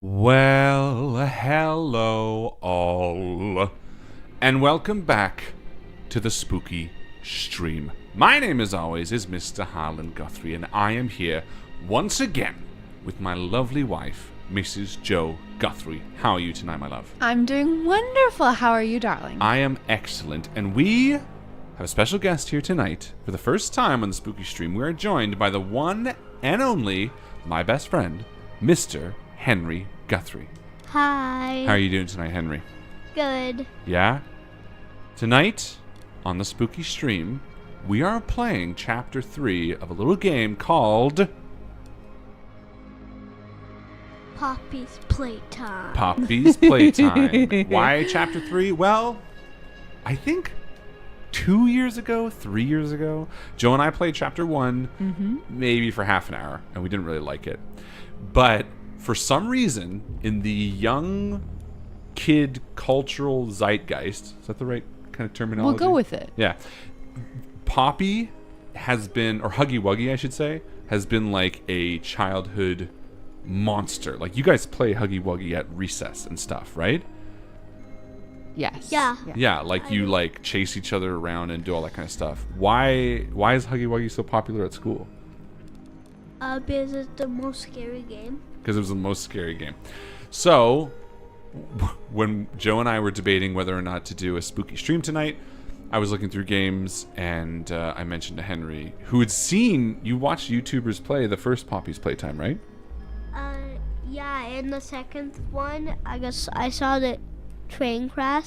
Well, hello all, and welcome back to the spooky stream. My name, as always, is Mr. Harlan Guthrie, and I am here once again with my lovely wife, Mrs. Jo Guthrie. How are you tonight, my love? I'm doing wonderful. How are you, darling? I am excellent, and we have a special guest here tonight. For the first time on the spooky stream, we are joined by the one and only, my best friend, Mr. Henry Guthrie. Hi. How are you doing tonight, Henry? Good. Yeah? Tonight, on the spooky stream, we are playing Chapter 3 of a little game called Poppy's Playtime. Poppy's Playtime. Why Chapter 3? Well, I think 2 years ago, 3 years ago, Joe and I played Chapter 1 maybe for half an hour, and we didn't really like it. But for some reason, in the young kid cultural zeitgeist, is that the right kind of terminology? We'll go with it. Yeah. Poppy has been, or Huggy Wuggy, I should say, has been like a childhood monster. Like, you guys play Huggy Wuggy at recess and stuff, right? Yes. Yeah. Yeah, like you like chase each other around and do all that kind of stuff. Why is Huggy Wuggy so popular at school? Because it's the most scary game. Because it was the most scary game. So, when Joe and I were debating whether or not to do a spooky stream tonight, I was looking through games, and I mentioned to Henry, who had seen, you watched YouTubers play the first Poppy's Playtime, right? Yeah, in the second one, I guess I saw the train crash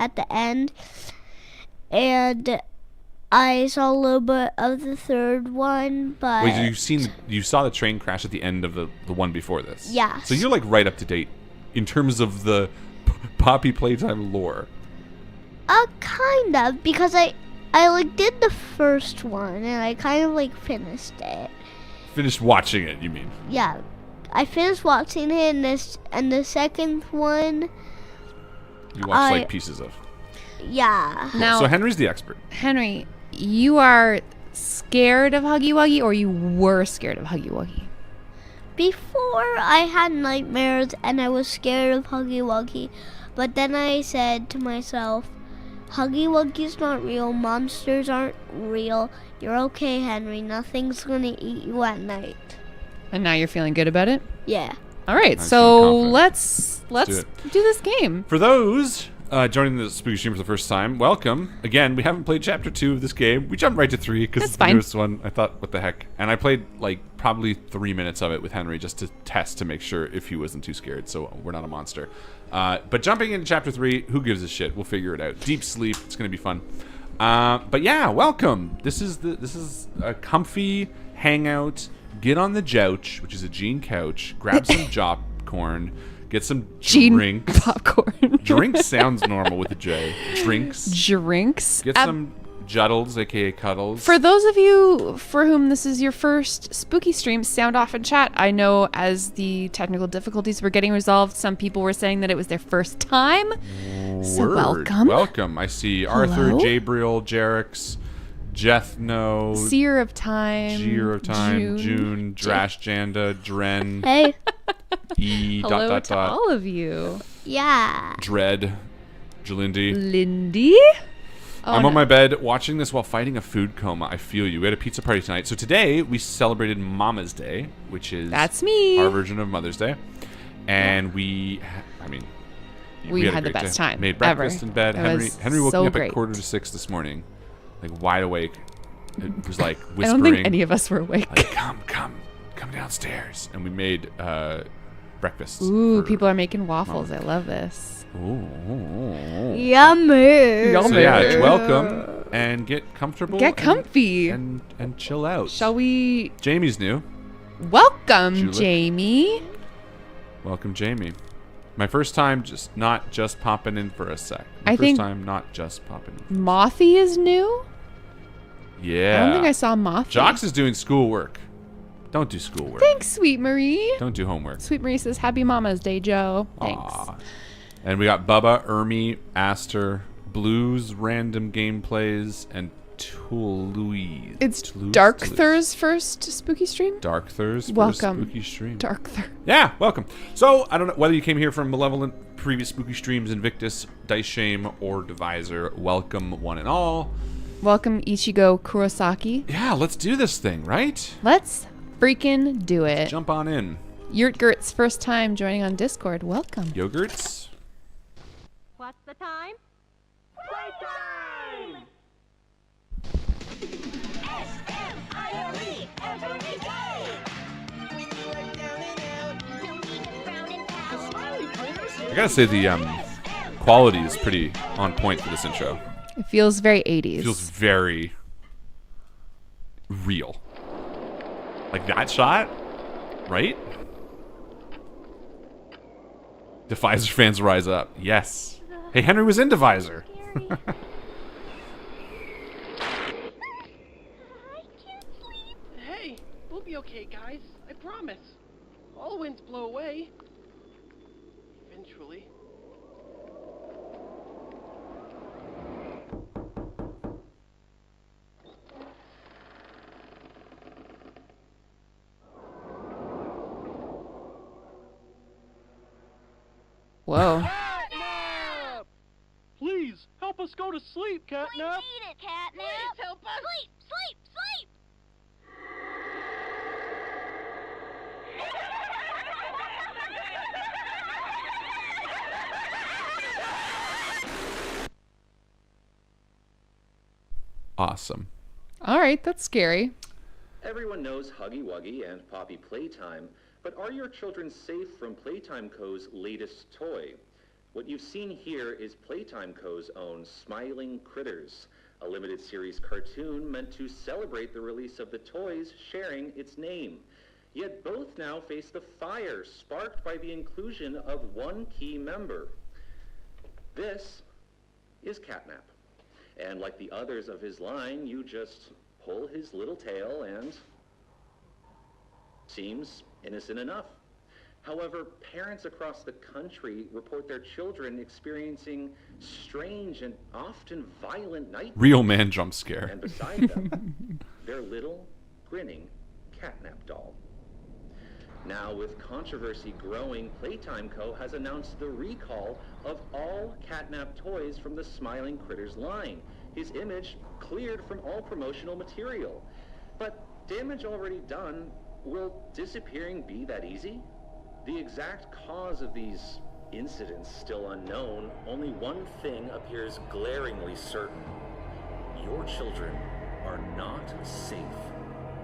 at the end, and I saw a little bit of the third one, but... Wait, you saw the train crash at the end of the one before this? Yeah. So you're like right up to date in terms of the Poppy Playtime lore. Kind of, because I like did the first one, and I kind of like finished it. Finished watching it, you mean? Yeah, I finished watching it, and the second one... You watched like pieces of. Yeah. Now, so Henry's the expert. Henry, you are scared of Huggy Wuggy, or you were scared of Huggy Wuggy? Before, I had nightmares and I was scared of Huggy Wuggy, but then I said to myself, Huggy Wuggy's not real, monsters aren't real, you're okay, Henry, nothing's gonna eat you at night. And now you're feeling good about it? Yeah. All right, I'm so feeling let's do do this game. For those joining the spooky stream for the first time, welcome. Again, we haven't played Chapter 2 of this game. We jumped right to 3 because it's the newest one. I thought, what the heck? And I played like probably 3 minutes of it with Henry just to test to make sure if he wasn't too scared, so we're not a monster. But jumping into Chapter 3, who gives a shit? We'll figure it out. Deep sleep. It's going to be fun. But yeah, welcome. This is a comfy hangout. Get on the jouch, which is a jean couch. Grab some popcorn. Get some drinks. Popcorn. Drinks sounds normal with a J. Drinks. Drinks. Get some juddles, aka cuddles. For those of you for whom this is your first spooky stream, sound off in chat. I know as the technical difficulties were getting resolved, some people were saying that it was their first time. So welcome. Welcome. I see Arthur, Jabriel, Jerix, Jethno, Seer of Time, June, Drash Janda, Dren, Hey. Hello to all of you. Yeah. Dread, Jalindi. Lindy? I'm on my bed watching this while fighting a food coma. I feel you. We had a pizza party tonight. So today we celebrated Mama's Day, which is That's me. Our version of Mother's Day. And we had the best time. Made breakfast ever. in bed. Henry woke so me up great. at 5:45 this morning, like wide awake. It was like whispering. I don't think any of us were awake. Like, come downstairs. And we made breakfast. Ooh, people are making waffles. I love this. Ooh. Yummy. So yeah, welcome and get comfortable. Get comfy. And chill out. Shall we? Jamie's new. Welcome, Julep. Jamie. Welcome, Jamie. My first time not just popping in for a sec. I think first time not just popping in. Mothy is new? Yeah. I don't think I saw Mothy. Jox is doing schoolwork. Don't do schoolwork. Thanks, Sweet Marie. Don't do homework. Sweet Marie says, Happy Mama's Day, Joe. Thanks. Aww. And we got Bubba, Ermi, Aster, Blues, Random Gameplays, and Toulouse. It's Darkther's first spooky stream? Darkther's first Welcome. spooky stream. Darkther. Yeah, welcome. So, I don't know whether you came here from Malevolent, previous spooky streams, Invictus, Dice Shame, or Divisor. Welcome, one and all. Welcome, Ichigo Kurosaki. Yeah, let's do this thing, right? Let's freaking do it. Jump on in. Yurtgert's first time joining on Discord. Welcome. Yogurts. What's the time? Playtime! S-M-I-O-E every day! When you are down and out, no need to frown and pout. I gotta say the quality is pretty on point for this intro. It feels very 80s. It feels very real. Like that shot, right? Divisor fans rise up. Yes. Hey, Henry was in Divisor. Hey, we'll be okay, guys. I promise. All winds blow away. Eventually. Whoa. CatNap! Please, help us go to sleep, CatNap! We need it, CatNap! Please help us! Sleep, sleep, sleep! Awesome. All right, that's scary. Everyone knows Huggy Wuggy and Poppy Playtime, but are your children safe from Playtime Co.'s latest toy? What you've seen here is Playtime Co.'s own Smiling Critters, a limited series cartoon meant to celebrate the release of the toys sharing its name. Yet both now face the fire sparked by the inclusion of one key member. This is CatNap. And like the others of his line, you just pull his little tail and seems innocent enough. However, parents across the country report their children experiencing strange and often violent nightmares. Real man jump scare. And beside them, their little grinning CatNap doll. Now, with controversy growing, Playtime Co. has announced the recall of all CatNap toys from the Smiling Critters line. His image cleared from all promotional material. But damage already done, will disappearing be that easy? The exact cause of these incidents still unknown. Only one thing appears glaringly certain. Your children are not safe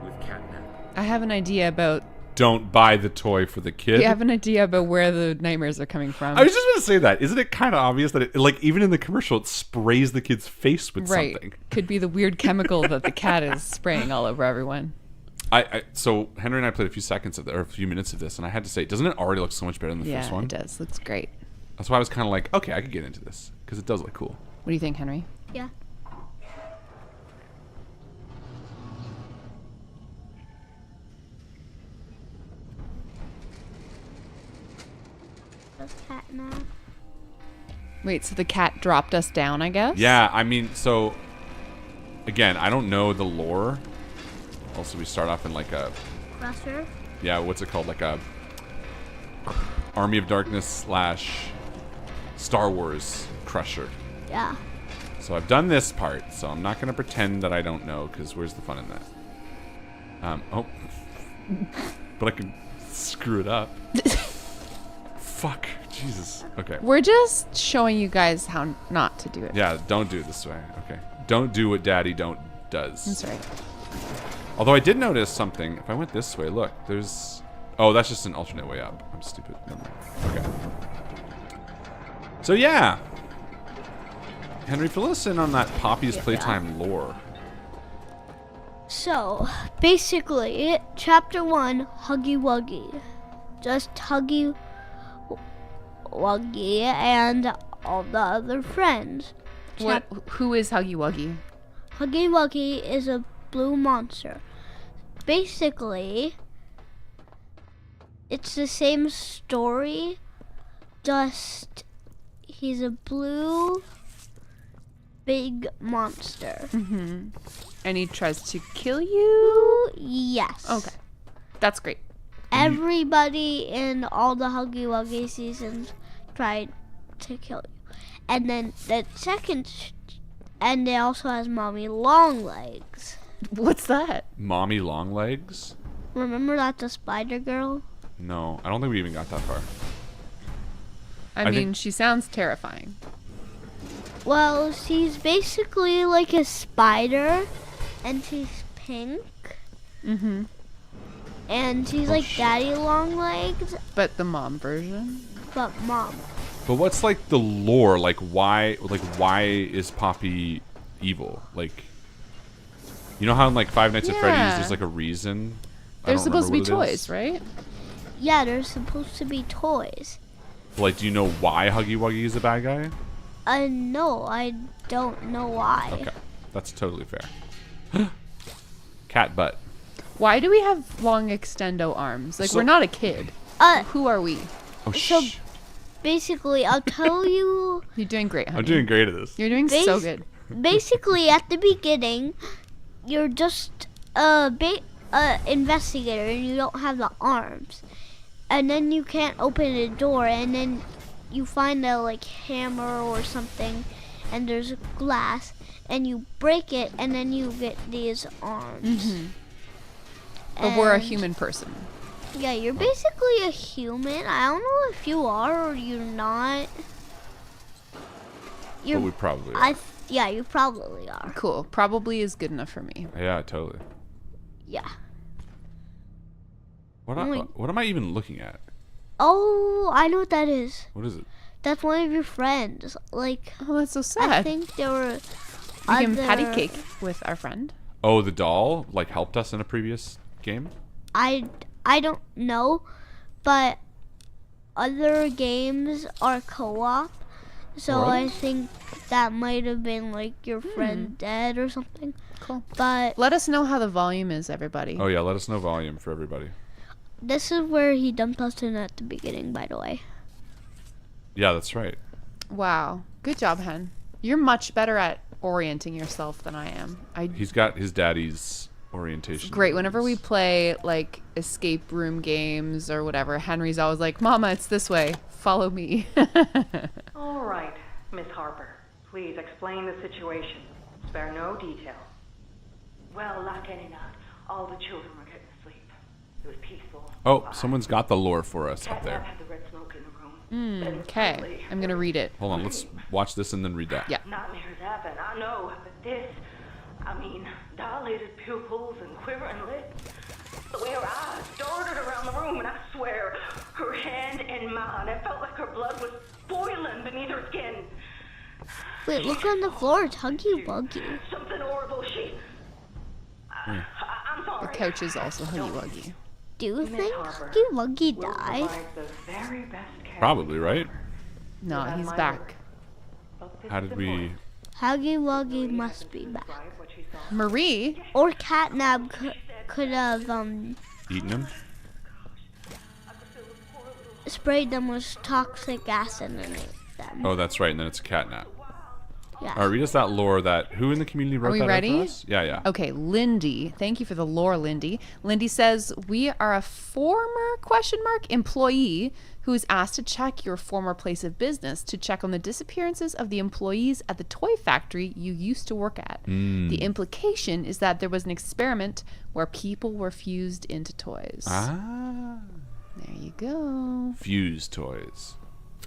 with CatNap. I have an idea about. Don't buy the toy for the kid. You have an idea about where the nightmares are coming from. I was just going to say that. Isn't it kind of obvious that, like, even in the commercial, it sprays the kid's face with right. something? Could be the weird chemical that the cat is spraying all over everyone. So Henry and I played a few seconds of or a few minutes of this, and I had to say, doesn't it already look so much better than the first one? Yeah, it does. Looks great. That's why I was kind of like, okay, I could get into this because it does look cool. What do you think, Henry? Yeah. That's CatNap. Wait, so the cat dropped us down, I guess? Yeah, I mean, so again, I don't know the lore. Also, we start off in like a Crusher. yeah, what's it called? Like a Army of Darkness / Star Wars Crusher. Yeah. So I've done this part, so I'm not going to pretend that I don't know, because where's the fun in that? Oh. But I can screw it up. Fuck. Jesus. Okay. We're just showing you guys how not to do it. Yeah, don't do it this way. Okay. Don't do what Daddy don't does. That's right. Although I did notice something. If I went this way, look, there's... Oh, that's just an alternate way up. I'm stupid. Never mind. Okay. So, yeah. Henry, fill us in on that Poppy's Playtime lore. So, basically, chapter 1, Huggy Wuggy. Just Huggy Wuggy and all the other friends. Who is Huggy Wuggy? Huggy Wuggy is a blue monster. Basically, it's the same story, just he's a blue big monster. Mm-hmm. And he tries to kill you? Yes. Okay. That's great. Everybody in all the Huggy Wuggy seasons tried to kill you. And then the second, and it also has Mommy Longlegs. What's that? Mommy Longlegs? Remember that the spider girl? No, I don't think we even got that far. I mean, think- she sounds terrifying. Well, she's basically like a spider, and she's pink. Mm-hmm. And she's like Daddy Longlegs, But the mom version? but mom. But what's like the lore? Like why is Poppy evil? Like, you know how in like Five Nights at Freddy's Yeah. there's like a reason? I They're don't supposed to be remember what it is. toys, right? Yeah, they're supposed to be toys. Like, do you know why Huggy Wuggy is a bad guy? No, I don't know why. Okay, that's totally fair. Cat butt. Why do we have long extendo arms? Like, So- we're not a kid. Who are we? Oh, So- shh. Basically, I'll tell you. You're doing great, honey. I'm doing great at this. You're doing so Bas- good. Basically, at the beginning, you're just a investigator and you don't have the arms. And then you can't open a door, and then you find a like hammer or something, and there's a glass, and you break it, and then you get these arms. Mm-hmm. But we're a And- human person. Yeah, you're basically a human. I don't know if you are or you're not. But we probably are. Yeah, you probably are. Cool. Probably is good enough for me. Yeah, totally. Yeah. What Oh my- what am I even looking at? Oh, I know what that is. What is it? That's one of your friends. Like, Oh, that's so sad. I think there were we can patty other- cake with our friend. Oh, the doll like helped us in a previous game? I don't know, but other games are co-op. So What? I think that might have been like your friend dead or something. Cool. But Let us know how the volume is, everybody. Oh yeah, let us know volume for everybody. this is where he dumped us in at the beginning, by the way. Yeah, that's right. Wow. Good job, Hen. You're much better at orienting yourself than I am. He's got his daddy's orientation. Great. Whenever we moves. play like escape room games or whatever, Henry's always like, Mama, it's this way. Follow me. All right, Miss Harper. Please explain the situation. Spare no detail. Well, like any night, all the children were getting asleep. It was peaceful. Oh, quiet. someone's got the lore for us up CatNap there. had the red smoke in the room. Then Okay. suddenly, I'm going to read it. Hold on, let's watch this and then read that. Yeah. Nightmares happen, I know, but this, I mean, dilated pupils and quivering lips. The way her eyes darted around the room, and I swear, her hand in mine, it felt like her blood was boiling beneath her skin. Wait, look on the floor. It's Huggy Wuggy. Something horrible, I'm sorry. The couch is also Huggy Wuggy. Do you Miss think Harper, Huggy Wuggy We'll died? provide the very best care. Probably, right? No, Have he's my back. word. But this How did we morning, Huggy Wuggy must be back. describe what she saw. Marie? Or CatNap could have eaten him? sprayed them with toxic acid and ate them. Oh, that's right, and then it's a catnap. Yeah. All right, read us that lore that who in the community wrote we that out ready? for us? Yeah, yeah. Okay, Lindy. Thank you for the lore, Lindy. Lindy says, we are a former ? Employee who is asked to check your former place of business to check on the disappearances of the employees at the toy factory you used to work at. The implication is that there was an experiment where people were fused into toys. Ah. There you go. Fuse toys.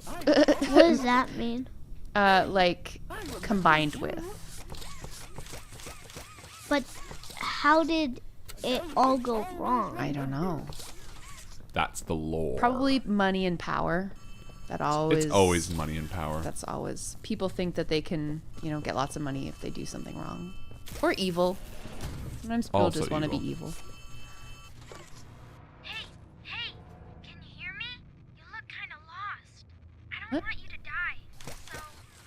What does that mean? Like combined with. But how did it all go wrong? I don't know. That's the lore. Probably money and power. That always. It's always money and power. That's always. People think that they can, get lots of money if they do something wrong, or evil. Sometimes people Also just want to be evil. evil. Hey, can you hear me? You look kind of lost. I want you to die, so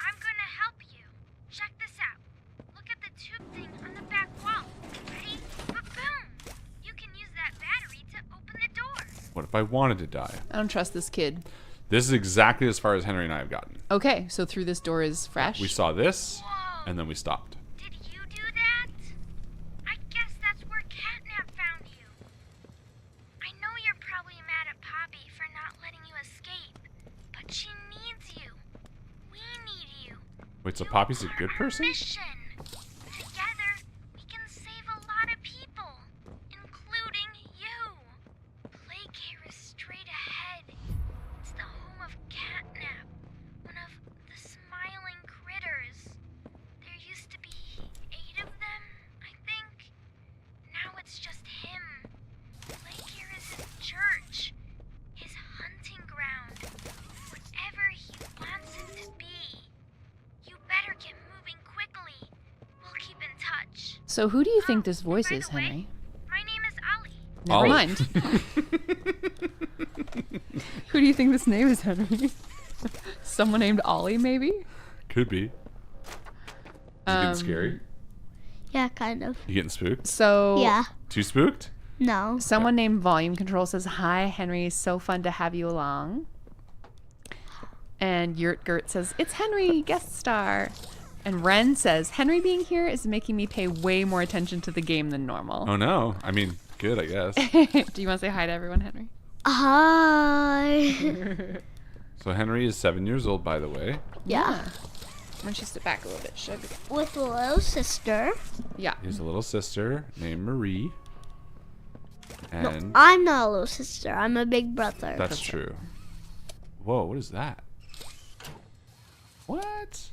I'm gonna help you. Check this out. Look at the tube thing on the back wall. Ready? Boom! You can use that battery to open the door. What if I wanted to die? I don't trust this kid. This is exactly as far as Henry and I have gotten. Okay, so through this door is fresh. We saw this, Whoa. and then we stopped. Did you do that? I guess that's where CatNap found you. I know you're probably mad at Poppy for not letting you escape, but she needs you. We need you. Wait, so You Poppy's a are good our person? Mission. Together, we can save a lot of people, including you. Playcare is straight ahead. It's the home of CatNap, one of the smiling critters. There used to be 8 of them, I think. Now it's just him. Playcare is his church, his hunting ground, whatever he wants it to be. You better get moving quickly. We'll keep in touch. So who do you think this voice by is, the way, Henry? My name is Ali. Never Ollie. mind. Who do you think this name is, Henry? Someone named Ollie, maybe? Could be. Is it getting scary? Yeah, kind of. You getting spooked? So Yeah. Too spooked? No. someone named Volume Control says, "Hi, Henry. So fun to have you along." And Yurt Gert says, "It's Henry, guest star." And Ren says, "Henry being here is making me pay way more attention to the game than normal." Oh no. I mean, good, I guess. Do you want to say hi to everyone, Henry? Hi. So Henry is 7 years old, by the way. Yeah. Why don't you sit back a little bit, Sugar? With a little sister. Yeah. He has a little sister named Marie. No, And I'm not a little sister. I'm a big brother. that's true. Whoa, what is that? What?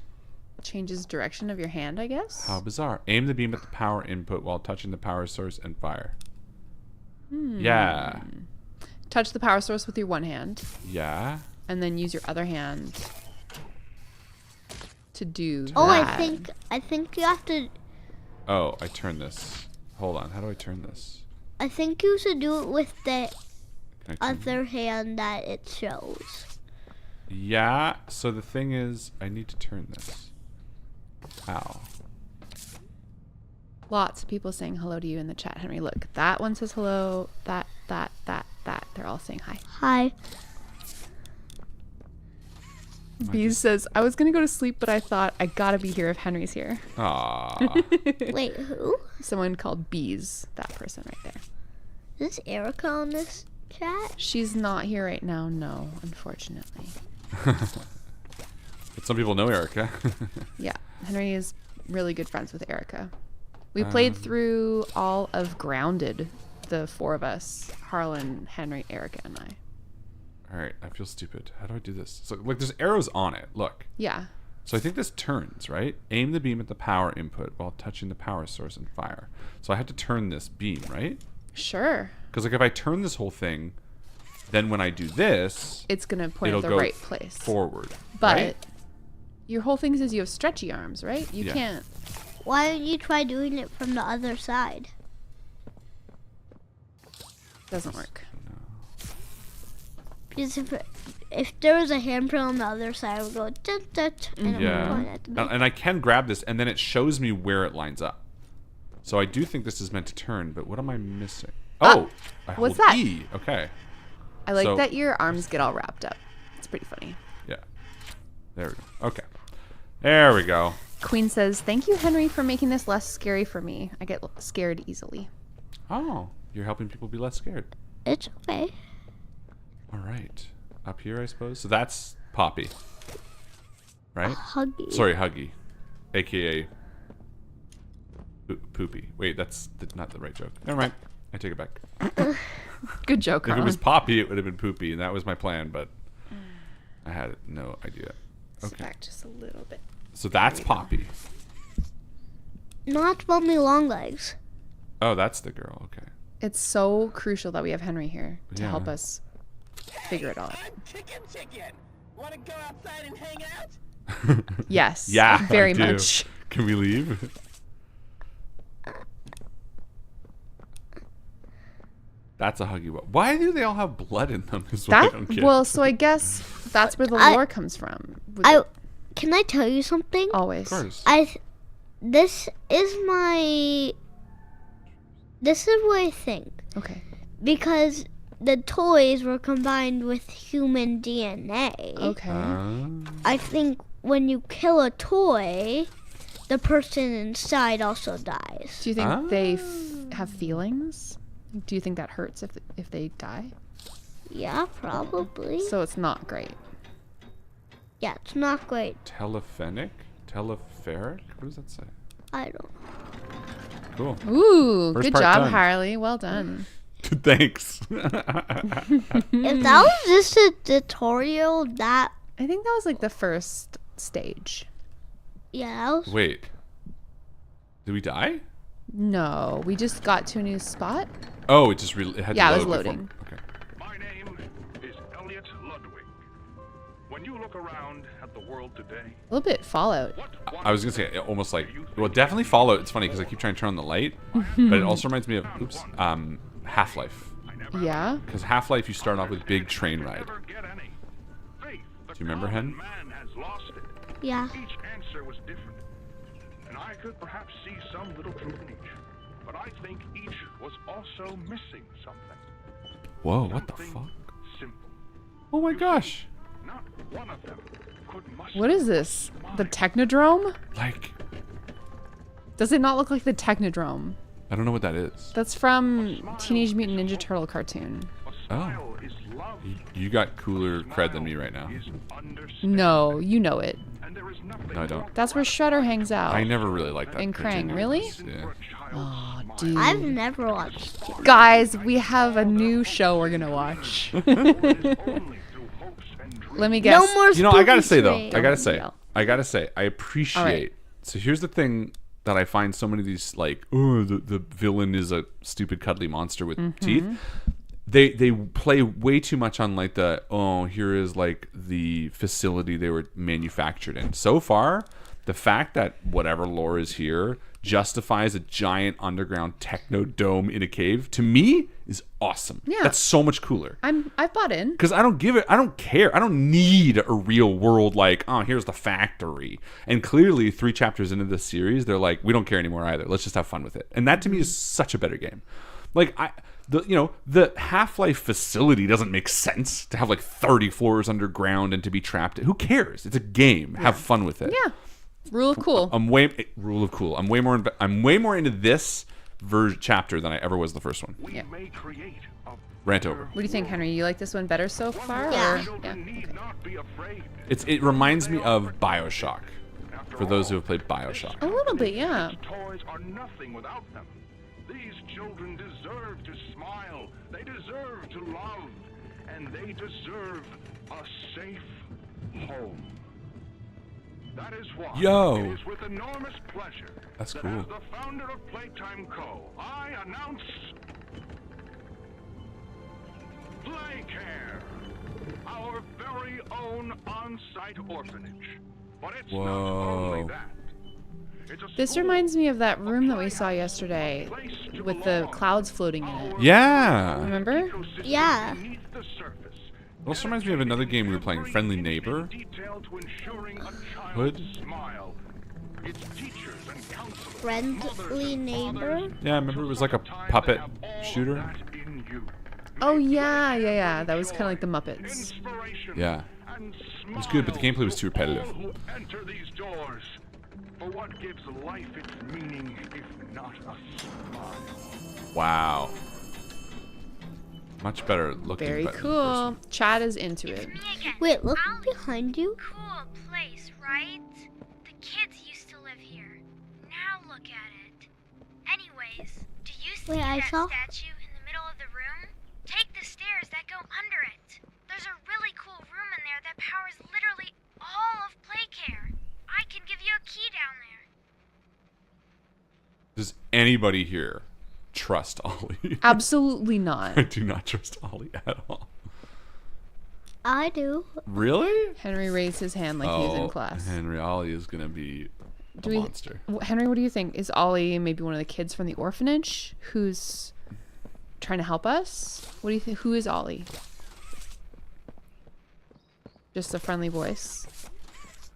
Changes direction of your hand, I guess. How bizarre. Aim the beam at the power input while touching the power source and fire. Yeah. Touch the power source with your one hand, Yeah. and then use your other hand to do Oh, that. I think you have to. Oh, I turn this. Hold on. How do I turn this? I think you should do it with the Can I turn other hand that it shows. Yeah. So the thing is, I need to turn this. Ow. Lots of people saying hello to you in the chat, Henry. Look, that one says hello. That. They're all saying hi. Hi. Bees says, "I was gonna go to sleep, but I thought I gotta be here if Henry's here." Aw. Wait, who? Someone called Bees, that person right there. Is Erica on this chat? She's not here right now, no, unfortunately. But some people know Erica. Yeah, Henry is really good friends with Erica. We played through all of Grounded, the 4 of us, Harlan, Henry, Erica, and I. All right. I feel stupid. How do I do this? So, look, there's arrows on it. Look. Yeah. So I think this turns, right? Aim the beam at the power input while touching the power source and fire. So I have to turn this beam, right? Sure. Because like if I turn this whole thing, then when I do this, It's gonna point it'll at the go right place. forward. But right? your whole thing says you have stretchy arms, right? You Yeah. can't. Why don't you try doing it from the other side? Doesn't work. Because if there was a handprint on the other side, it would go tut, tut, and it would Yeah. point at the beam. And I can grab this, and then it shows me where it lines up. So I do think this is meant to turn, but what am I missing? Oh, I what's hold that? E. Okay. I like So- that your arms get all wrapped up. It's pretty funny. Yeah. There we go. Okay. There we go. Queen says, "Thank you, Henry, for making this less scary for me. I get scared easily." Oh, you're helping people be less scared. It's okay. All right. Up here, I suppose. So that's Poppy. Right? Huggy. Sorry, Huggy. AKA Poopy. Wait, that's not the right joke. Never mind. I take it back. Good joke, If it Harlan. was Poppy, it would have been Poopy, and that was my plan, but I had no idea. Sit Okay. back just a little bit. So that's Poppy. Not Mummy Longlegs. Oh, that's the girl. Okay. It's so crucial that we have Henry here to Yeah. help us figure it all out. Chicken. Want to go outside and hang out? Yes. Yeah, I Very do. much. Can we leave? That's a Huggy Wuggy. Why do they all have blood in them? Is what I don't get. Well, so I guess that's where the lore comes from. Can I tell you something? Always. Of course. This is what I think. Okay. Because the toys were combined with human DNA. Okay. I think when you kill a toy, the person inside also dies. Do you think they have feelings? Do you think that hurts if they die? Yeah, probably. So it's not great. Yeah, it's not great. Telephonic? Telepheric? What does that say? I don't know. Cool. Ooh, First good part job, done. Harley. Well done. Thanks. If that was just a tutorial, I think that was like the first stage. yeah, that was Wait. Did we die? No, we just got to a new spot. Oh, it just it had to Yeah, it was load before- loading. Okay. My name is Elliot Ludwig. When you look around at the world today, A little bit Fallout. I was gonna say almost like, well, definitely Fallout. It's funny because I keep trying to turn on the light, but it also reminds me of Half-Life. Yeah. Because Half-Life, you start off with big train ride. never get any. Faith, the Do you remember, Hen? common man has lost it. yeah. Each answer was different, and I could perhaps see some little truth in each. But I think each was also missing something. Whoa, what the Something fuck? Simple. Oh my gosh. Not one of them could muster What is this? The Technodrome? Like, Does it not look like the Technodrome? I don't know what that is. That's from Teenage Mutant Ninja Turtle cartoon. smile is love. You got cooler cred than me right now. Is understanding. No, you know it. And there is nothing No, I don't. That's where Shredder hangs out. I never really liked that. And cartoon. Krang, really? Yeah. Oh, dude. I've never watched it. Guys, we have a new show we're gonna watch. only through hopes and dreams. Let me guess. No more You know, I gotta spooky say though, stream. I gotta say, I appreciate. So here's the thing that I find so many of these like, oh, the villain is a stupid cuddly monster with teeth. They play way too much on like the, oh, here is like the facility they were manufactured in. So far, the fact that whatever lore is here justifies a giant underground techno dome in a cave, to me, is awesome. Yeah. That's so much cooler. I've bought in. Because I don't care. I don't need a real world like, oh, here's the factory. And clearly 3 chapters into this series, they're like, we don't care anymore either. Let's just have fun with it. And that to me is such a better game. Like the Half-Life facility doesn't make sense to have like 30 floors underground and to be trapped. Who cares? It's a game. Have fun with it. Yeah. Rule of cool. Rule of cool. I'm way more into this chapter than I ever was the first one. Yeah. May create a Rant over. What do you think, Henry? You like this one better so far? Yeah. Or? Yeah. children need not be afraid. It reminds me of BioShock. For those who have played BioShock. A little bit, yeah. Toys are nothing without them. These children deserve to smile. They deserve to love. And they deserve a safe home. That is why Yo. it is with enormous pleasure That's that cool. as the founder of Playtime Co., I announce Playcare, our very own on-site orphanage. But it's not only Whoa. that. It's a This school, reminds me of that room that we saw yesterday place to with the belong. clouds floating in it. Yeah. Remember? Ecosystem Yeah. beneath the surface. It also reminds me of another game we were playing, Friendly Neighbor. Detail to ensuring a child's Hood? smile. Its teachers and counselors, Friendly neighbor. Yeah, I remember it was like a puppet shooter. Oh, yeah. That was kind of like the Muppets. Yeah. It was good, but the gameplay was too repetitive. Enter these doors. For what gives life its meaning if not a smile? Wow. Much better looking. Very better than cool. Chad is into it. Me again. Wait, look Ollie. behind you. Cool place, right? The kids used to live here. Now look at it. Anyways, do you see Wait, I that saw- statue in the middle of the room? Take the stairs that go under it. There's a really cool room in there that powers literally all of Playcare. I can give you a key down there. Does anybody here trust Ollie? Absolutely I not. do not trust Ollie at all. I do. Really? Henry raised his hand like he was in class. Henry, Ollie is gonna be a Do we- monster. Henry, what do you think? Is Ollie maybe one of the kids from the orphanage who's trying to help us? What do you think? Who is Ollie? Just a friendly voice.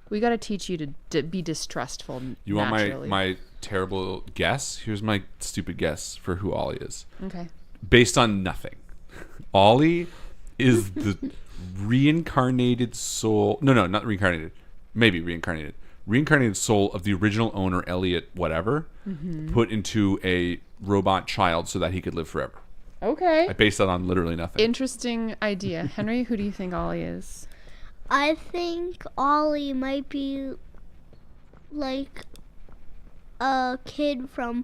We got to teach you to be distrustful. You naturally. want my terrible guess? Here's my stupid guess for who Ollie is. Okay. Based on nothing. Ollie is the reincarnated soul. No, not reincarnated. Maybe reincarnated. Reincarnated soul of the original owner, Elliot whatever, put into a robot child so that he could live forever. Okay. I based that on literally nothing. Interesting idea. Henry, who do you think Ollie is? I think Ollie might be like a kid from,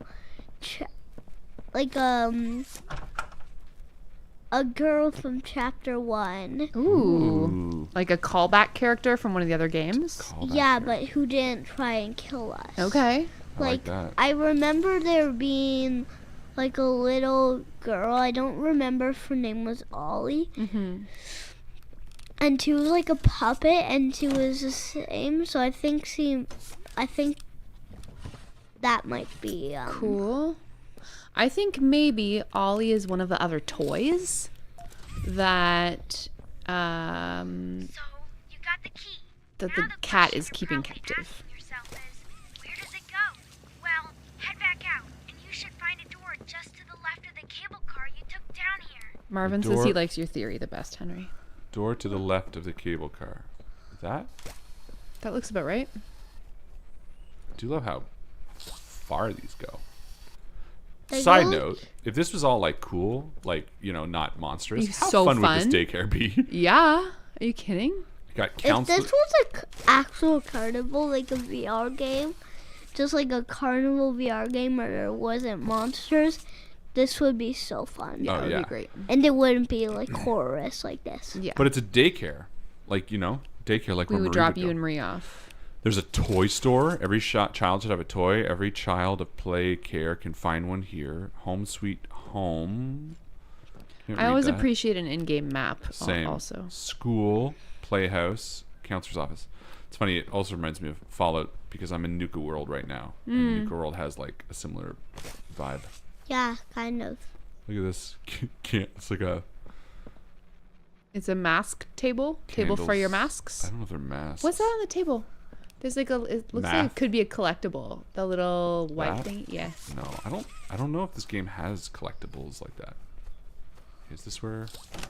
a girl from chapter 1. Ooh. Like a callback character from one of the other games? Yeah, but who didn't try and kill us. Okay. I like that. I remember there being like a little girl. I don't remember if her name was Ollie. Mm-hmm. And she was like a puppet, and she was the same. So I think that might be cool. I think maybe Ollie is one of the other toys that So, you got the key. that Now the the cat question is you're keeping probably captive. asking yourself is, where does it go? Well, head back out, and you should find a door just to the left of the cable car you took down here. Marvin The says he door- likes your theory the best, Henry. Door to the left of the cable car. That? That looks about right. I do love how far these go. They Side go- note, if this was all like cool, like, not monstrous, It's how so fun would fun. this daycare be? Yeah. Are you kidding? You got If counselor. this was an actual carnival, like a VR game, just like a carnival VR game where there wasn't monsters, this would be so fun. Yeah, Oh, it would yeah. be great. And it wouldn't be like chorus like this. Yeah. But it's a daycare. Like, daycare like we where would Marie drop would you go. and Marie off. There's a toy store. Every child should have a toy. Every child of Playcare can find one here. Home sweet home. Can't I read always that. appreciate an in-game map Same. also. School, playhouse, counselor's office. It's funny. It also reminds me of Fallout because I'm in Nuka World right now. And Nuka World has like a similar vibe. Yeah, kind of. Look at this. It's like a It's a mask table for your candles. masks. I don't know if they're masks. What's that on the table? There's like it looks like Math. it could be a collectible. The little white That? thing. Yeah. No, I don't know if this game has collectibles like that. Is this where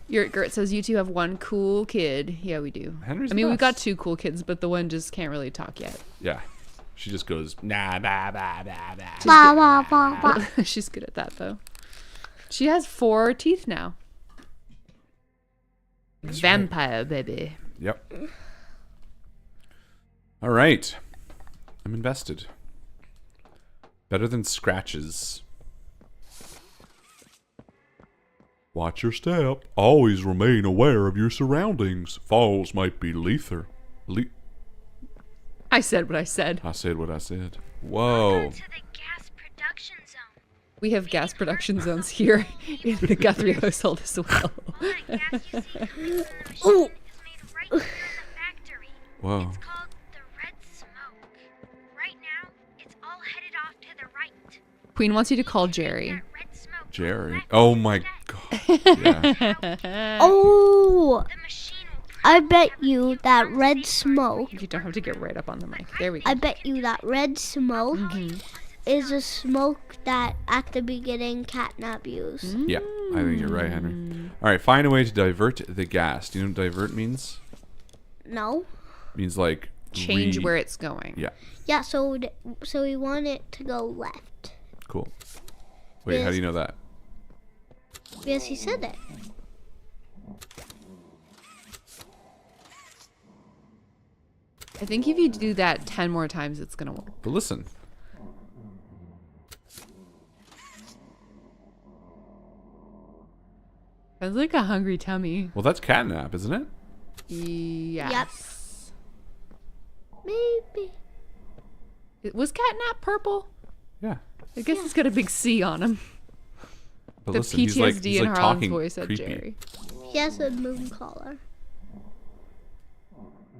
Gert says you two have one cool kid. Yeah, we do. Henry's I mean, the we've got best. 2 cool kids, but the one just can't really talk yet. Yeah. She just goes nah bah bah bah bah. Blah, blah, blah, blah. She's good at that though. She has 4 teeth now. Vampire baby. Yep. All right. I'm invested. Better than scratches. Watch your step. Always remain aware of your surroundings. Falls might be lethal. I said what I said. I said what I said. Welcome Whoa. to the gas production zone. We have gas production zones here in the Guthrie household as well. All that gas you see coming from the machine is made right here in the factory. Whoa. It's called the red smoke. Right now, it's all headed off to the right. Queen wants you to call Jerry. That red smoke Jerry. left Oh my instead. god. Yeah. Oh, The machine will I bet you that red smoke. You don't have to get right up on the mic. There we go. I bet you that red smoke is a smoke that at the beginning CatNap used. Yeah. I think you're right, Henry. All right. Find a way to divert the gas. Do you know what divert means? No. Means like Change where it's going. Yeah. Yeah, so we want it to go left. Cool. Wait, how do you know that? Because he said it. I think if you do that 10 more times, it's going to work. But listen. Sounds like a hungry tummy. Well, that's CatNap, isn't it? Yes. Maybe. Was CatNap purple? Yeah. I guess it's got a big C on him. But The listen, he's like, PTSD he's in like Harlan's talking voice at creepy. Jerry. He has a moon collar.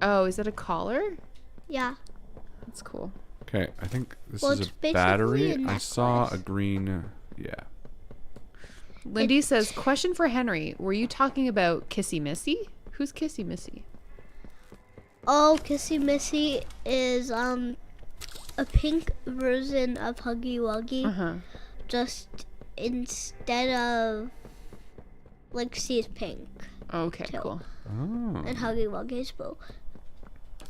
Oh, is that a collar? Yeah. That's cool. Okay, I think this Well, is it's a basically battery. a I saw a necklace. green. Yeah. Lindy says, question for Henry. Were you talking about Kissy Missy? Who's Kissy Missy? Oh, Kissy Missy is a pink version of Huggy Wuggy. Uh-huh. Just instead of like she's pink. Okay, too. cool. Oh. And Huggy Wuggy is blue.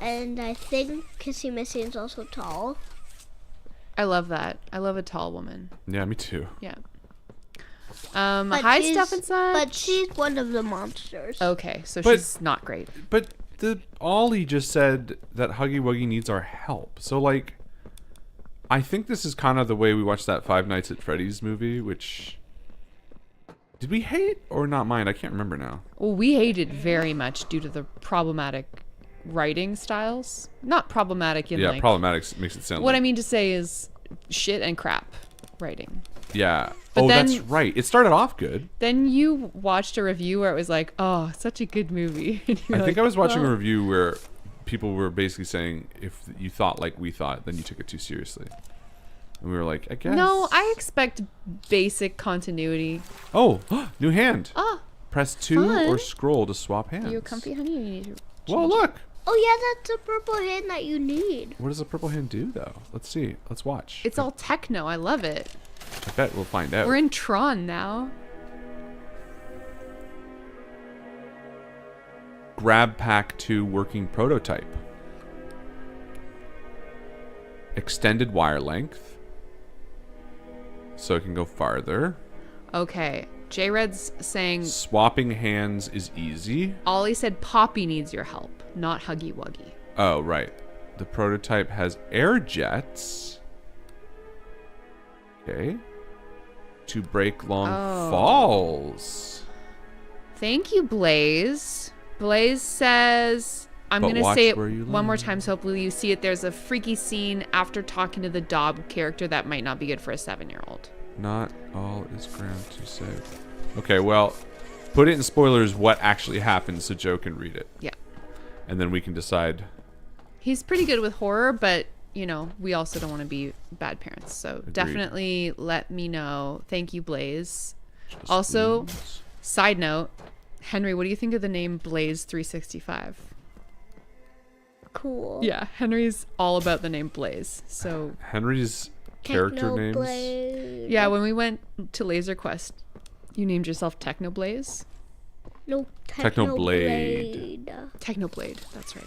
And I think Kissy Missy is also tall. I love that. I love a tall woman. Yeah, me too. Yeah. But Hi, she's- Stuff and Such. But she's one of the monsters. Okay, so But- she's not great. But Ollie just said that Huggy Wuggy needs our help. So, like, I think this is kind of the way we watched that Five Nights at Freddy's movie, which... Did we hate or not mind? I can't remember now. Well, we hated very much due to the problematic writing styles. Not problematic in Yeah, like... problematic makes it sound What like... I mean to say is shit and crap writing. Yeah. But That's then- right. It started off good. Then you watched a review where it was like, oh, such a good movie. And you I were think like, I was watching "Oh." a review where people were basically saying if you thought like we thought, then you took it too seriously. And we were like, I guess. No, I expect basic continuity. Oh, new hand. Oh, Press 2 fun. or scroll to swap hands. are you comfy, honey? You need to Whoa, look. Oh yeah, that's a purple hand that you need. What does a purple hand do, though? Let's see. Let's watch. It's all techno. I love it. I bet we'll find out. We're in Tron now. Grab Pack 2 working prototype. Extended wire length. So it can go farther. Okay. J-Red's saying, Swapping hands is easy. Ollie said Poppy needs your help, not Huggy Wuggy. Oh, right. The prototype has air jets. Okay. To break long Oh. falls. Thank you, Blaze. Blaze says, I'm But going to watch say it where you one more land. time so hopefully you see it. There's a freaky scene after talking to the dog character that might not be good for a 7-year-old. Not all is ground to say. Okay, well, put it in spoilers what actually happens so Joe can read it. Yeah. And then we can decide. He's pretty good with horror, but, you know, we also don't want to be bad parents. So Agreed. definitely let me know. Thank you, Blaze. Just Also, please. side note, Henry, what do you think of the name Blaze 365? Cool. Yeah, Henry's all about the name Blaze. So, Henry's character names. Technoblade. yeah, when we went to Laser Quest, you named yourself Technoblaze? No, Technoblade. Technoblade. Technoblade, that's right.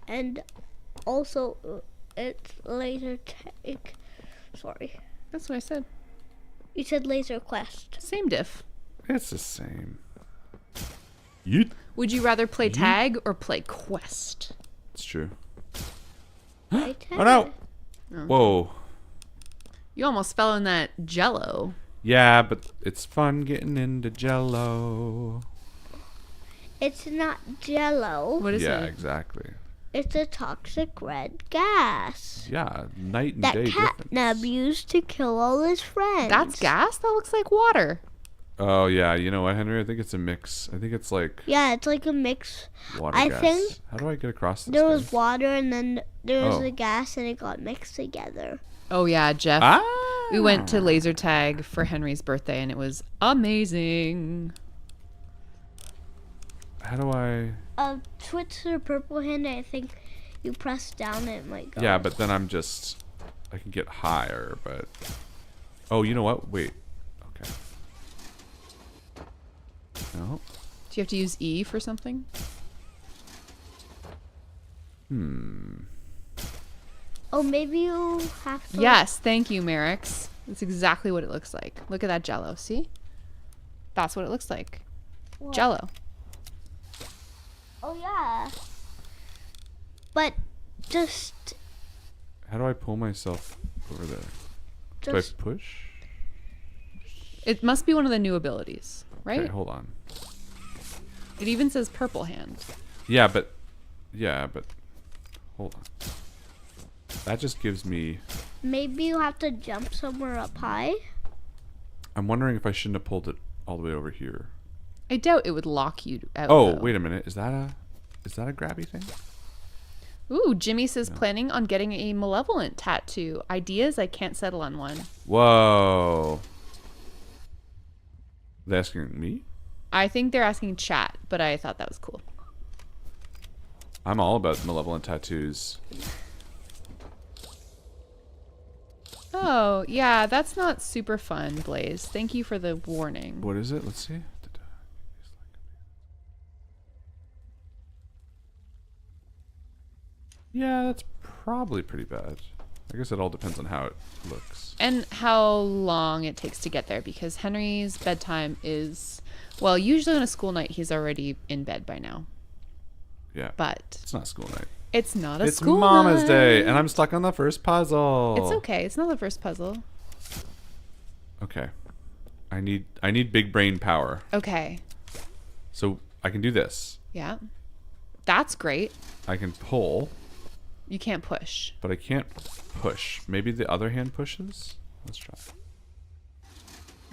And also, it's laser tech. Sorry. That's what I said. You said Laser Quest. Same diff. It's the same. You. Would you rather play tag or play quest? It's true. Right? Oh no! Whoa. You almost fell in that jello. Yeah, but it's fun getting into Jello. It's not Jello. What is Yeah, it? exactly. It's a toxic red gas Yeah, night and that day CatNap difference. used to kill all his friends. That's gas? That looks like water. Oh yeah, you know what, Henry? I think it's a mix. I think it's like Yeah, it's like a mix. water I gas. think How do I get across this? There was thing? water and then there was Oh. a gas and it got mixed together. Oh, yeah, Jeff. Ah. We went to laser tag for Henry's birthday, and it was amazing. How do I? Switch to the purple hand. I think you press down and it might go. Yeah, but then I can get higher, but. Oh, you know what? Wait. Okay. No. Do you have to use E for something? Oh, maybe you have to. Yes, thank you, Merrick's. That's exactly what it looks like. Look at that jello, see? That's what it looks like. What? Jello. Oh yeah. But just How do I pull myself over there? Do I just push? It must be one of the new abilities, right? Okay, hold on. It even says purple hand. Yeah, but hold on. That just gives me. maybe you have to jump somewhere up high. I'm wondering if I shouldn't have pulled it all the way over here. I doubt it would lock you out. Oh, though. wait a minute. Is that a grabby thing? Ooh, Jimmy says planning on getting a malevolent tattoo. Ideas? I can't settle on one. Whoa. They asking me? I think they're asking chat, but I thought that was cool. I'm all about malevolent tattoos. Oh, yeah, that's not super fun, Blaze. Thank you for the warning. What is it? Let's see. Yeah, that's probably pretty bad. I guess it all depends on how it looks. And how long it takes to get there, because Henry's bedtime is, well, usually on a school night, he's already in bed by now. Yeah. But it's not school night. It's not a It's school Mama's night. Day, and I'm stuck on the first puzzle. It's okay. It's not the first puzzle. Okay. I need big brain power. Okay. So I can do this. Yeah. That's great. I can pull. You can't push. But I can't push. Maybe the other hand pushes? Let's try.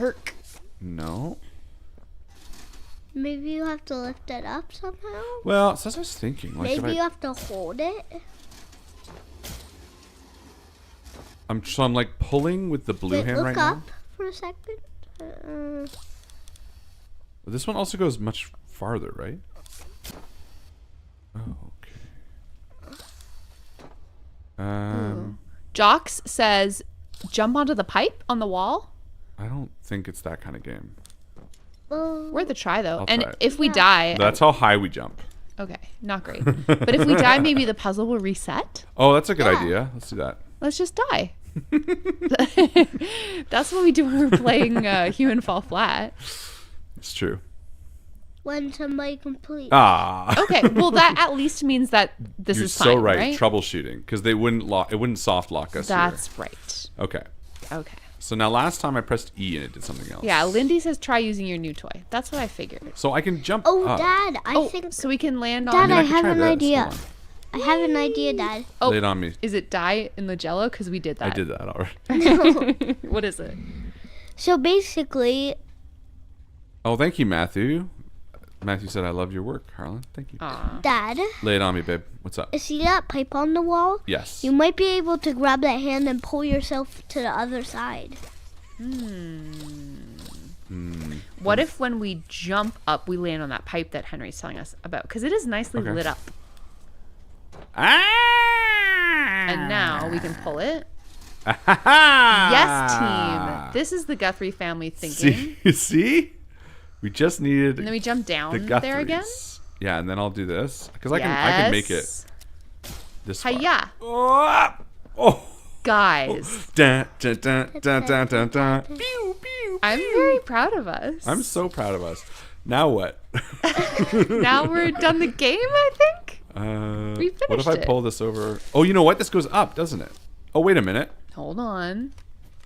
Herc. No. Maybe you have to lift it up somehow. Well, so I was thinking. Like, Maybe if you have to hold it. I'm like pulling with the blue Wait, hand look right up now. for a second. This one also goes much farther, right? Oh, okay. Jocks says, jump onto the pipe on the wall. I don't think it's that kind of game. Worth a try, though. I'll And try it. if we die... That's how high we jump. Okay, not great. But if we die, maybe the puzzle will reset. Oh, that's a good idea. Let's do that. Let's just die. That's what we do when we're playing Human Fall Flat. It's true. When somebody completes. Ah. Okay, well that at least means that this You're is so fine, right. Troubleshooting, because they wouldn't lock. It wouldn't soft lock us. That's right. Okay. Okay. So now last time I pressed E and it did something else. Yeah, Lindy says try using your new toy. That's what I figured. So I can jump Oh, up. Dad, I think. So we can land Dad, on... I could have try an this. idea. Hold on. I have an idea, Dad. Oh, Lay it on me. is it die in the Jello? Because we did that. I did that already. What is it? So basically, Oh, thank you, Matthew. Matthew said, I love your work, Harlan. Thank you. Dad, Lay it on me, babe. What's up? see that pipe on the wall? Yes. You might be able to grab that hand and pull yourself to the other side. What if when we jump up, we land on that pipe that Henry's telling us about? Because it is nicely Okay. lit up. Ah! And now we can pull it. Yes, Yes, team. This is the Guthrie family thinking. See? We just needed And then we jump the down Guthries. there again. Yeah, and then I'll do this. Because I can make it Yes. this far. Hiya. Oh! Guys, Dun, dun, dun, dun, dun, dun, dun. Pew, pew, I'm pew. very proud of us. I'm so proud of us. Now what? Now we're done the game, I think. We What if finished I it. pull this over? Oh, you know what? This goes up, doesn't it? Oh, wait a minute. Hold on.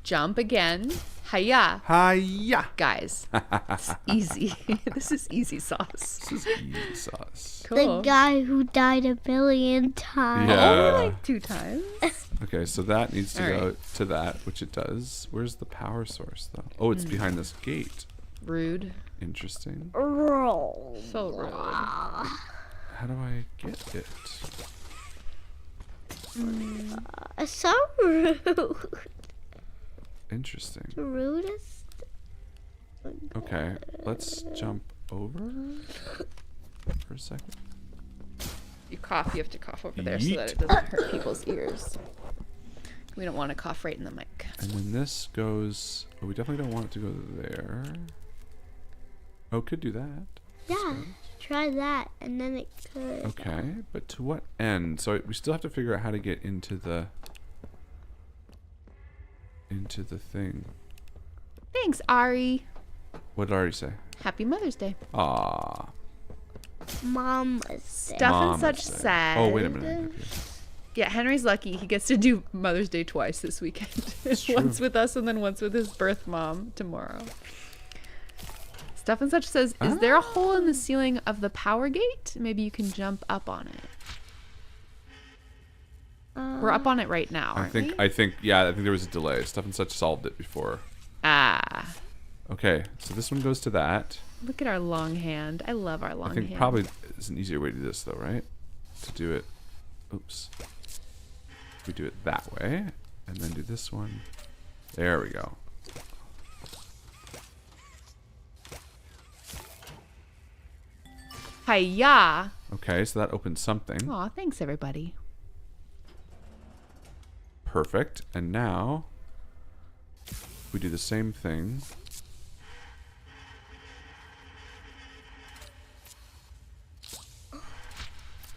Jump again. Hiya. Hiya. Guys, it's easy. This is easy sauce. This is easy sauce. Cool. The guy who died 1,000,000,000 times. Yeah. Only like 2 times. Okay, so that needs to All go right. to that, which it does. Where's the power source, though? Oh, it's behind this gate. Rude. Interesting. Roll. So rude. How do I get it? So rude. Interesting. Rudest. Okay, let's jump over for a second. You cough, you have to cough over there so that it doesn't hurt people's ears. We don't want to cough right in the mic. And then this goes... Oh, we definitely don't want it to go there. Oh, could do that. Yeah, try that, and then it could. Okay, but to what end? So we still have to figure out how to get into the thing. Thanks, Ari. What did I already say? Happy Mother's Day. Ah. Mom was Stuff there. and such Mama's Day. sad. Oh, wait a minute. Okay. Yeah, Henry's lucky. He gets to do Mother's Day twice this weekend. Once with us and then once with his birth mom tomorrow. Stuff and such says, is there a hole in the ceiling of the power gate? Maybe you can jump up on it. We're up on it right now, aren't we? I think there was a delay. Stuff and such solved it before. Ah. Okay, so this one goes to that. Look at our long hand. I love our long I think hand. probably is an easier way to do this though, right? To do it. Oops. We do it that way, and then do this one. There we go. Hiya. Okay, so that opens something. Aw, thanks, everybody. Perfect. And now we do the same thing.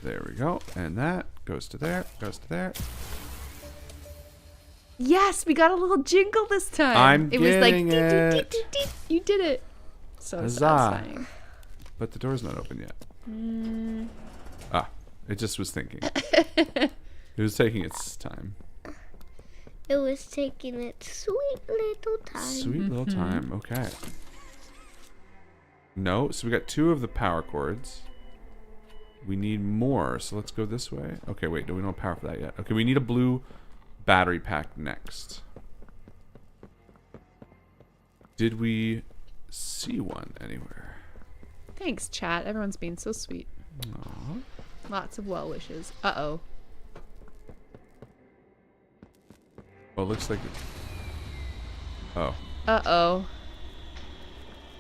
There we go. And that goes to there, goes to there. Yes, we got a little jingle this time. I'm it was like getting deep, it. deep, deep, deep. You did it. So Huzzah. satisfying. But the door's not open yet. Ah, it just was thinking. It was taking its time. It was taking its sweet little time. Sweet little time. Okay. No, so we got 2 of the power cords. We need more, so let's go this way. Okay, wait, we don't have power for that yet. Okay, we need a blue battery pack next. Did we see one anywhere? Thanks, chat. Everyone's being so sweet. Aww. Lots of well wishes. Uh-oh. Well, it looks like it. Oh. Uh-oh.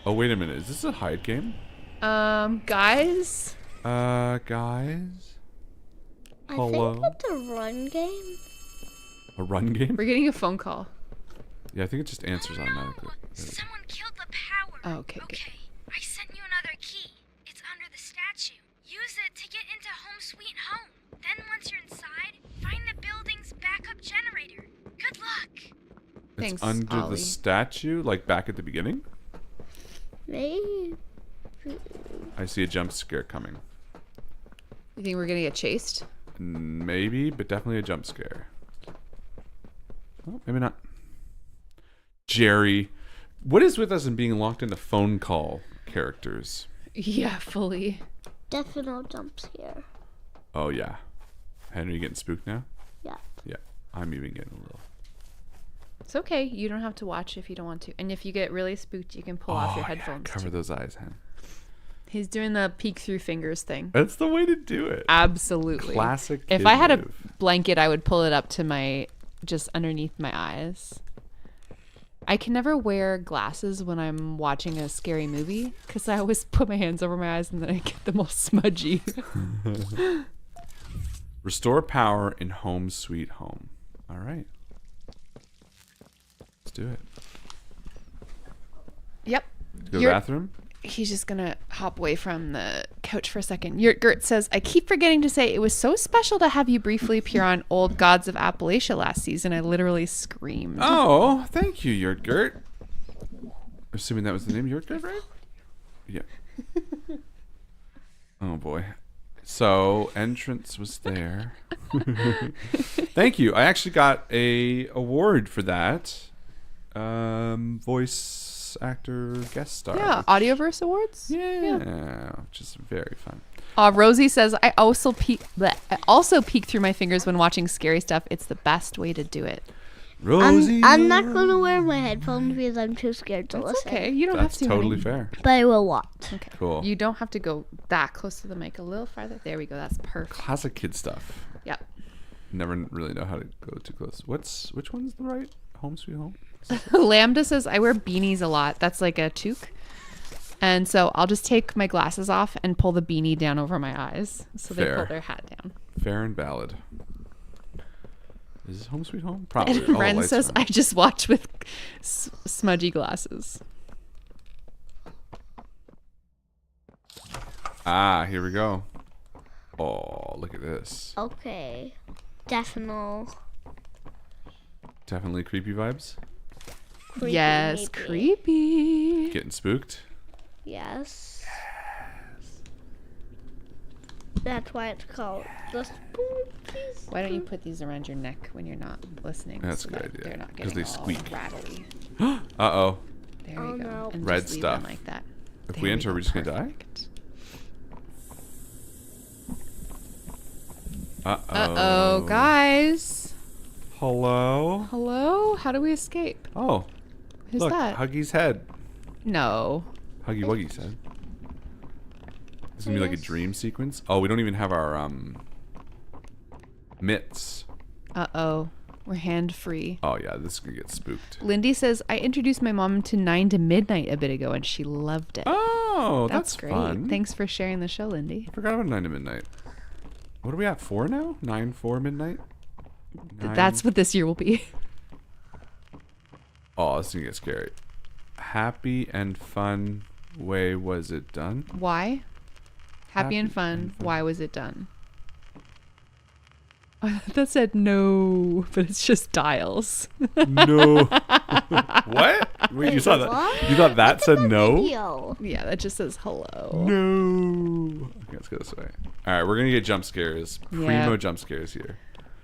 Oh, wait a minute. Is this a hide game? Guys? Guys? Hello? I think it's a run game. A run game? We're getting a phone call. Yeah, I think it just answers automatically. Someone killed the power. Oh, okay, good. Okay, I sent you another key. It's under the statue. Use it to get into Home Sweet Home. Then once you're inside, find the building's backup generator. Good luck. Thanks, It's under Ollie. the statue, like back at the beginning? Maybe. I see a jump scare coming. You think we're gonna get chased? Maybe, but definitely a jump scare. Oh, maybe not. Jerry. What is with us in being locked into phone call characters? Yeah, fully. Definitely jump scare. Oh, yeah. Henry, you getting spooked now? Yeah. Yeah. I'm even getting a little. It's okay. You don't have to watch if you don't want to. And if you get really spooked, you can pull off your headphones. Yeah, cover too. those eyes, Hen. He's doing the peek through fingers thing. That's the way to do it. Absolutely. Classic If kid I had move. a blanket, I would pull it up to my, just underneath my eyes. I can never wear glasses when I'm watching a scary movie because I always put my hands over my eyes and then I get them all smudgy. Restore power in Home Sweet Home. All right. Let's do it. Yep. Go to the bathroom? He's just going to hop away from the couch for a second. Gert says, I keep forgetting to say it was so special to have you briefly appear on Old Gods of Appalachia last season. I literally screamed. Oh, thank you, Yurtgert. Assuming that was the name, Yurtgert, right? Yeah. Oh, boy. So, entrance was there. Thank you. I actually got a award for that. Voice actor guest star. Yeah, Audioverse Awards. Yeah, which is very fun. Rosie says, I also peek through my fingers when watching scary stuff. It's the best way to do it. Rosie. I'm not going to wear my headphones because I'm too scared to That's listen. okay. You don't That's have to. totally honey. fair. But I will watch. Okay. Cool. You don't have to go that close to the mic. A little farther. There we go. That's perfect. Classic kid stuff. Yep. Never really know how to go too close. Which one's the right Home Sweet Home? Lambda says, I wear beanies a lot. That's like a toque. And so I'll just take my glasses off and pull the beanie down over my eyes. So they Fair. pull their hat down. Fair and valid. Is this Home Sweet Home? Probably. And Oh, Ren lights says, are on. I just watch with smudgy glasses. Ah, here we go. Oh, look at this. Okay. Definitely. Definitely creepy vibes. Creepy, Yes, maybe. creepy. Getting spooked. Yes. That's why it's called the spookies. Why don't you put these around your neck when you're not listening? That's a good that idea, They're not 'cause getting they all squeak. rattly. Uh-oh. There Oh, you go. no. And Red just leave them stuff. like that. If There we enter, go. are we just gonna die? Perfect. Uh-oh. Uh-oh, guys. Hello? Hello? How do we escape? Oh. Who's Look, that? Huggy's head. No. Huggy Wuggy's head. This is gonna be like a dream sequence. Oh, we don't even have our mitts. Uh-oh. We're hand-free. Oh yeah, this is gonna get spooked. Lindy says, I introduced my mom to 9 to Midnight a bit ago, and she loved it. Oh, Oh, that's great. fun. Thanks for sharing the show, Lindy. I forgot about 9 to midnight. What are we at? 4 now? 9, 4 midnight? That's what this year will be. Oh, this is gonna get scary. Happy and fun way was it done? Why? Happy and fun. Why was it done? That said no, but it's just dials. No. What? Wait, you saw that? what? You thought that said no? Video. Yeah, that just says hello. No. Okay, let's go this way. All right, we're gonna get jump scares. Primo Yeah. jump scares here.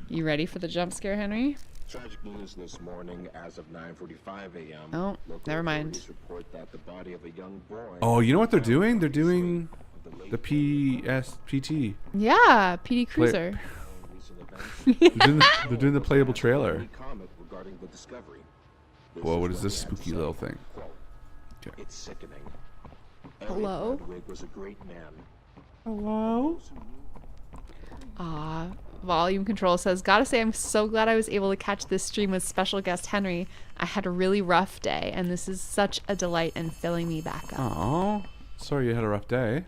You ready for the jump scare, Henry? Tragic news this morning as of 9:45 a.m. Oh, Local never mind. authorities report that the body of a young boy Oh, you know what they're doing? They're doing the PSPT. Yeah, PD Cruiser. They're doing the playable trailer. comment regarding the discovery. Whoa, what is this spooky little thing? Okay. It's sickening. Hello? Ludwig was a great man. Hello? Volume control says, gotta say, I'm so glad I was able to catch this stream with special guest Henry. I had a really rough day, and this is such a delight and filling me back up. Oh, sorry you had a rough day.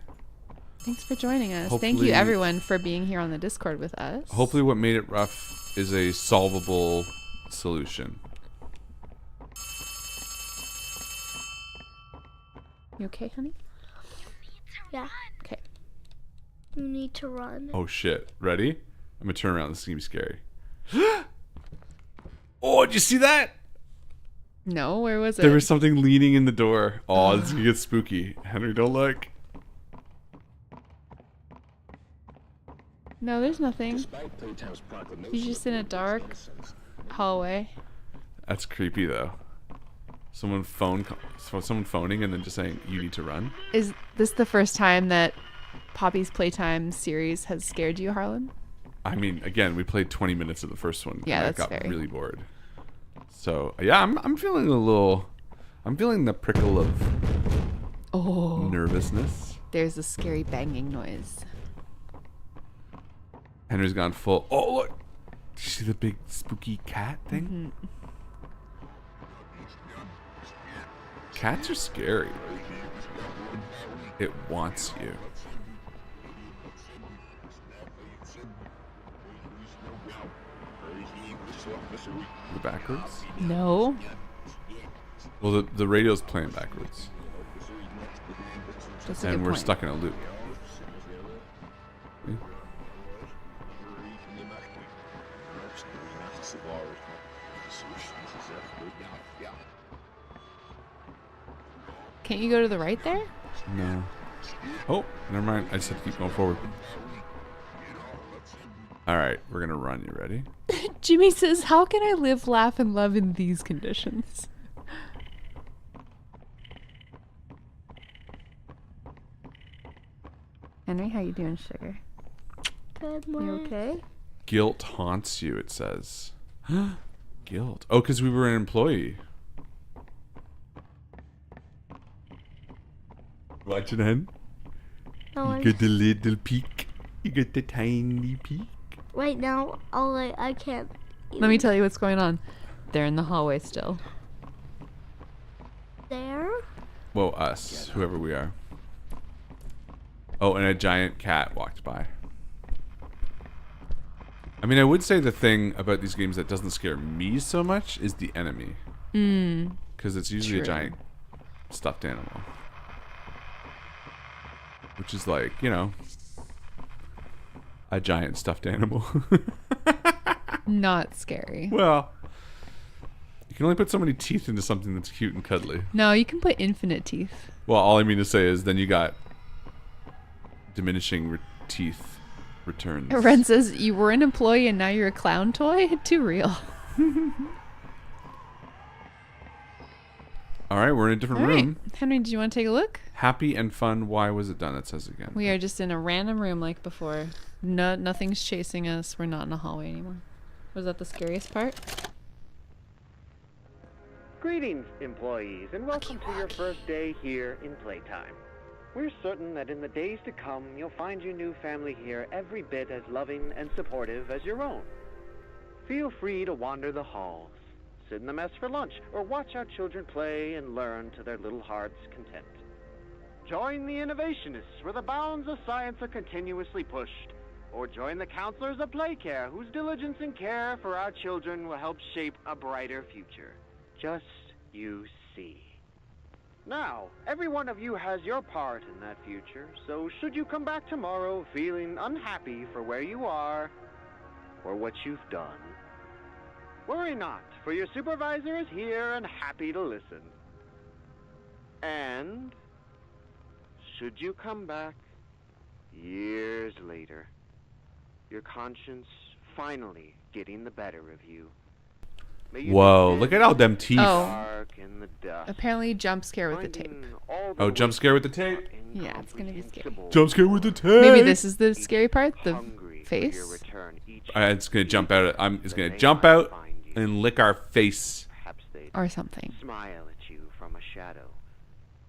Thanks for joining us. Thank Hopefully- you, everyone, for being here on the Discord with us. Hopefully what made it rough is a solvable solution. You okay, honey? Yeah. Okay. You need to run. Oh shit. Ready? I'm gonna turn around. This is gonna be scary. Oh, did you see that? No, where was it? There was something leaning in the door. Oh, this is gonna get spooky. Henry, don't look. No, there's nothing. Despite Playtime's proclamation He's just in a dark hallway. That's creepy though. Someone phoning and then just saying you need to run. Is this the first time that Poppy's Playtime series has scared you, Harlan? I mean, again, we played 20 minutes of the first one. Yeah, and that's I got fair. really bored. So yeah, I'm feeling I'm feeling the prickle of nervousness. There's a scary banging noise. Henry's gone full. Oh look! Did you see the big spooky cat thing? Mm-hmm. Cats are scary. It wants you. We're backwards? No. Well, the radio's playing backwards. That's a And good we're point. stuck in a loop. Can't you go to the right there? No. Oh, never mind. I just have to keep going forward. All right, we're gonna run. You ready? Jimmy says, how can I live, laugh, and love in these conditions? Henry, how you doing, sugar? Good You morning. okay? Guilt haunts you. It says. Guilt. Oh, because we were an employee. Watching Hen. No, You got the little peek. You got the tiny peek. right now, I can't. Let me tell you what's going on. They're in the hallway still. There? Well, us, whoever we are. Oh, and a giant cat walked by. I mean, I would say the thing about these games that doesn't scare me so much is the enemy. Because it's usually a True. giant stuffed animal. Which is like, you know, a giant stuffed animal. Not scary. Well, you can only put so many teeth into something that's cute and cuddly. No, you can put infinite teeth. Well, all I mean to say is then you got diminishing teeth returns. Ren says, you were an employee and now you're a clown toy? Too real. All right, we're in a different All right. room. Henry, do you want to take a look? Happy and fun. Why was it done? It says again. We are just in a random room like before. No, nothing's chasing us. We're not in a hallway anymore. Was that the scariest part? Greetings, employees, and welcome to your first day here in Playtime. We're certain that in the days to come, you'll find your new family here every bit as loving and supportive as your own. Feel free to wander the halls, sit in the mess for lunch, or watch our children play and learn to their little heart's content. Join the innovationists, where the bounds of science are continuously pushed. Or join the counselors of Playcare, whose diligence and care for our children will help shape a brighter future. Just you see. Now, every one of you has your part in that future, so should you come back tomorrow feeling unhappy for where you are or what you've done, worry not, for your supervisor is here and happy to listen. And should you come back years later, your conscience finally getting the better of you, whoa, look at all them teeth. Oh. Apparently jump scare with the tape. Oh, jump scare with the tape? Yeah, it's gonna be scary. Jump scare with the tape. Maybe this is the scary part, the face. It's gonna jump out. It's gonna jump out and lick our face. Or something. Smile at you from a shadow.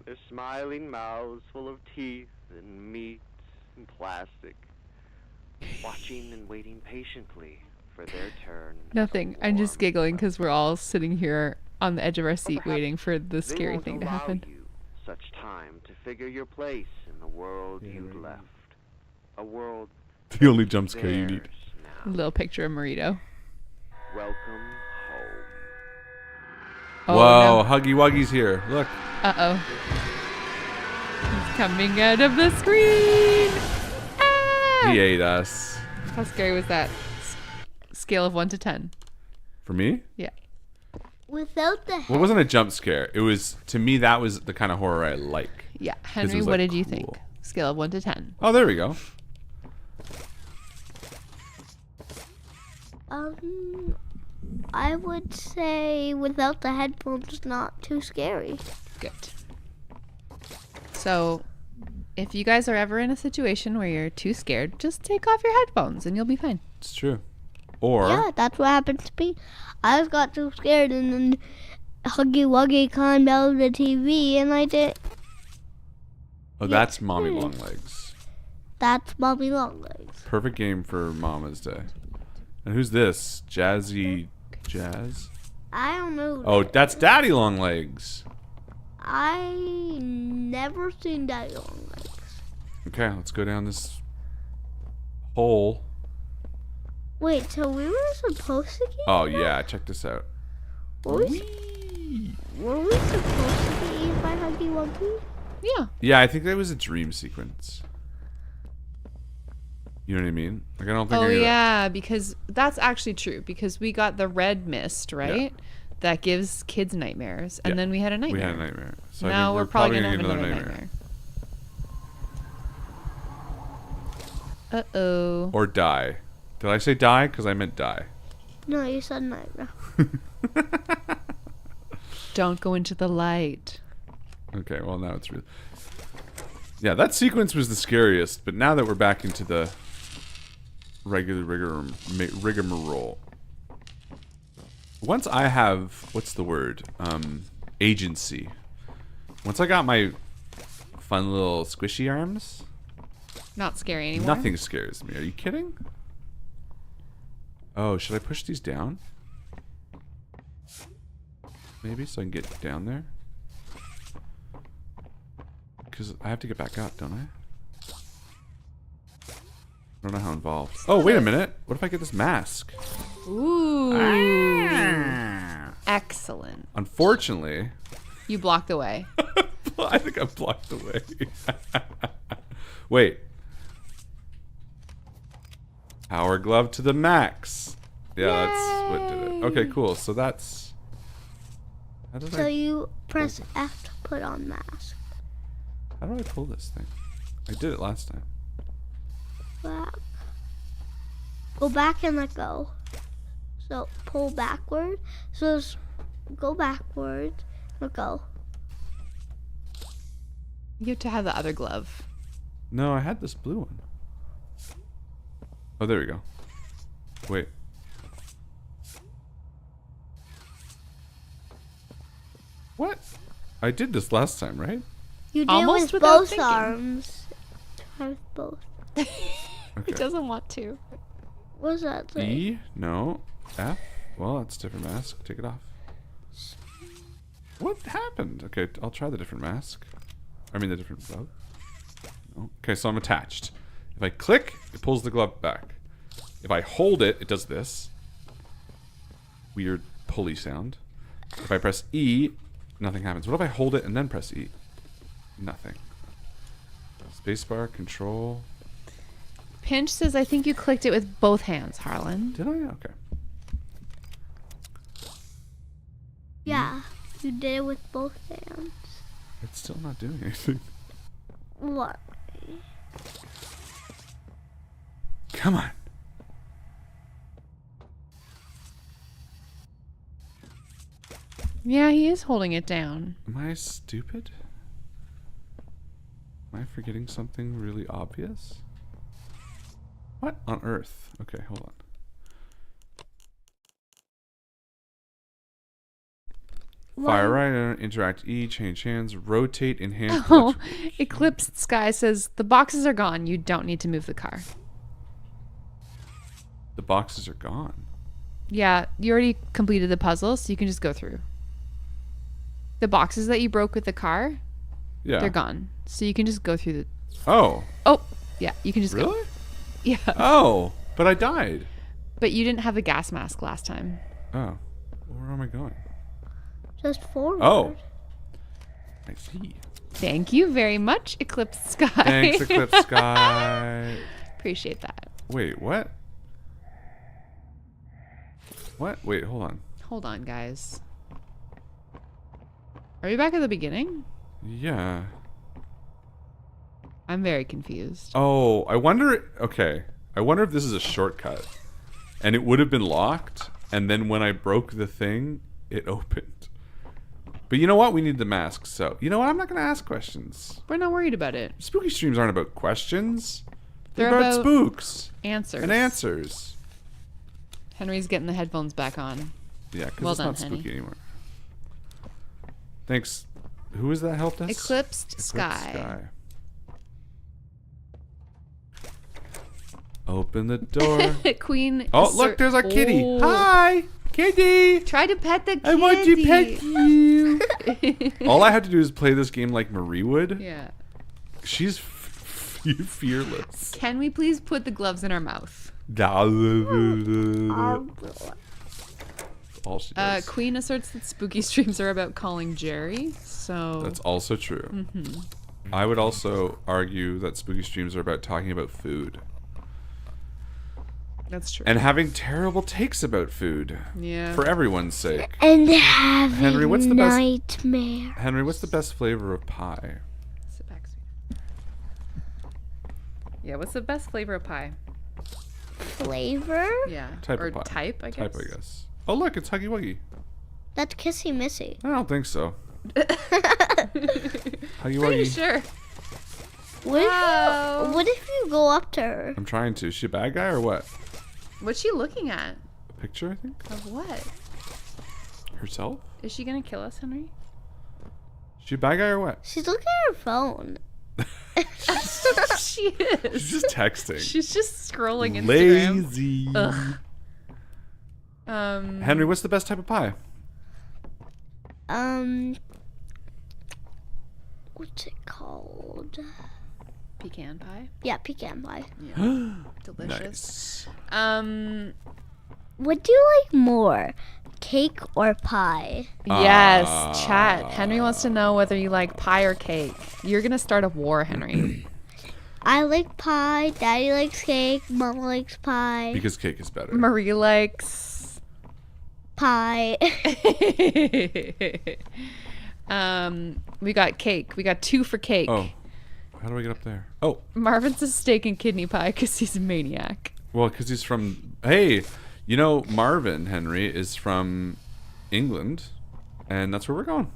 Their smiling mouths full of teeth and meat and plastic. Watching and waiting patiently for their turn. Nothing. I'm just giggling because we're all sitting here on the edge of our seat waiting for the scary thing to happen. Such time to figure your place in the world you've left. A world. The only jump scare you need. A little picture of Marito. Welcome home. Oh, whoa, no. Huggy Wuggy's here. Look. Uh-oh. He's coming out of the screen. Ah! He ate us. How scary was that? Scale of 1 to 10. For me? Yeah. Without the Well, it wasn't a jump scare. It was, to me, that was the kind of horror I like. Yeah. Henry, what did you think? Scale of 1 to 10. Oh, there we go. I would say without the headphones, not too scary. Good. So, if you guys are ever in a situation where you're too scared, just take off your headphones and you'll be fine. It's true. Or Yeah, that's what happened to me. I just got too scared and then Huggy Wuggy climbed out of the TV and I did. Oh, that's Mommy Longlegs. That's Mommy Longlegs. Perfect game for Mama's Day. And who's this? Jazzy Jazz? I don't know. Oh, that's Daddy Longlegs. I never seen Daddy Longlegs. Okay, let's go down this hole. Wait, so we were supposed to get Oh, yeah, check this out. Were we supposed to get eaten by Huggy Wuggy? Yeah. Yeah, I think that was a dream sequence. You know what I mean? Like, I don't think. Oh yeah, because that's actually true. Because we got the red mist, right? Yeah. That gives kids nightmares, and then we had a nightmare. We had a nightmare. So now we're probably gonna have another nightmare. Uh-oh. Or die. Did I say die? Because I meant die. No, you said nightmare. Don't go into the light. Okay, well now it's real. Yeah, that sequence was the scariest, but now that we're back into the regular rigmarole. Once I have, what's the word? Agency. Once I got my fun little squishy arms. Not scary anymore. Nothing scares me. Are you kidding? Oh, should I push these down? Maybe so I can get down there? Because I have to get back up, don't I? I don't know how involved. Oh, wait a minute. What if I get this mask? Ooh. Excellent. Unfortunately. You blocked the way. I think I blocked the way. Wait. Power glove to the max. Yeah, that's what did it. Okay, cool. So that's... How did So you press F to put on mask. How do I pull this thing? I did it last time. Back. Go back and let go. So pull backward. So just go backward. Let go. You have to have the other glove. No, I had this blue one. Oh, there we go. Wait. What? I did this last time, right? You did Almost with without both thinking. arms. Try with both. He doesn't want to. What does that say? E? No. F? Well, that's a different mask. Take it off. What happened? Okay, I'll try the different mask. I mean the different glove. No. Okay, so I'm attached. If I click, it pulls the glove back. If I hold it, it does this weird pulley sound. If I press E, nothing happens. What if I hold it and then press E? Nothing. Spacebar, control. Pinch says, I think you clicked it with both hands, Harlan. Did I? Okay. Yeah, you did it with both hands. It's still not doing anything. What? Come on. Yeah, he is holding it down. Am I stupid? Am I forgetting something really obvious? What on earth? Okay, hold on. Fire right, interact E, change hands, rotate, enhance. Oh, Eclipsed Sky says, the boxes are gone. You don't need to move the car. The boxes are gone. Yeah, you already completed the puzzle, so you can just go through. The boxes that you broke with the car, Yeah. they're gone. So you can just go through the... Oh. Oh, yeah, you can just go. Really? Yeah. Oh, but I died. But you didn't have a gas mask last time. Oh. Where am I going? Just forward. Oh. I see. Thank you very much, Eclipsed Sky. Thanks, Eclipse Sky. Appreciate that. Wait, what? What? Wait, hold on. Hold on, guys. Are we back at the beginning? Yeah. I'm very confused. Oh, I wonder... Okay. I wonder if this is a shortcut. And it would have been locked, and then when I broke the thing, it opened. But you know what? We need the mask, so... You know what? I'm not going to ask questions. We're not worried about it. Spooky streams aren't about questions. They're They're about about spooks. Answers. And answers. Henry's getting the headphones back on. Yeah, because Well it's done, not spooky Henny. anymore. Thanks. Who is that helped us? Eclipsed Sky. Open the door. Queen. Oh, look, there's our kitty. Oh. Hi, kitty. Try to pet the kitty. I want to pet you. All I had to do is play this game like Marie would. Yeah. She's fearless. Can we please put the gloves in our mouth? All she does. Queen asserts that spooky streams are about calling Jerry. So That's also true. Mhm. I would also argue that spooky streams are about talking about food. That's true. And having terrible takes about food. Yeah. For everyone's sake. And having Henry, what's the best? nightmare. Henry, what's the best flavor of pie? Sit back, sweetie. Yeah, what's the best flavor of pie? Flavor? Yeah. Type or of pie. type, I guess. Type, I guess. Oh, look, it's Huggy Wuggy. That's Kissy Missy. I don't think so. Huggy Pretty Wuggy. sure. What if you go up to her? I'm trying to. Is she a bad guy or what? What's she looking at? A picture, I think? Of what? Herself? Is she gonna kill us, Henry? Is she a bad guy or what? She's looking at her phone. She is. She's just texting. She's just scrolling Instagram. Lazy. Ugh. Henry, what's the best type of pie? What's it called? Pecan pie. Yeah, pecan pie. Yeah. Delicious. Nice. What do you like more, cake or pie? Yes, chat. Henry wants to know whether you like pie or cake. You're gonna start a war, Henry. I like pie. Daddy likes cake. Mama likes pie. Because cake is better. Marie likes pie. We got cake. We got 2 for cake. Oh, how do I get up there? Oh, Marvin's a steak and kidney pie because he's a maniac. well, because he's from... Hey, you know, Marvin, Henry, is from England, and that's where we're going.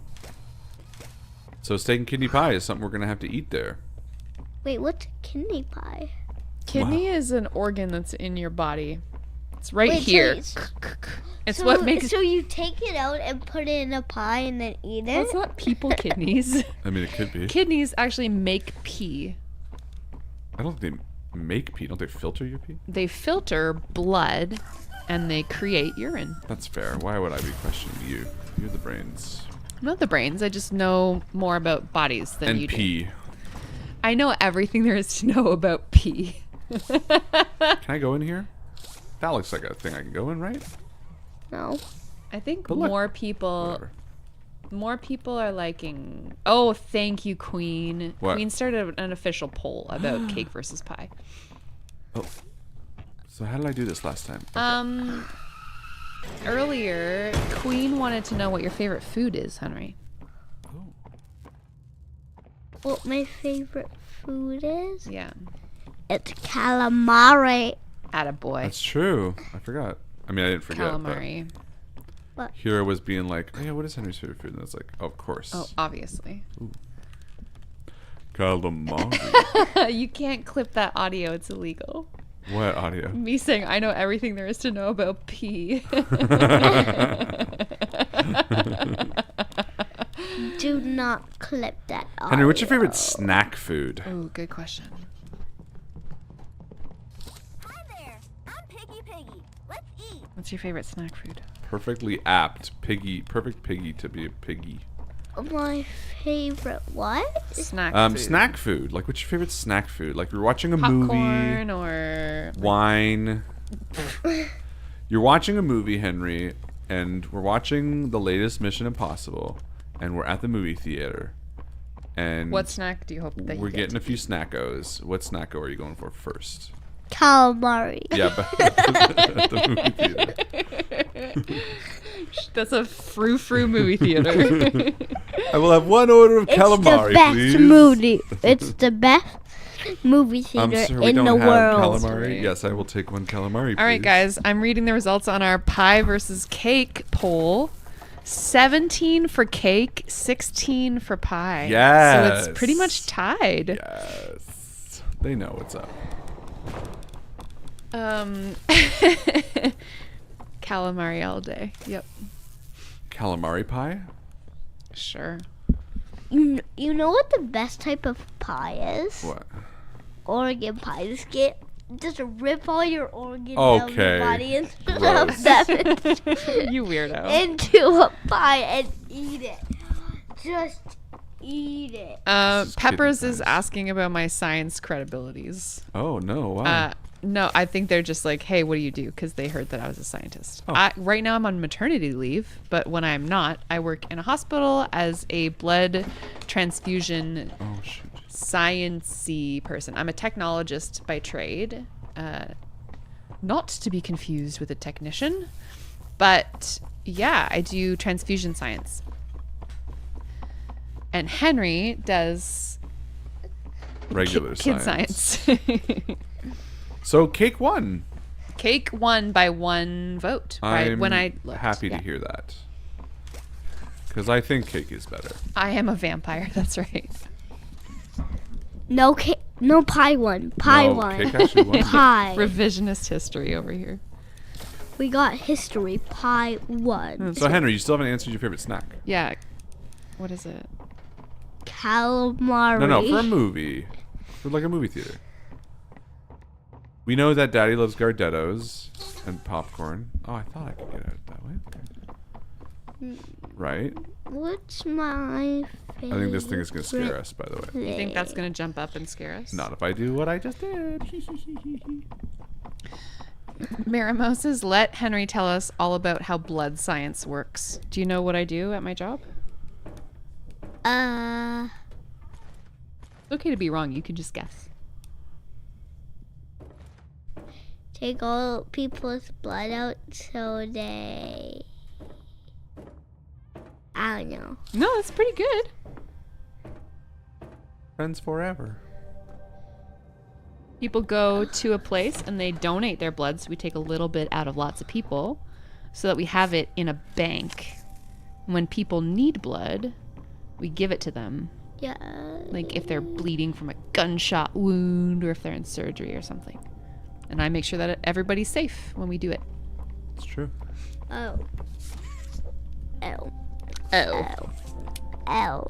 So steak and kidney pie is something we're going to have to eat there. Wait, what's kidney pie? Kidney is an organ that's in your body. It's right Wait, here. It's so, what makes... So you take it out and put it in a pie and then eat it? Well, it's not people kidneys. I mean, it could be. Kidneys actually make pee. I don't think they make pee. Don't they filter your pee? They filter blood and they create urine. That's fair. Why would I be questioning you? You're the brains. Not the brains. I just know more about bodies than And you pee. do. I know everything there is to know about pee. Can I go in here? That looks like a thing I can go in, right? No. I think But look, more people whatever. are liking. Oh, thank you, Queen. What? Queen started an official poll about cake versus pie. Oh. So how did I do this last time? Earlier, Queen wanted to know what your favorite food is, Henry. What my favorite food is? Yeah. It's calamari. Attaboy. That's true. I forgot. I mean, I didn't forget. Calamari. What? Hero was being like, oh yeah, what is Henry's favorite food? And it's like, oh, of course. Oh, obviously. Calamari. You can't clip that audio. It's illegal. What audio? Me saying, I know everything there is to know about pee. Do not clip that audio. Henry, what's your favorite snack food? Oh, good question. Hi there. I'm Piggy Piggy. Let's eat. What's your favorite snack food? Perfectly apt. Piggy. Perfect piggy to be a piggy. My favorite what? Snack food. Snack food. Like, what's your favorite snack food? Like, you're watching a movie. Popcorn or... Wine. You're watching a movie, Henry, and we're watching the latest Mission Impossible, and we're at the movie theater. And What snack do you hope that we're you get getting to a few eat? snackos. What snacko are you going for first? Calamari. Yeah, but at the movie theater. That's a frou-frou movie theater. I will have one order of calamari, It's the best please. movie. It's the best movie I'm theater sorry, we in don't the have world. calamari. Yes, I will take one calamari, please. All right, guys. I'm reading the results on our pie versus cake poll. 17 for cake, 16 for pie. Yes. So it's pretty much tied. Yes. They know what's up. Calamari all day. Yep. Calamari pie? Sure. You know what the best type of pie is? What? Oregon pie. Just rip all your organs out of Okay. your body and Gross. stuff them You weirdo. into a pie and eat it. Just eat it. Peppers kidney is pies. asking about my science credibilities. Oh, no. Wow. No, I think they're just like, hey, what do you do? Because they heard that I was a scientist. Oh. Right now I'm on maternity leave, but when I'm not, I work in a hospital as a blood transfusion Oh, shoot. science-y person. I'm a technologist by trade, not to be confused with a technician, but yeah, I do transfusion science. And Henry does Regular kid science. So cake won. Cake won by one vote. I'm when I looked. happy Yeah. to hear that. Because I think cake is better. I am a vampire. That's right. No pie one. Pie No, one. cake actually won. Pie. Revisionist history over here. We got history. Pie one. So, Henry, you still haven't answered your favorite snack. Yeah. What is it? Calamari. No, for a movie. For like a movie theater. We know that Daddy loves Gardettos and popcorn. Oh, I thought I could get it that way. Okay. Right? What's my favorite? I think this thing is going to scare us, by the way. You think that's going to jump up and scare us? Not if I do what I just did. Marimo says, let Henry tell us all about how blood science works. Do you know what I do at my job? It's okay to be wrong. You can just guess. Take all people's blood out so they... I don't know. No, that's pretty good. Friends forever. People go to a place and they donate their blood, so we take a little bit out of lots of people so that we have it in a bank. When people need blood, we give it to them. Yeah. Like if they're bleeding from a gunshot wound or if they're in surgery or something. And I make sure that everybody's safe when we do it. It's true. Oh. Oh. Ow.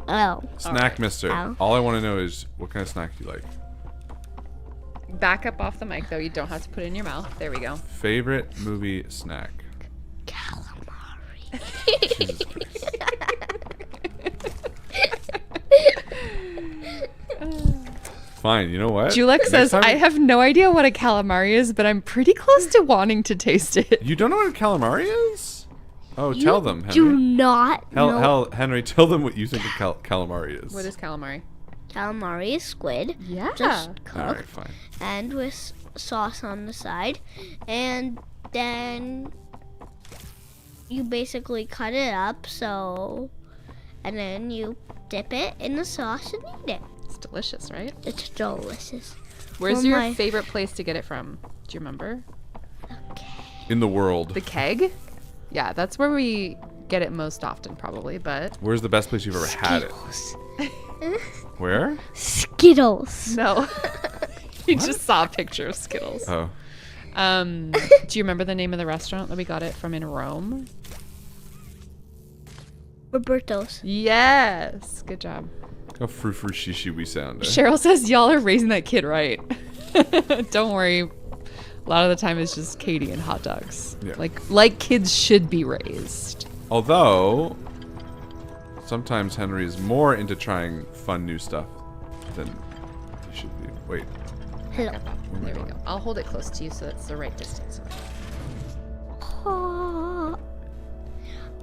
Ow. Snack mister. Ow. All I want to know is what kind of snack do you like? Back up off the mic, though. You don't have to put it in your mouth. There we go. Favorite movie snack? Calamari. Jesus Christ. Fine. You know what? Julek Next says, time- I have no idea what a calamari is, but I'm pretty close to wanting to taste it. You don't know what a calamari is? Oh, You tell them, Henry. do not know. Henry, tell them what you think a calamari is. What is calamari? Calamari is squid. Yeah. Just All right, cooked. fine. And with sauce on the side. And then you basically cut it up, and then you dip it in the sauce and eat it. It's delicious, right? It's delicious. Where's Well, your my- favorite place to get it from? Do you remember? In the world. The Keg? Yeah, that's where we get it most often, probably, but... Where's the best place you've ever had it? Where? Skittles. No. You just saw a picture of Skittles. Oh. Do you remember the name of the restaurant that we got it from in Rome? Roberto's. Yes. Good job. How frou-frou shishi we sound. Eh? Cheryl says y'all are raising that kid right. Don't worry. A lot of the time it's just Katie and hot dogs. Yeah. Like kids should be raised. Although, sometimes Henry is more into trying fun new stuff than he should be. Wait. Hello. There we go. I'll hold it close to you so it's the right distance.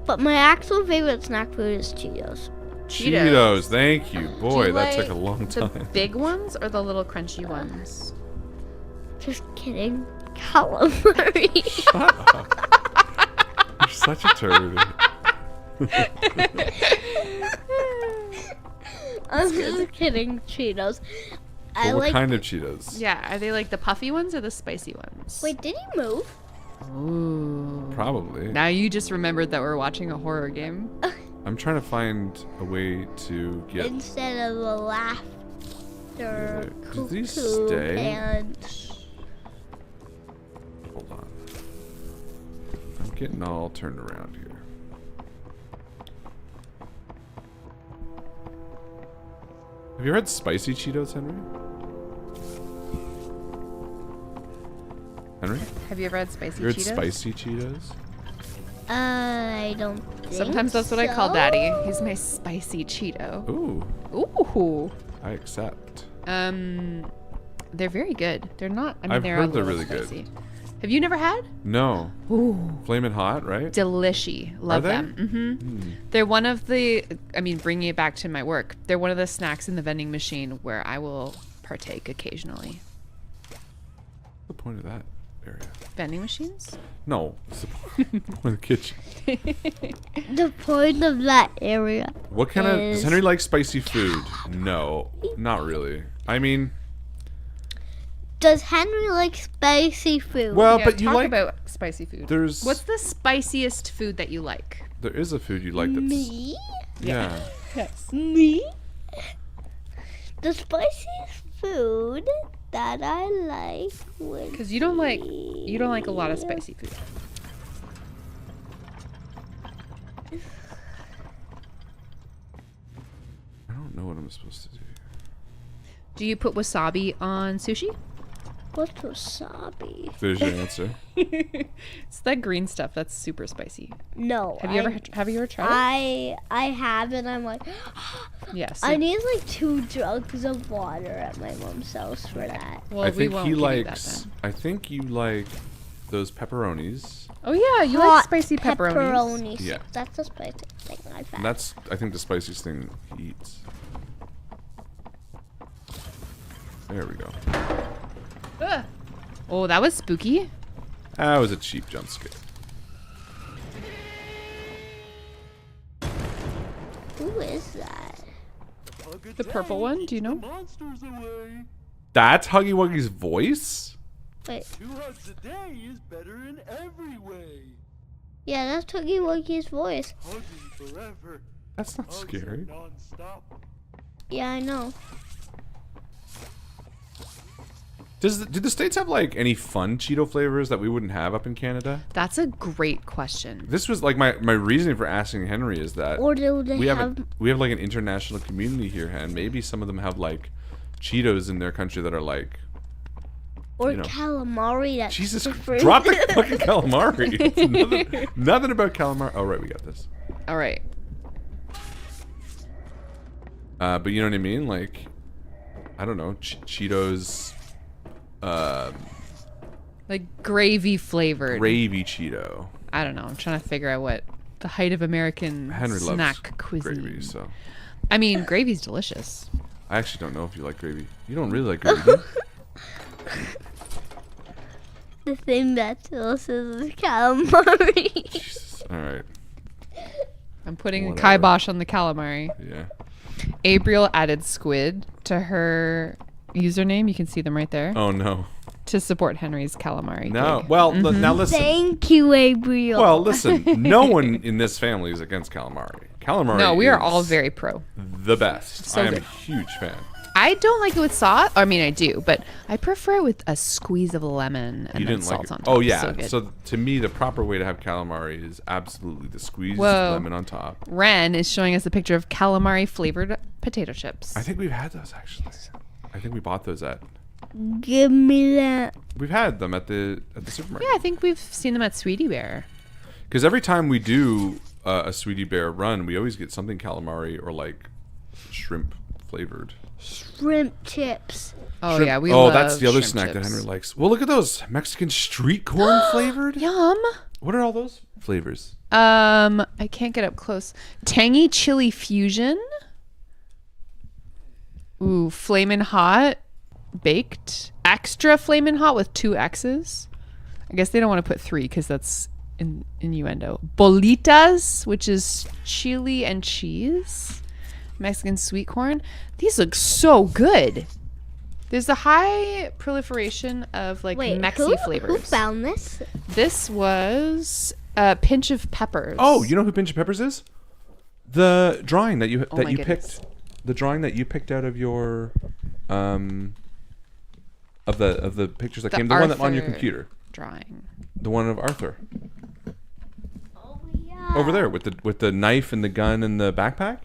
But my actual favorite snack food is Cheetos. Cheetos, thank you. Boy, Do you that took like a long The time. big ones or the little crunchy ones? Just kidding. Calamari. Shut up. You're such a turd. I'm just kidding. Cheetos. I But what like. kind of Cheetos? Yeah, are they like the puffy ones or the spicy ones? Wait, did he move? Ooh. Probably. Now you just remembered that we're watching a horror game. I'm trying to find a way to get... Instead of a laughter. Do these cuckoo stay? And Hold on. I'm getting all turned around here. Have you heard spicy Cheetos, Henry? Henry? Have you ever had spicy You heard Cheetos? spicy Cheetos? I don't think Sometimes that's what I call so. Daddy. He's my spicy Cheeto. Ooh, Ooh. I accept. They're very good. They're not. I mean, I've they're heard a they're little really good. spicy. Have you never had? No. Ooh. Flamin' Hot, right? Delishy. Love they? them. Mm-hmm. They're one of the. I mean, bringing it back to my work. They're one of the snacks in the vending machine where I will partake occasionally. What's the point of that area? Vending machines? No. It's the point of the kitchen. The point of that area. What kind of... Does is Henry like spicy food? No. Not really. I mean... Does Henry like spicy food? Well, Yeah, but you talk like... about spicy food. There's... What's the spiciest food that you like? There is a food you like that's... Me? Yeah. Yes. Me? The spiciest food that I like would Because you don't like a lot of spicy food. I don't know what I'm supposed to do. Do you put wasabi on sushi? What's wasabi? There's your answer. It's that green stuff that's super spicy. No. Have you ever tried I have, and I'm like, it? Yes. I need like 2 jugs of water at my mom's house for that. Well, I we think won't he give you that likes... then. I think you like those pepperonis. Oh yeah, you like Hot spicy pepperonis. Pepperonis. Yeah. That's the spicy thing I've had. That's, I think, the spiciest thing he eats. There we go. Ugh. Oh, that was spooky. That was a cheap jump scare. Who is that? The purple one, do you know? That's Huggy Wuggy's voice? Wait. 2 hugs a day is better in every way. Yeah, that's Huggy Wuggy's voice. Hugging forever. That's not Hugs scary. non-stop. Yeah, I know. Do the states have like any fun Cheeto flavors that we wouldn't have up in Canada? That's a great question. This was like my reasoning for asking Henry is that Or do they we have... have like an international community here, and maybe some of them have like Cheetos in their country that are like... Or you know. calamari that's Jesus, different. drop the fucking calamari. It's nothing about calamari. Oh, right, we got this. All right. But you know what I mean? Like, I don't know, Cheetos, Like gravy flavored. gravy Cheeto. I don't know. I'm trying to figure out what the height of American Henry snack loves cuisine. gravy, so I mean, gravy's delicious. I actually don't know if you like gravy. You don't really like gravy, do you? The thing that delicious is calamari. Jesus. All right. I'm putting Whatever. kibosh on the calamari. Yeah. April added squid to her username. You can see them right there. Oh no. To support Henry's calamari. No. gig. Well, now listen. Thank you, April. Well, listen. No one in this family is against calamari. Calamari. No, we are is all very pro. the best. So I am good. a huge fan. I don't like it with sauce. I mean, I do, but I prefer it with a squeeze of lemon and You then didn't salt like it. on top. Oh yeah. So good. So to me, the proper way to have calamari is absolutely the squeezed Whoa. lemon on top. Ren is showing us a picture of calamari flavored potato chips. I think we've had those actually. I think we bought those at. Give me that. We've had them at the supermarket. Yeah, I think we've seen them at Sweetie Bear. Because every time we do a Sweetie Bear run, we always get something calamari or like shrimp flavored. Shrimp chips. Oh Shrimp- yeah, we Oh, love that's the other shrimp snack that chips. Henry likes. Well, look at those Mexican street corn flavored. Yum. What are all those flavors? I can't get up close. Tangy chili fusion. Ooh, flamin' hot, baked, extra flamin' hot with 2 X's. I guess they don't want to put 3 because that's innuendo. Bolitas, which is chili and cheese. Mexican sweet corn. These look so good. There's a high proliferation of like Wait, Mexi flavors. who found this? This was a pinch of peppers. Oh, you know who Pinch of Peppers is? The drawing that you Oh my you goodness. picked. The drawing that you picked out of your of the pictures that The came. The one that on your Arthur computer. drawing. The one of Arthur. Oh yeah. Over there with the knife and the gun and the backpack.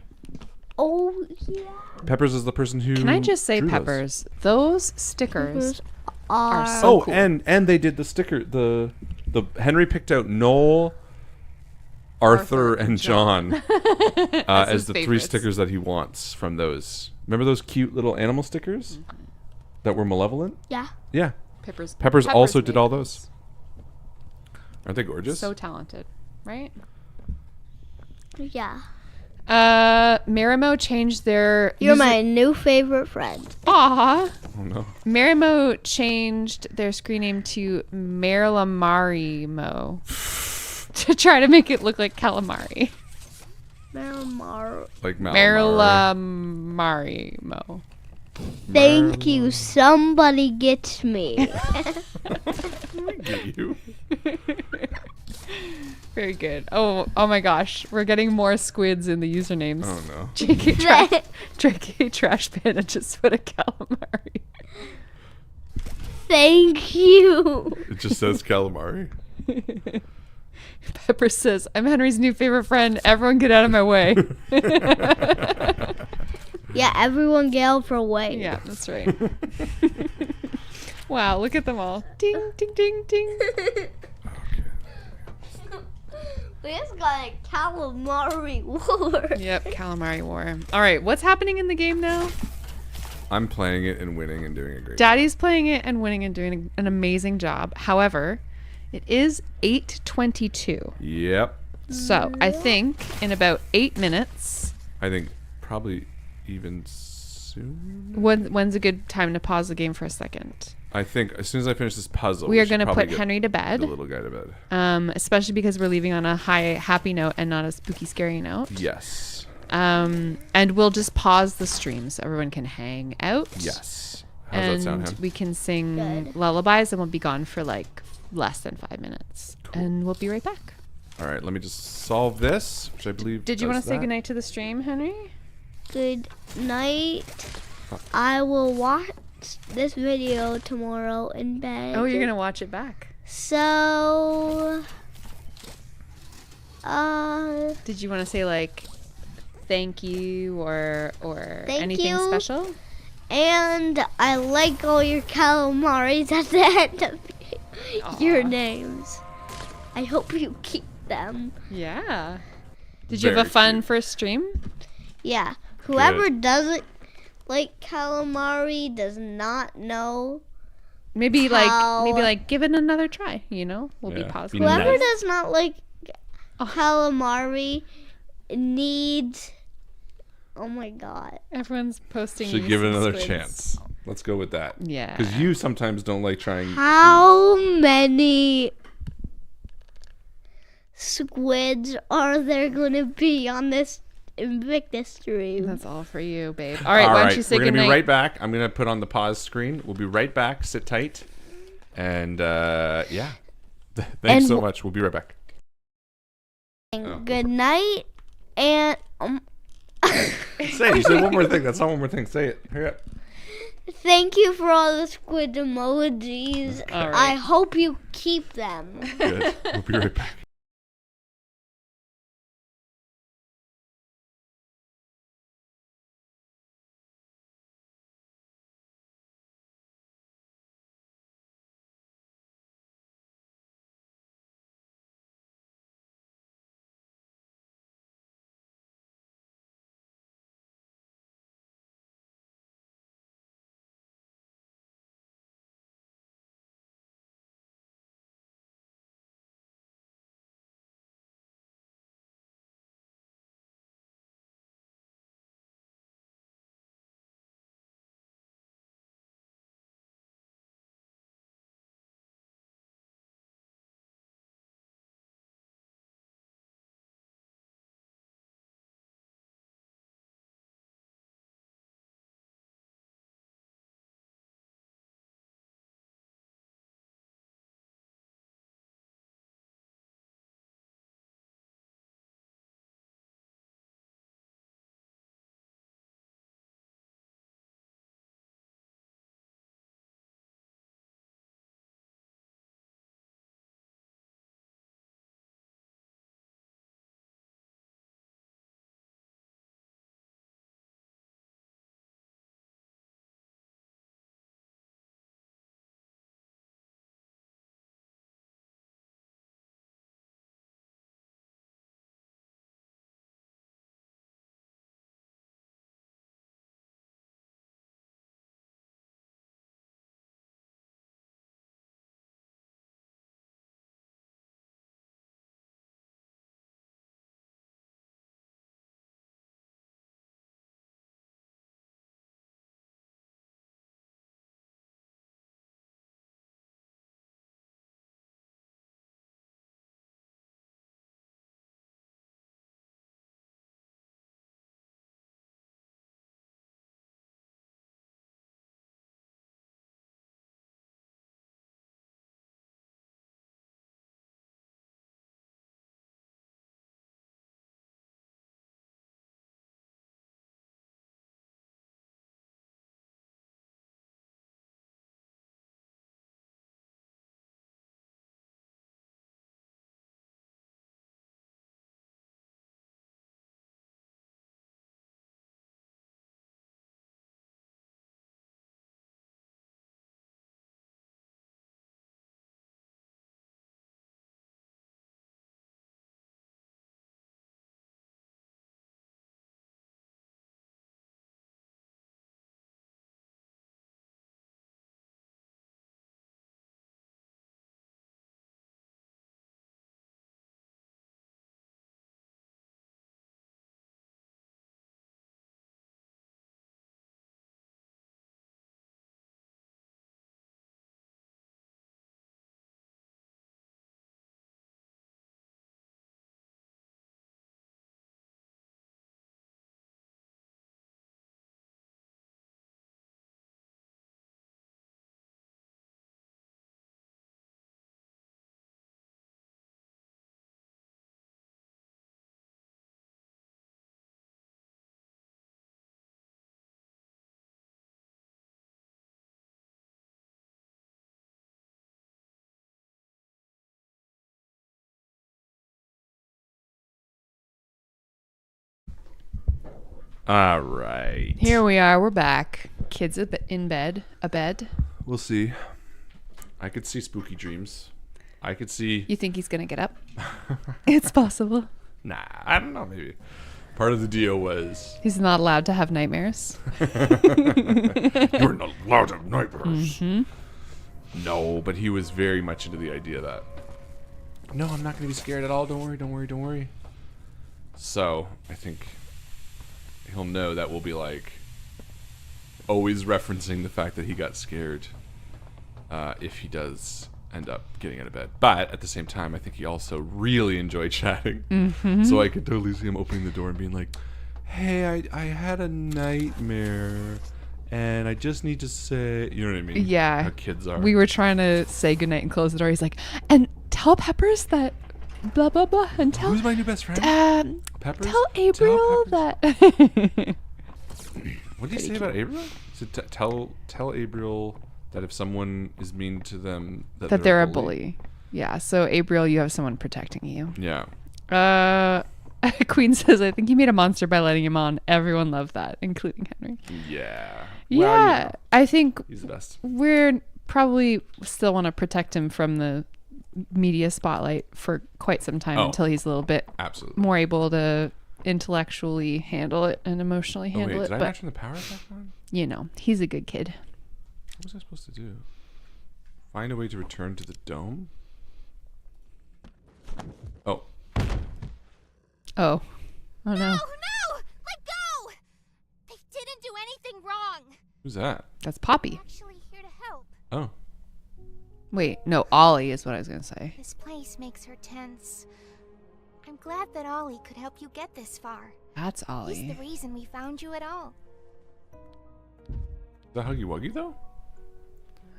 Oh yeah. Peppers is the person who. Can I just say, drew those. Peppers? Those stickers are so Oh, cool. and they did the sticker. The Henry picked out Noel, Arthur, and John as his the 3 favorites. stickers that he wants from those. Remember those cute little animal stickers that were malevolent? Yeah. Yeah. Peppers also did made all those. Aren't they gorgeous? So talented, right? Yeah. Marimo changed their. You're my new favorite friend. Aw. Oh no. Marimo changed their screen name to Marilamarimo to try to make it look like calamari. Marimar. Like Malamari. Marilamarimo. Thank you. Somebody gets me. Get you. Very good. Oh my gosh. We're getting more squids in the usernames. Oh no. JK Trash Panda just put a calamari. Thank you. It just says calamari. Pepper says, I'm Henry's new favorite friend. Everyone get out of my way. Yeah, everyone get out for a way. Yeah, that's right. Wow, look at them all. Ding, ding, ding, ding. We just got a calamari war. Yep, calamari war. All right, what's happening in the game now? I'm playing it and winning and doing a great. Daddy's playing it and winning and doing an amazing job. However, it is 8:22. Yep. So I think in about 8 minutes. I think probably even soon. When's a good time to pause the game for a second? I think as soon as I finish this puzzle, We are should going to probably put get Henry to bed. The little guy to bed. Especially because we're leaving on a happy note and not a spooky, scary note. Yes. And we'll just pause the stream so everyone can hang out. Yes. How does that sound, Hem? We can sing lullabies and we'll be gone for like less than 5 minutes. Cool. And we'll be right back. All right, let me just solve this, which I believe. Did you does want to say that. goodnight to the stream, Henry? Good night. I will watch this video tomorrow in bed. Oh, you're going to watch it back. So, did you want to say like thank you or Thank anything you. special? And I like all your calamaris at the end of your names. I hope you keep them. Yeah. Did you have a fun first stream? Yeah. Whoever doesn't like calamari does not know. Maybe like give it another try, you know? We'll be positive. Whoever does not like calamari needs. Oh my god. Everyone's posting. Should give it another chance. Let's go with that. Yeah. Because you sometimes don't like trying. How many squids are there going to be on this Invictus stream? That's all for you, babe. All right, why don't you say goodnight? We're going to be right back. I'm going to put on the pause screen. We'll be right back. Sit tight. And yeah. Thanks so much. We'll be right back. Good night. And say it. You said one more thing. That's not one more thing. Say it. Hurry up. Thank you for all the squid emojis. All right. I hope you keep them. Good. We'll be right back. All right. Here we are. We're back. Kids in bed. Abed. We'll see. I could see spooky dreams. I could see. You think he's going to get up? It's possible. Nah, I don't know. Maybe. Part of the deal was He's not allowed to have nightmares. you're not allowed to have nightmares. Mm-hmm. No, but he was very much into the idea that no, I'm not going to be scared at all. Don't worry, don't worry, don't worry. So I think he'll know that we'll be like always referencing the fact that he got scared if he does end up getting out of bed. But at the same time, I think he also really enjoyed chatting. Mm-hmm. So I could totally see him opening the door and being like, hey, I had a nightmare and I just need to say, you know what I mean? Yeah. How kids are. We were trying to say goodnight and close the door. He's like, and tell Peppers that blah, blah, blah. And tell... Who's my new best friend? Peppers? Tell April Peppers. that... What did he say about April? He said tell April that if someone is mean to them that they're a bully. Yeah, so April, you have someone protecting you. Yeah. Queen says, I think he made a monster by letting him on. Everyone loved that, including Henry. Yeah. Yeah, Well, you know, I think he's the best. We're probably still want to protect him from the media spotlight for quite some time until he's a little bit more able to intellectually handle it and emotionally handle it. Did I but mention the power back on? you know, he's a good kid. What was I supposed to do? Find a way to return to the dome? Oh. Oh. Oh no. No! Let go! They didn't do anything wrong. Who's that? That's Poppy. Actually here to help. Oh. Wait, no, Ollie is what I was going to say. This place makes her tense. I'm glad that Ollie could help you get this far. That's Ollie. He's the reason we found you at all. Is that Huggy Wuggy though?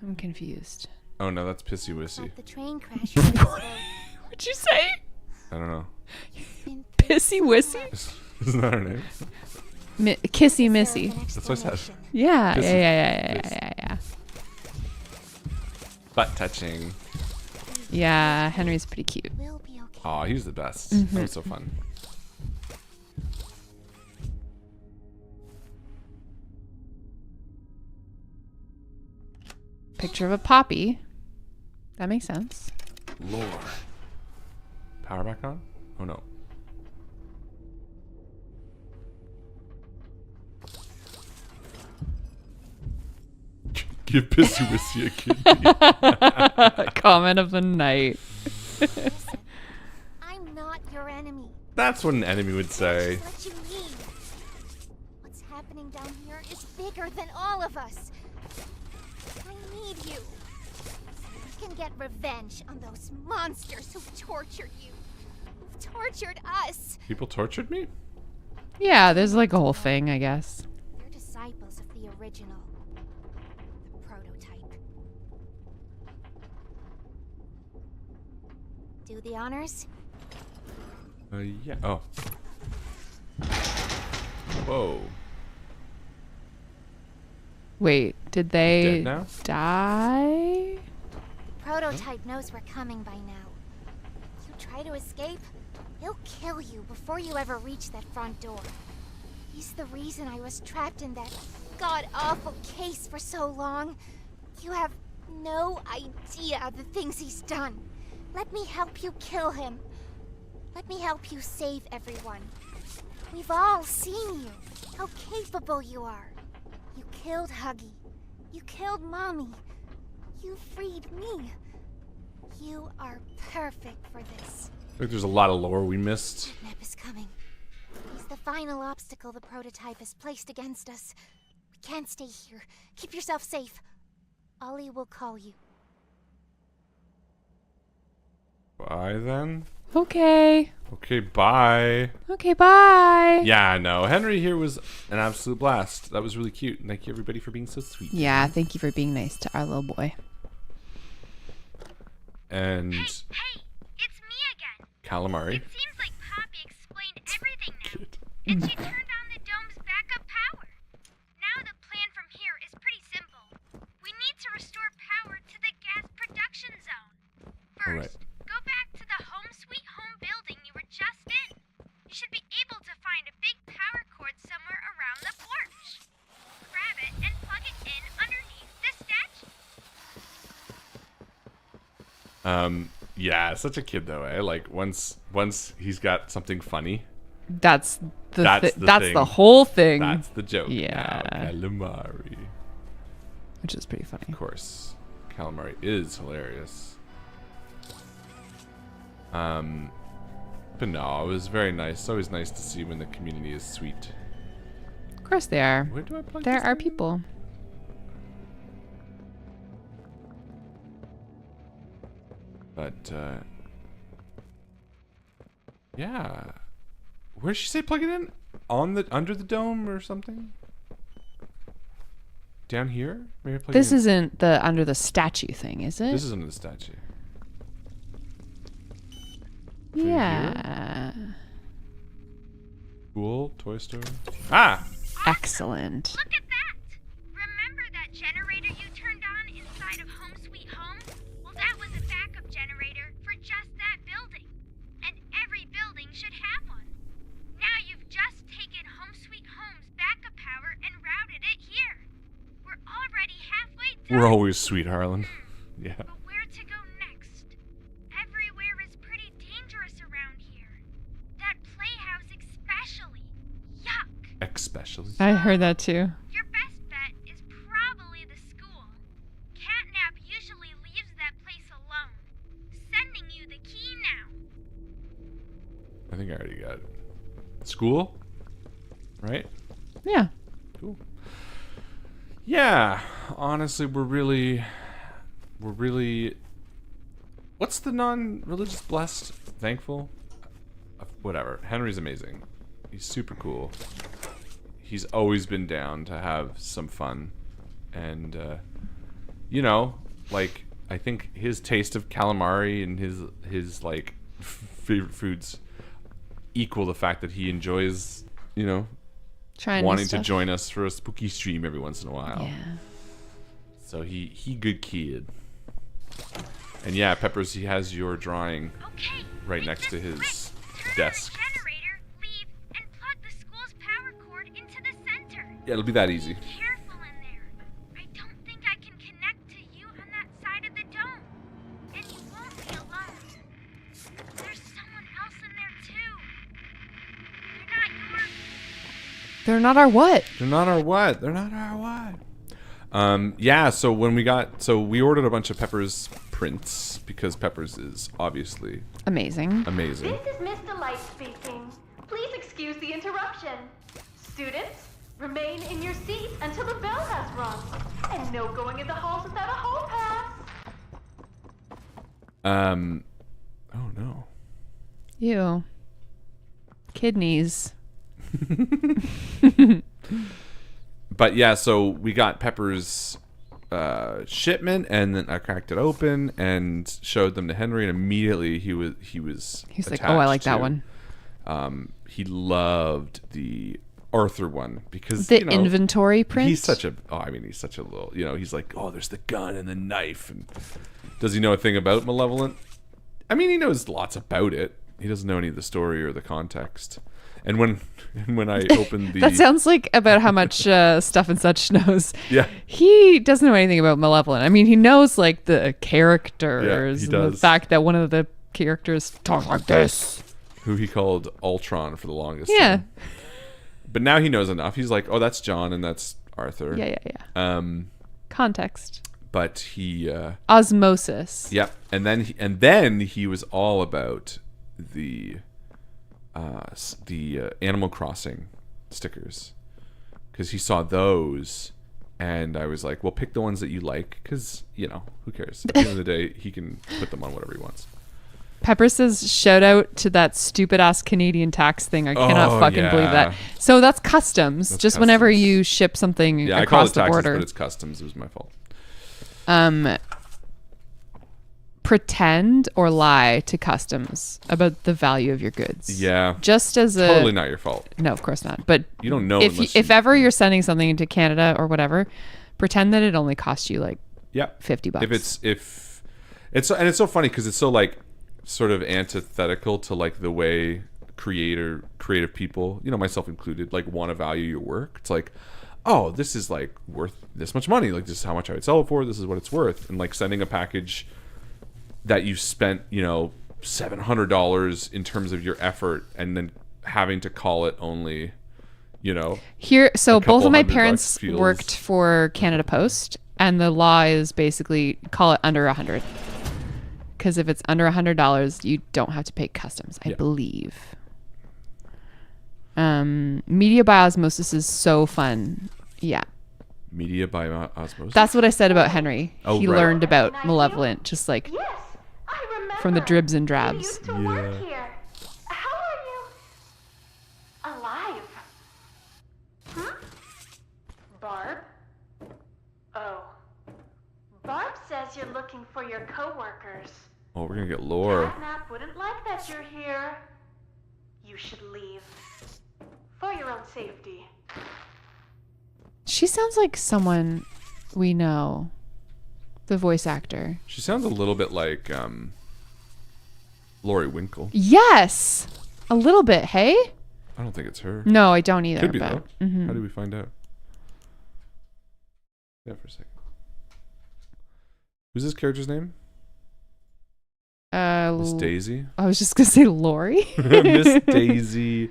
I'm confused. Oh no, that's Pissy Wissy. But the train crash. What'd you say? I don't know. Pissy Wissy? Isn't that her name? Kissy Missy. That's what I said. Yeah, Pissy. yeah. Butt touching. Yeah, Henry's pretty cute. Aw, he's the best. Mhm. That was so fun. Picture of a poppy. That makes sense. Lore. Power back on? Oh no. Give Pissy Wissy a kidney. Comment of the night. I'm not your enemy. That's what an enemy would say. What you mean? What's happening down here is bigger than all of us. I need you. We can get revenge on those monsters who tortured you. Who've tortured us. People tortured me? Yeah, there's like a whole thing, I guess. You're disciples of the original. The prototype. Do the honors? Yeah. Oh. Whoa. Wait, did they Dead now? die? The prototype knows we're coming by now. You try to escape, he'll kill you before you ever reach that front door. He's the reason I was trapped in that god-awful case for so long. You have no idea the things he's done. Let me help you kill him. Let me help you save everyone. We've all seen you, how capable you are. You killed Huggy. You killed Mommy. You freed me. You are perfect for this. I think there's a lot of lore we missed. CatNap is coming. He's the final obstacle the prototype has placed against us. We can't stay here. Keep yourself safe. Ollie will call you. Bye then. Okay. Okay, bye. Okay, bye. Yeah, no. Henry here was an absolute blast. That was really cute. And thank you everybody for being so sweet. Yeah, thank you for being nice to our little boy. And Hey, it's me again. Calamari. It seems like Poppy explained everything now. And she turned on the dome's backup power. Now the plan from here is pretty simple. We need to restore power to the gas production zone. First, go back to the home sweet home building you were just in. You should be able to find a big power cord somewhere around the porch. Grab it and plug it in underneath the statue. Yeah, such a kid though, eh? Like once he's got something funny. That's That's the whole thing. That's the joke. Yeah. Now, calamari. Which is pretty funny. Of course, calamari is hilarious. But no, it was very nice. It's always nice to see when the community is sweet. Of course they are. Where do I plug There this are thing? people. But yeah, where did she say plug it in? Under the dome or something? Down here? Maybe plug This it in. isn't the under the statue thing, is it? This is under the statue. Yeah. Cool. Toy Store. Ah! Excellent. Look at that! Remember that generator you turned on inside of Home Sweet Home? Well, that was a backup generator for just that building. And every building should have one. Now you've just taken Home Sweet Home's backup power and routed it here. We're already halfway done. We're always sweet, Harlan. Yeah. But where to go next? Everywhere is pretty dangerous around here. That playhouse especially. Yuck. Especially. I heard that too. Your best bet is probably the school. CatNap usually leaves that place alone. Sending you the key now. I think I already got it. School? Right? Yeah. Cool. Yeah. Honestly, we're really what's the non-religious blessed? Thankful? Whatever. Henry's amazing. He's super cool. He's always been down to have some fun. And you know, like I think his taste of calamari and his like favorite foods equal the fact that he enjoys, you know, Trying wanting to stuff. join us for a spooky stream every once in a while. Yeah. So he good kid. And yeah, Peppers, he has your drawing right next to his desk. Generator, leave, and plug the school's power cord into the center. Yeah, it'll be that easy. Careful in there. I don't think I can connect to you on that side of the dome. And you won't be alone. There's someone else in there too. They're not our what? They're not our what? They're not our what? Yeah, so when we ordered a bunch of Peppers prints because Peppers is obviously amazing. Amazing. This is Miss Delight speaking. Please excuse the interruption. Students, remain in your seats until the bell has rung. And no going in the halls without a hall pass. Oh no. Ew. Kidneys. But yeah, so we got Pepper's shipment, and then I cracked it open and showed them to Henry, and immediately he was He's like, oh, I like that attached one. He loved the Arthur one because The inventory print? He's such a little, he's like, oh, there's the gun and the knife, and does he know a thing about Malevolent? I mean, he knows lots about it. He doesn't know any of the story or the context. And when I opened the... That sounds like about how much Stuff and Such knows. Yeah. He doesn't know anything about Malevolent. I mean, he knows like the characters and the fact that one of the characters talks like this. Who he called Ultron for the longest Yeah. time. But now he knows enough. He's like, oh, that's John and that's Arthur. Yeah. Context. But he... Osmosis. Yep. And then he was all about the Animal Crossing stickers, because he saw those, and I was like, well, pick the ones that you like, because who cares? At the end of the day, he can put them on whatever he wants. Pepper says, shout out to that stupid ass Canadian tax thing. I cannot fucking believe that. So that's customs. That's just customs. whenever you ship something I call across it the taxes, border. but it's customs. It was my fault. Pretend or lie to customs about the value of your goods. Yeah. Just as a... Totally not your fault. No, of course not. But you don't know if ever you're sending something into Canada or whatever, pretend that it only costs you like $50. If it's so funny because it's so like sort of antithetical to like the way creative people, myself included, like want to value your work. It's like, oh, this is like worth this much money. Like this is how much I would sell it for. This is what it's worth. And like sending a package that you spent, $700 in terms of your effort, and then having to call it only, you know. Here, so a couple both of my $100 parents feels- worked for Canada Post, and the law is basically call it under 100. Because if it's under $100, you don't have to pay customs, I believe. Media by osmosis is so fun. Yeah. Media by osmosis. That's what I said about Henry. Oh, he right. learned about Malevolent, just like from the dribs and drabs. Work here. How are you alive? Barb? Oh. Barb says you're looking for your coworkers. Oh, we're gonna get lore. CatNap wouldn't like that you're here. You should leave. For your own safety. She sounds like someone we know. The voice actor. She sounds a little bit like Lori Winkle. Yes! A little bit, hey? I don't think it's her. No, I don't either. Could be but, though. Mhm. How do we find out? Yeah, for a second. Who's this character's name? Miss Daisy. I was just gonna say Lori. Miss Daisy,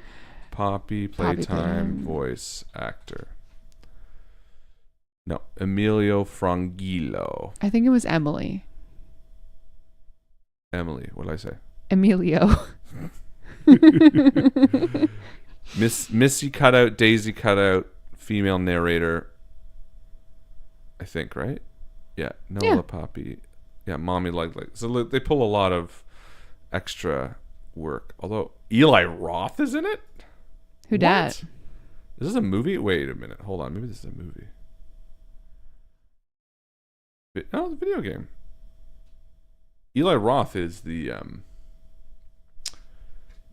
Poppy, Poppy Playtime, voice actor. No, Emilio Frangillo. I think it was Emily. Emily, what did I say? Emilio. Missy cutout, Daisy cutout, female narrator. I think, right? Yeah, Nola Poppy. Yeah, mommy like so they pull a lot of extra work. Although Eli Roth is in it. Who dat? Is this a movie? Wait a minute. Hold on. Maybe this is a movie. Oh, it's a video game. Eli Roth is the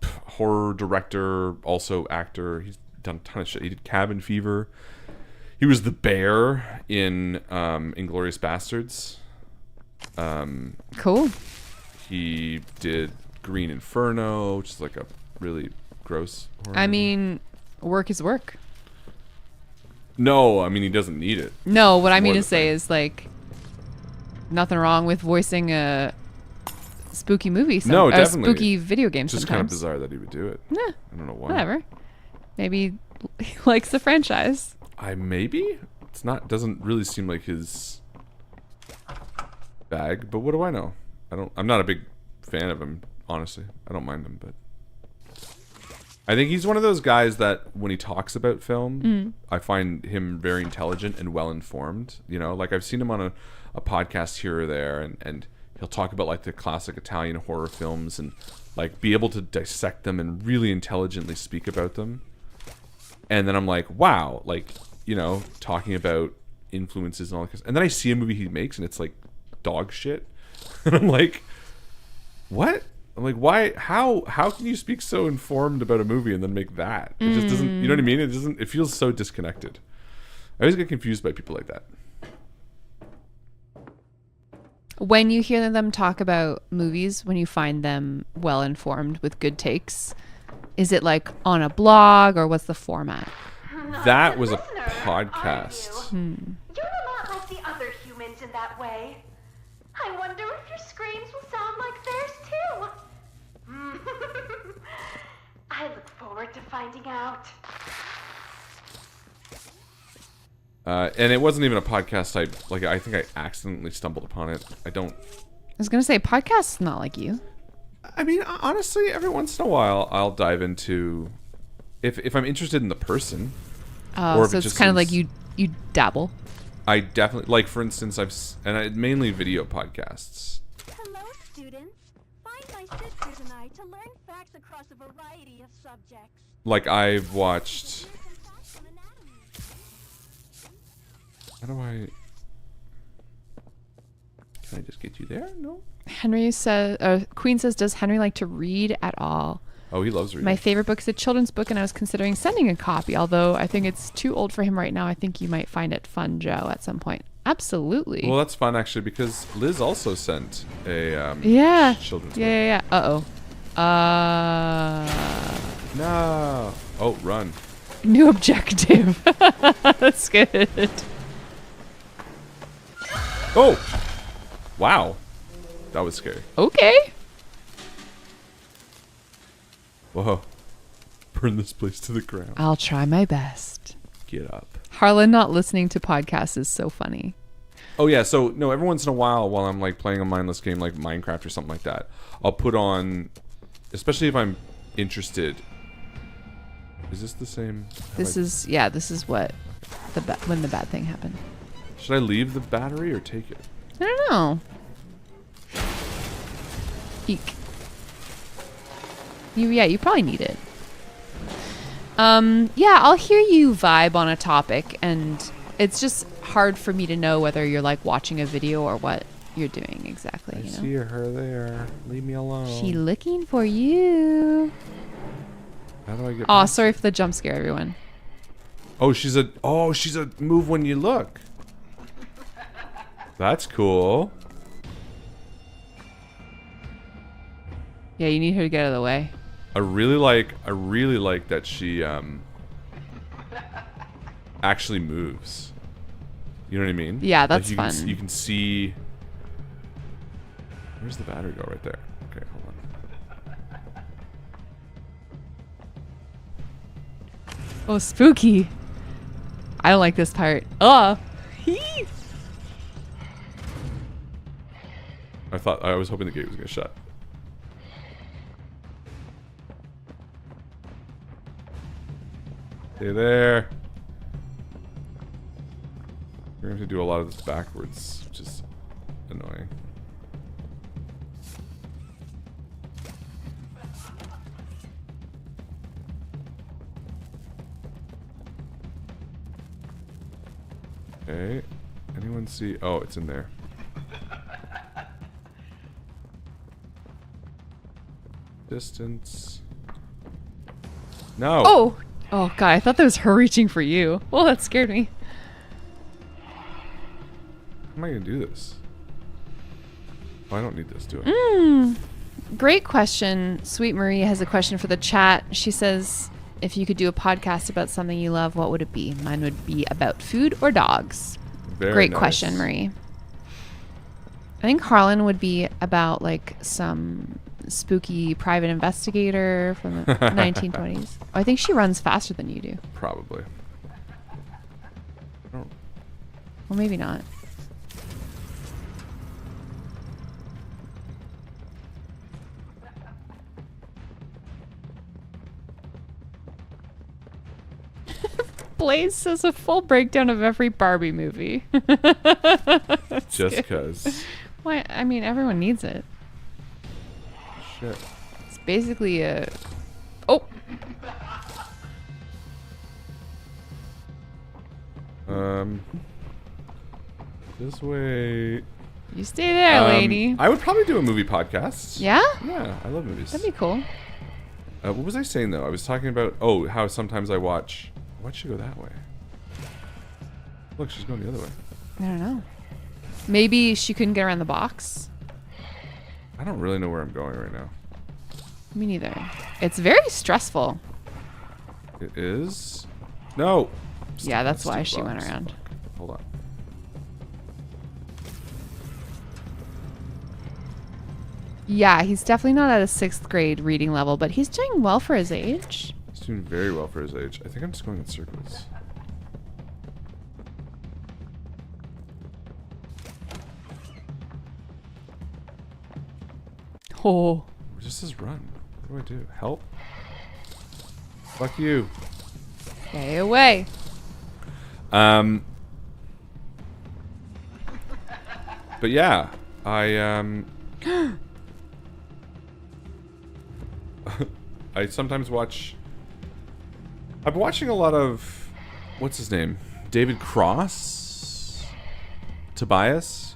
horror director, also actor. He's done a ton of shit. He did Cabin Fever. He was the bear in Inglourious Bastards. Cool. He did Green Inferno, which is like a really gross horror I movie. mean, work is work. No, I mean he doesn't need it. No, what I More mean the to say is like nothing wrong with voicing a spooky movie. No, a definitely. spooky video game. It's just kind of bizarre that he would do it. Yeah. I don't know why. Whatever. Maybe he likes the franchise. Maybe it's not. Doesn't really seem like his bag. But what do I know? I'm not a big fan of him, honestly. I don't mind him, but I think he's one of those guys that when he talks about film, I find him very intelligent and well informed. You know, like I've seen him on a podcast here or there, and he'll talk about like the classic Italian horror films and like be able to dissect them and really intelligently speak about them. And then I'm like, wow, like, you know, talking about influences and all that. And then I see a movie he makes and it's like dog shit. And I'm like, what? I'm like, why? How can you speak so informed about a movie and then make that? It just doesn't, you know what I mean? It feels so disconnected. I always get confused by people like that. When you hear them talk about movies, when you find them well informed with good takes, is it like on a blog or what's the format? That was a podcast. You're not like the other humans in that way. I wonder if your screams will sound like theirs too. I look forward to finding out. And it wasn't even a podcast. I think I accidentally stumbled upon it. I was gonna say podcasts not like you. I mean, honestly, every once in a while, I'll dive into if I'm interested in the person. Oh, so it's kind of like you dabble. I definitely, like, for instance, mainly video podcasts. Hello, students. Find my sisters and I to learn facts across a variety of subjects. Like, I've watched. How do I? Can I just get you there? No. Henry says, Queen says, does Henry like to read at all? Oh, he loves reading. My favorite book is a children's book, and I was considering sending a copy, although I think it's too old for him right now. I think you might find it fun, Joe, at some point. Absolutely. Well, that's fun, actually, because Liz also sent a children's book. Yeah. Uh-oh. No. Oh, run. New objective. That's good. Oh! Wow. That was scary. Okay. Whoa. Burn this place to the ground. I'll try my best. Get up. Harlan not listening to podcasts is so funny. Oh yeah, so no, every once in a while I'm like playing a mindless game like Minecraft or something like that, I'll put on, especially if I'm interested. Is this the same? This is what when the bad thing happened. Should I leave the battery or take it? I don't know. Eek. You probably need it. Yeah, I'll hear you vibe on a topic, and it's just hard for me to know whether you're like watching a video or what you're doing exactly. I see her there. Leave me alone. She looking for you. How do I get? Oh, sorry for the jump scare, everyone. Oh, she's a move when you look. That's cool. Yeah, you need her to get out of the way. I really like that she actually moves. You know what I mean? Yeah, that's like fun. You can see. Where's the battery go? Right there. Okay, hold on. Oh, spooky. I don't like this part. Oh. I was hoping the gate was gonna shut. Hey there. We're going to have to do a lot of this backwards, which is annoying. Okay. Anyone see? Oh, it's in there. Distance. No. Oh. Oh, God. I thought that was her reaching for you. Well, that scared me. How am I going to do this? Oh, I don't need this, do I? Great question. Sweet Marie has a question for the chat. She says, if you could do a podcast about something you love, what would it be? Mine would be about food or dogs. Very Great nice. question, Marie. I think Harlan would be about like some spooky private investigator from the 1920s. I think she runs faster than you do. Probably. Well, maybe not. Blaze says a full breakdown of every Barbie movie. Just because. Why? I mean, everyone needs it. Shit. It's basically a... Oh! This way. You stay there, lady. I would probably do a movie podcast. Yeah? Yeah, I love movies. That'd be cool. What was I saying though? I was talking about how sometimes I watch. Why'd she go that way? Look, she's going the other way. I don't know. Maybe she couldn't get around the box. I don't really know where I'm going right now. Me neither. It's very stressful. It is. No. Yeah, that's why she Stupid went box. around. Hold on. Yeah, he's definitely not at a 6th grade reading level, but he's doing well for his age. He's doing very well for his age. I think I'm just going in circles. Oh. It just says run. What do I do? Help? Fuck you. Stay away. But yeah, I I sometimes watch. I've been watching a lot of, what's his name? David Cross? Tobias?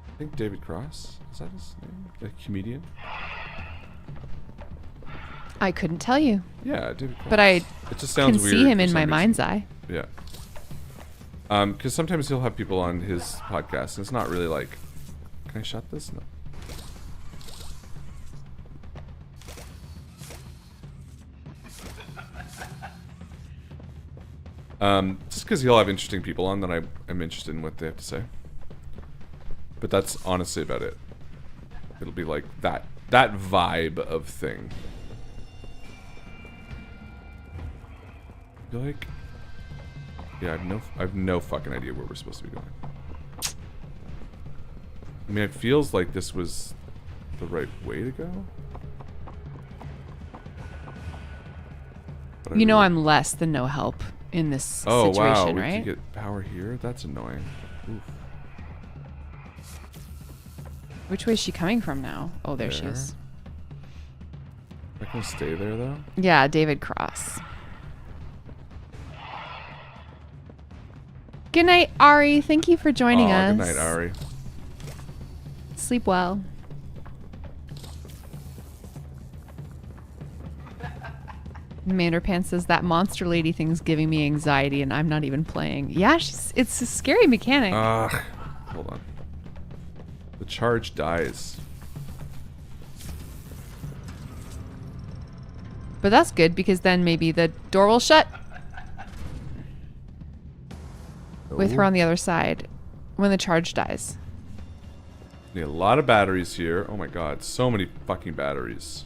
I think David Cross. Is that his name? The comedian? I couldn't tell you. Yeah, David Cross. But I It just sounds can weird see him for in some my reason. mind's eye. Yeah. Because sometimes he'll have people on his podcast, and it's not really like, can I shut this? No. Just because he'll have interesting people on that I am interested in what they have to say. But that's honestly about it. It'll be like that vibe of thing. feel like... Yeah, I have no fucking idea where we're supposed to be going. I mean, it feels like this was the right way to go. But You know I'm less than no help in this situation, wow. right? We can get power here? That's annoying. Oof. Which way is she coming from now? Oh, there she is. I can stay there, though? Yeah, David Cross. Good night, Ari. Thank you for joining us. Good night, Ari. Sleep well. Manderpants says that monster lady thing's giving me anxiety and I'm not even playing. Yeah, it's a scary mechanic. Hold on. The charge dies. But that's good because then maybe the door will shut. With her on the other side when the charge dies. Need a lot of batteries here. Oh my god, so many fucking batteries.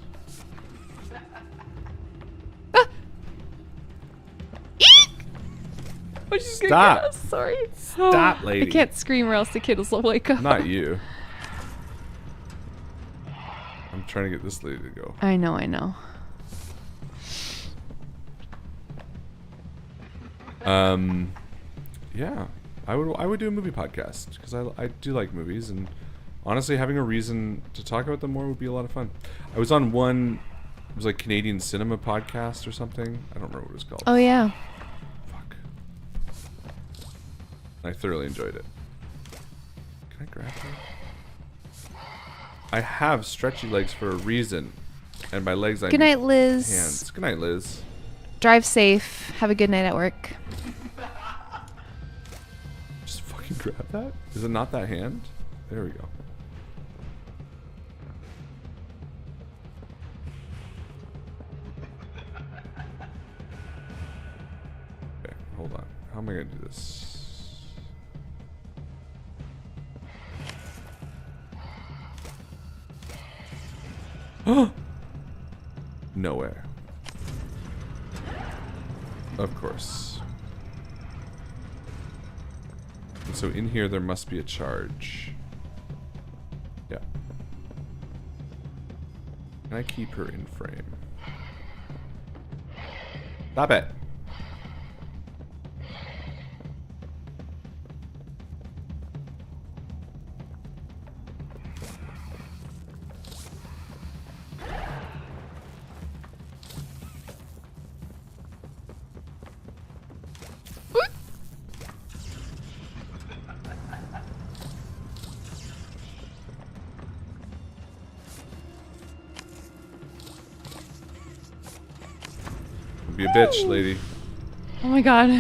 Stop. Sorry. Stop, lady. I can't scream or else the kid will wake up. Not you. I'm trying to get this lady to go. I know. Yeah. I would do a movie podcast because I do like movies, and honestly having a reason to talk about them more would be a lot of fun. I was on one, it was like Canadian cinema podcast or something. I don't remember what it was called. Oh yeah. Fuck. I thoroughly enjoyed it. Can I grab her? I have stretchy legs for a reason. And by legs I mean Good night, Liz. hands. Good night, Liz. Drive safe. Have a good night at work. Just fucking grab that? Is it not that hand? There we go. Okay, hold on. How am I gonna do this? Nowhere. Of course. And so in here there must be a charge. Yeah. Can I keep her in frame? Stop it. Be a bitch, lady. Oh my god.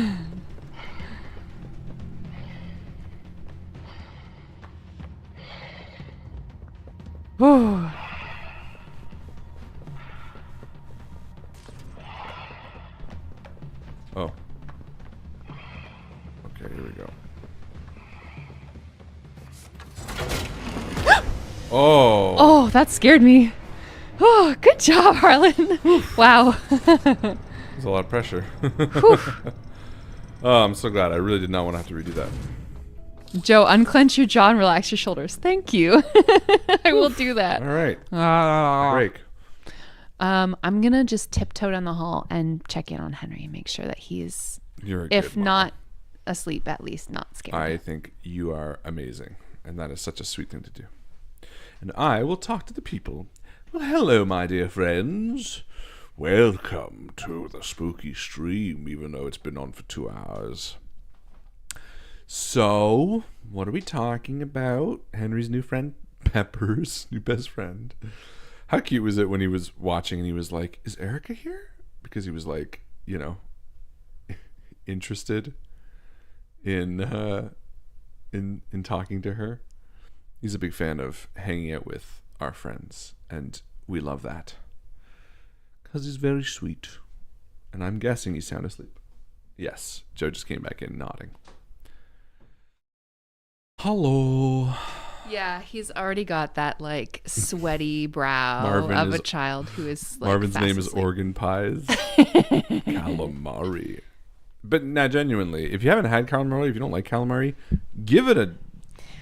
Whew. Oh. Okay, here we go. Oh. Oh, that scared me. Oh, good job, Harlan. Wow. There's a lot of pressure. Oh, I'm so glad. I really did not want to have to redo that. Joe, unclench your jaw and relax your shoulders. Thank you. I will do that. All right. Break. I'm going to just tiptoe down the hall and check in on Henry and make sure that he's, You're a if good mom. not asleep, at least not scared. I think you are amazing. And that is such a sweet thing to do. And I will talk to the people. Well, hello, my dear friends. Welcome to the spooky stream, even though it's been on for 2 hours. So, what are we talking about? Henry's new friend, Pepper's new best friend. How cute was it when he was watching and he was like, is Erica here? Because he was like, you know, interested in talking to her. He's a big fan of hanging out with our friends, and we love that. Because he's very sweet. And I'm guessing he's sound asleep. Yes, Joe just came back in nodding. Hello. Yeah, he's already got that like sweaty brow Marvin of is- a child who is like Marvin's fast name is asleep. Organ Pies. Calamari. But now, genuinely, if you haven't had calamari, if you don't like calamari, give it a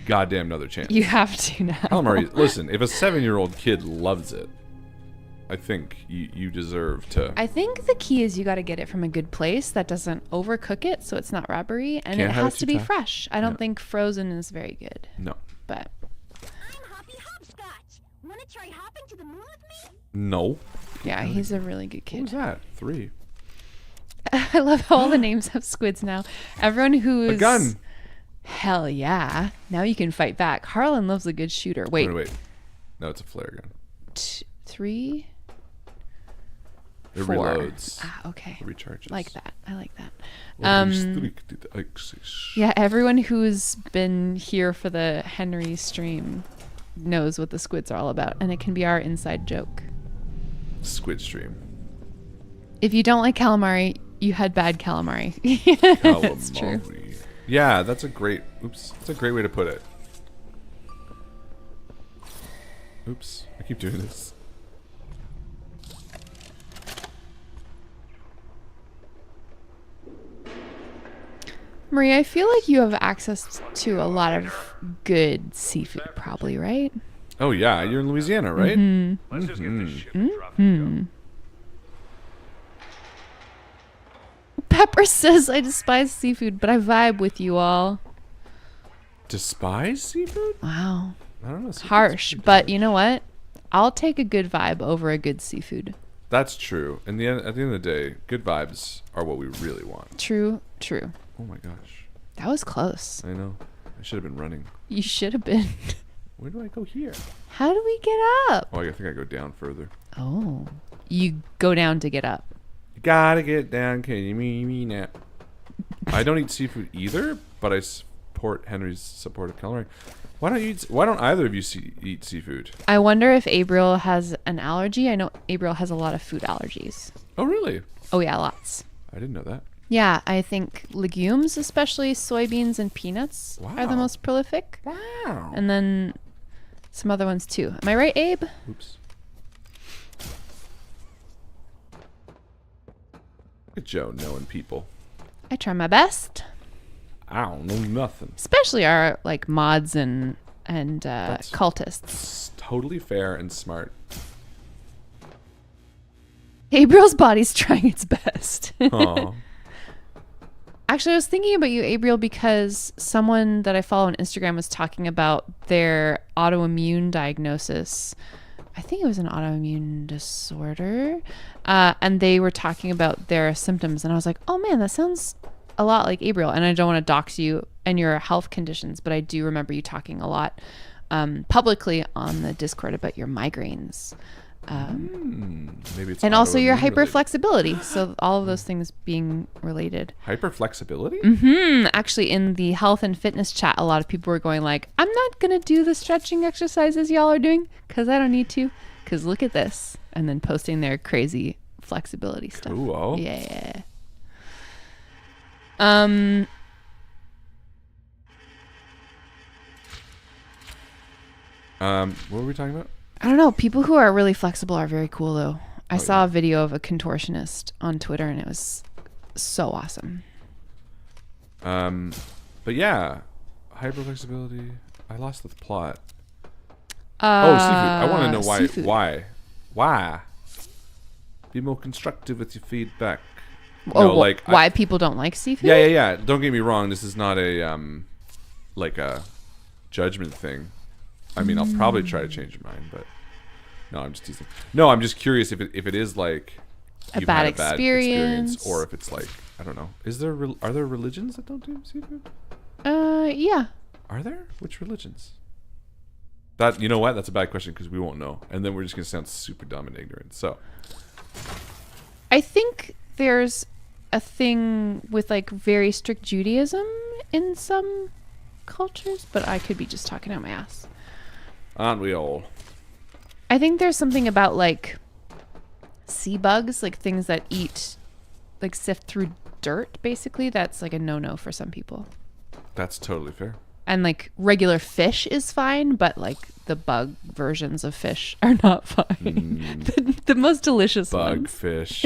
goddamn another chance. You have to now. Calamari, listen, if a 7-year-old kid loves it, I think you deserve to. I think the key is you got to get it from a good place that doesn't overcook it, so it's not rubbery, and Can't it have has it to too be tough. fresh. I don't Yeah. think frozen is very good. No. But Wanna try hopping to the moon with me? No. yeah, he's a really good What was kid. that? 3. I love how all the names have squids now. Everyone who's A gun. Hell yeah! Now you can fight back. Harlan loves a good shooter. Wait, Wait. No, it's a flare gun. 3. It 4. reloads. Ah, okay. It recharges. Like that. I like that. Yeah. Yeah, everyone who's been here for the Henry stream knows what the squids are all about, and it can be our inside joke. Squid stream. If you don't like calamari, you had bad calamari. That's true. Calamari. Yeah, that's a great. Oops, that's a great way to put it. Oops, I keep doing this. Maria, I feel like you have access to a lot of good seafood, probably, right? Oh yeah, you're in Louisiana, right? Mm-hmm. Let's just get this ship and drop it. Pepper says, I despise seafood, but I vibe with you all. Despise seafood? Wow. I don't know. seafood's Harsh, pretty but harsh. you know what? I'll take a good vibe over a good seafood. That's true. And at the end of the day, good vibes are what we really want. True, true. Oh my gosh, That was close. I know. I should have been running. You should have been. Where do I go here? How do we get up? Oh, I think I go down further. Oh. You go down to get up. You gotta get down, can you me now? I don't eat seafood either, but I support Henry's support of calamari. Why don't either of you eat seafood? I wonder if Abriel has an allergy. I know Abriel has a lot of food allergies. Oh, really? Oh, yeah, lots. I didn't know that. Yeah, I think legumes, especially soybeans and peanuts, are the Wow. most prolific. Wow. And then some other ones too. Am I right, Abe? Oops. Look at Joe knowing people. I try my best. I don't know nothing. Especially our like mods and cultists. It's totally fair and smart. Abriel's body's trying its best. Aw. Actually, I was thinking about you, Abriel, because someone that I follow on Instagram was talking about their autoimmune diagnosis. I think it was an autoimmune disorder. And they were talking about their symptoms. And I was like, oh man, that sounds a lot like Abriel. And I don't want to dox you and your health conditions, but I do remember you talking a lot publicly on the Discord about your migraines. Maybe it's And also your autoimmune related. hyperflexibility. So all of those things being related. Hyperflexibility? Actually, in the health and fitness chat, a lot of people were going like, I'm not going to do the stretching exercises y'all are doing because I don't need to. Because look at this. And then posting their crazy flexibility stuff. Cool. Yeah. What were we talking about? I don't know. People who are really flexible are very cool, though. I saw a video of a contortionist on Twitter, and it was so awesome. But yeah, hyperflexibility. I lost the plot. Seafood. I want to know why. Seafood. Why? Be more constructive with your feedback. Oh, No, like why people don't like seafood? Yeah. Don't get me wrong. This is not a like a judgment thing. I mean, I'll probably try to change your mind, but no, I'm just teasing. No, I'm just curious if it is like A you've bad had experience. or if it's like I don't know. Are there religions that don't do seafood? Yeah. Are there? Which religions? That you know what? That's a bad question because we won't know, and then we're just gonna sound super dumb and ignorant. So I think there's a thing with like very strict Judaism in some cultures, but I could be just talking out my ass. aren't we all? I think there's something about like sea bugs, like things that eat, like sift through dirt, basically. That's like a no-no for some people. That's totally fair. And like regular fish is fine, but like the bug versions of fish are not fine. The most delicious Bug ones. fish.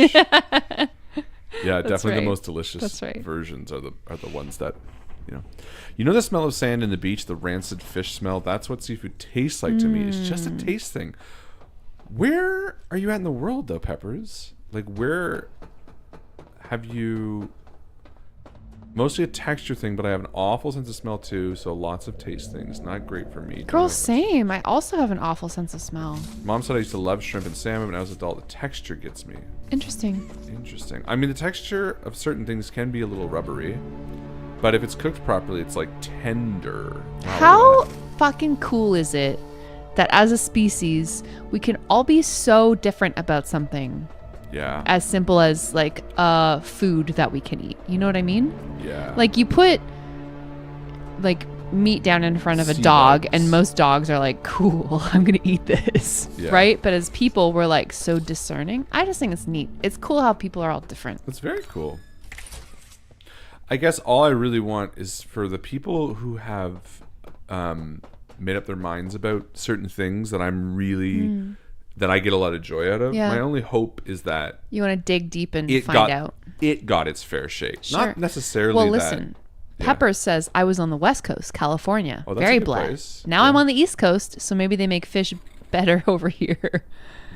Yeah, That's definitely right. the most delicious That's right. versions are the ones that, you know the smell of sand in the beach, the rancid fish smell. That's what seafood tastes like to me. It's just a taste thing. Where are you at in the world, though, Peppers? Like, where have you? Mostly a texture thing, but I have an awful sense of smell too. So lots of taste things, not great for me. Girl, same. I also have an awful sense of smell. Mom said I used to love shrimp and salmon when I was an adult. The texture gets me. Interesting. Interesting. I mean, the texture of certain things can be a little rubbery, but if it's cooked properly, it's like tender. How fucking cool is it that as a species, we can all be so different about something? Yeah. As simple as like food that we can eat. You know what I mean? Yeah. Like you put like meat down in front of a Sea dog bugs. and most dogs are like, cool, I'm gonna eat this. Yeah. Right? But as people, we're like so discerning. I just think it's neat. It's cool how people are all different. That's very cool. I guess all I really want is for the people who have made up their minds about certain things that I'm really that I get a lot of joy out of. Yeah. My only hope is that You want to dig deep and it find out. got its fair shake. Sure. Not necessarily Well, that. listen. Yeah. Peppers says I was on the West Coast, California. Oh, that's Very a good blessed. place. Now I'm on the East Coast, so maybe they make fish better over here.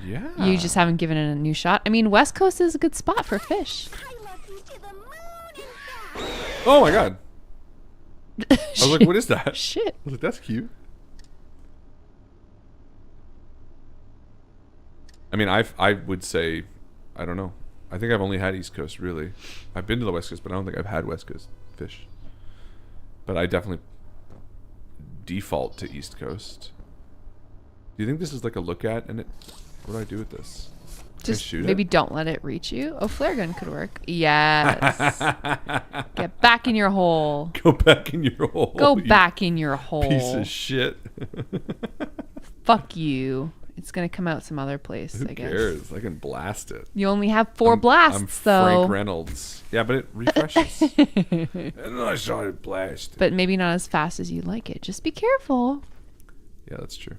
Yeah. You just haven't given it a new shot. I mean, West Coast is a good spot for fish. Oh my god. I was like, what is that? Shit. I was like, that's cute. I mean, I would say, I don't know. I think I've only had East Coast, really. I've been to the West Coast, but I don't think I've had West Coast fish. But I definitely default to East Coast. Do you think this is like a look at? And what do I do with this? Can I Just shoot maybe it? don't let it reach you. Oh, flare gun could work. Yes. Get back in your hole. Go back in your hole. Go you back in your hole. Piece of shit. Fuck you. It's going to come out some other place, Who I guess. cares? I can blast it. You only have 4 blasts, I'm though. Frank Reynolds. Yeah, but it refreshes. And then I started blasting. But maybe not as fast as you like it. Just be careful. Yeah, that's true.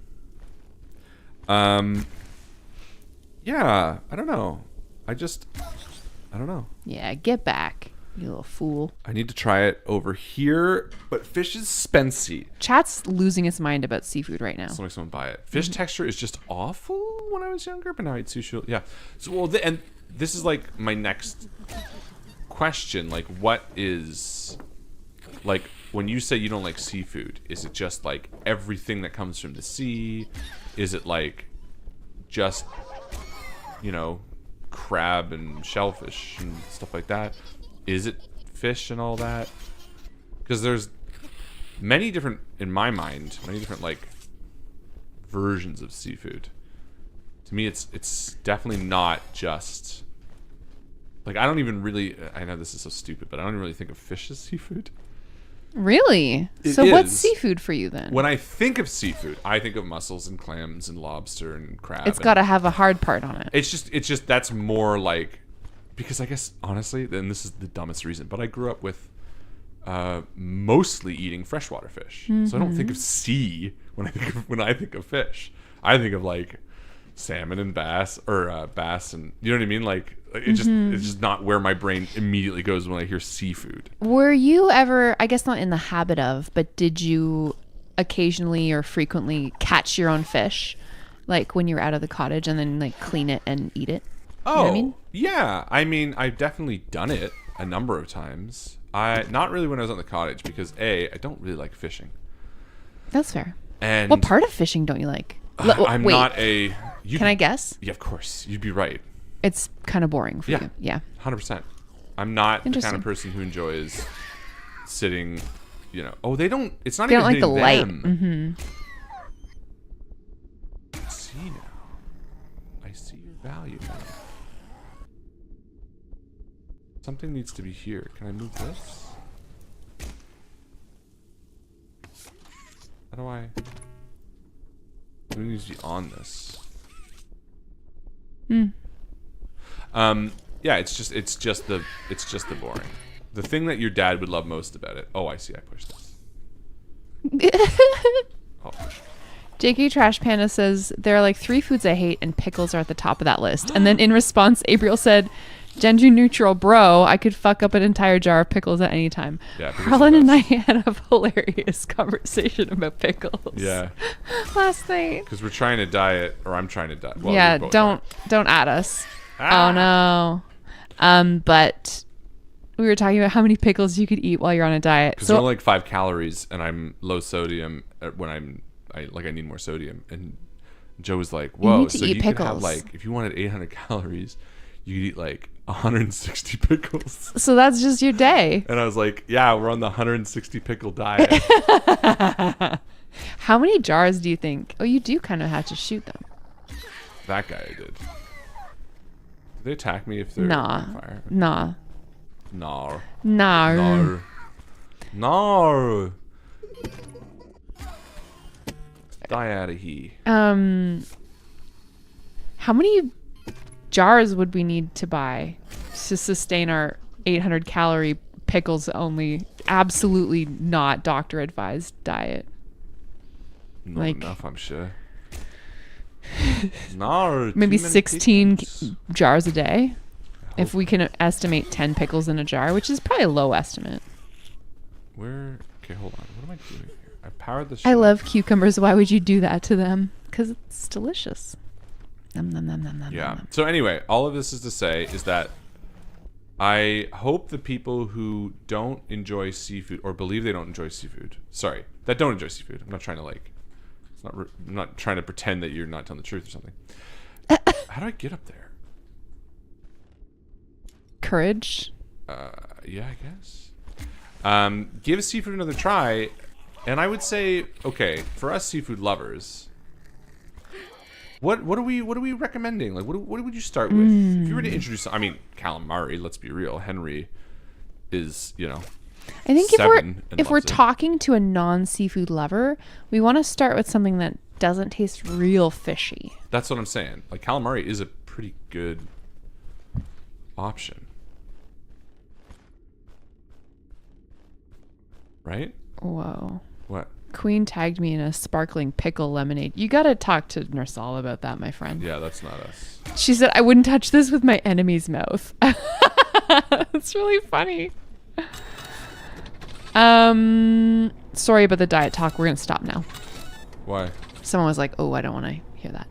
Yeah, I don't know. I don't know. Yeah, get back, you little fool. I need to try it over here, but fish is spency. Chat's losing its mind about seafood right now. So make someone buy it. Fish texture is just awful when I was younger, but now I eat sushi. Yeah. So and this is like my next question. Like, what is like when you say you don't like seafood? Is it just like everything that comes from the sea? Is it like just crab and shellfish and stuff like that? Is it fish and all that? Because there's many different, in my mind, like versions of seafood. To me, it's definitely not just like I don't even really. I know this is so stupid, but I don't really think of fish as seafood. Really? It So what's is. seafood for you then? When I think of seafood, I think of mussels and clams and lobster and crab. It's got to have a hard part on it. It's just that's more like, because I guess honestly, then this is the dumbest reason, but I grew up with mostly eating freshwater fish, so I don't think of sea when I think of fish. I think of like salmon and bass, or bass, and you know what I mean. Like it's just not where my brain immediately goes when I hear seafood. Were you ever, I guess not in the habit of, but did you occasionally or frequently catch your own fish, like when you were out of the cottage, and then like clean it and eat it? Oh, You know what I mean? yeah. I mean, I've definitely done it a number of times. Not really when I was on the cottage, because I don't really like fishing. That's fair. And What part of fishing don't you like? I'm Wait, not a. Can I guess? Yeah, of course. You'd be right. It's kind of boring for Yeah. you. Yeah. 100%. I'm not the kind Interesting. of person who enjoys sitting. Oh, they don't. It's not They even don't like the hitting light. them. Mm-hmm. I see now. I see your value now. Something needs to be here. Can I move this? How do I? Something needs to be on this. Yeah, it's just the boring. The thing that your dad would love most about it. Oh, I see. I pushed this. Oh. JK Trash Panda says there are like 3 foods I hate and pickles are at the top of that list. And then in response, April said, gender neutral bro, I could fuck up an entire jar of pickles at any time. Yeah, Harlan and I had a hilarious conversation about pickles. Yeah. Last night. Because we're trying to diet, or I'm trying to diet. Well, yeah, we both don't add us. Ah. Oh no. But we were talking about how many pickles you could eat while you're on a diet. Because they're only like 5 calories, and I'm low sodium when I need more sodium. And Joe was like, "Whoa, so you could have like, if you wanted 800 calories, you could eat like 160 pickles." So that's just your day. And I was like, "Yeah, we're on the 160 pickle diet." How many jars do you think? Oh, you do kind of have to shoot them. That guy I did. Do they attack me if they're on fire? Nah. No. No. No. No. Die out of here. How many jars would we need to buy to sustain our 800 calorie pickles only, absolutely not doctor advised diet? Not enough, I'm sure. No. Maybe 16 jars a day. If we can estimate 10 pickles in a jar, which is probably a low estimate. Okay, hold on. What am I doing here? I powered the I love cucumbers. Why would you do that to them? Because it's delicious. Nom, nom, nom, nom, nom, Yeah. nom. So anyway, all of this is to say is that I hope the people who don't enjoy seafood or believe they don't enjoy seafood, sorry, that don't enjoy seafood. I'm not trying to I'm not trying to pretend that you're not telling the truth or something. How do I get up there? Courage. Yeah, I guess. Give seafood another try, and I would say, okay, for us seafood lovers, what are we recommending? Like, what would you start with if you were to introduce? I mean, calamari. Let's be real. Henry is, I think if we're loves it. talking to a non-seafood lover, we want to start with something that doesn't taste real fishy. That's what I'm saying. Like, calamari is a pretty good option, right? Whoa. What? Queen tagged me in a sparkling pickle lemonade. You got to talk to Nursal about that, my friend. Yeah, that's not us. She said, I wouldn't touch this with my enemy's mouth. It's really funny. Sorry about the diet talk. We're going to stop now. Why? Someone was like, oh, I don't want to hear that.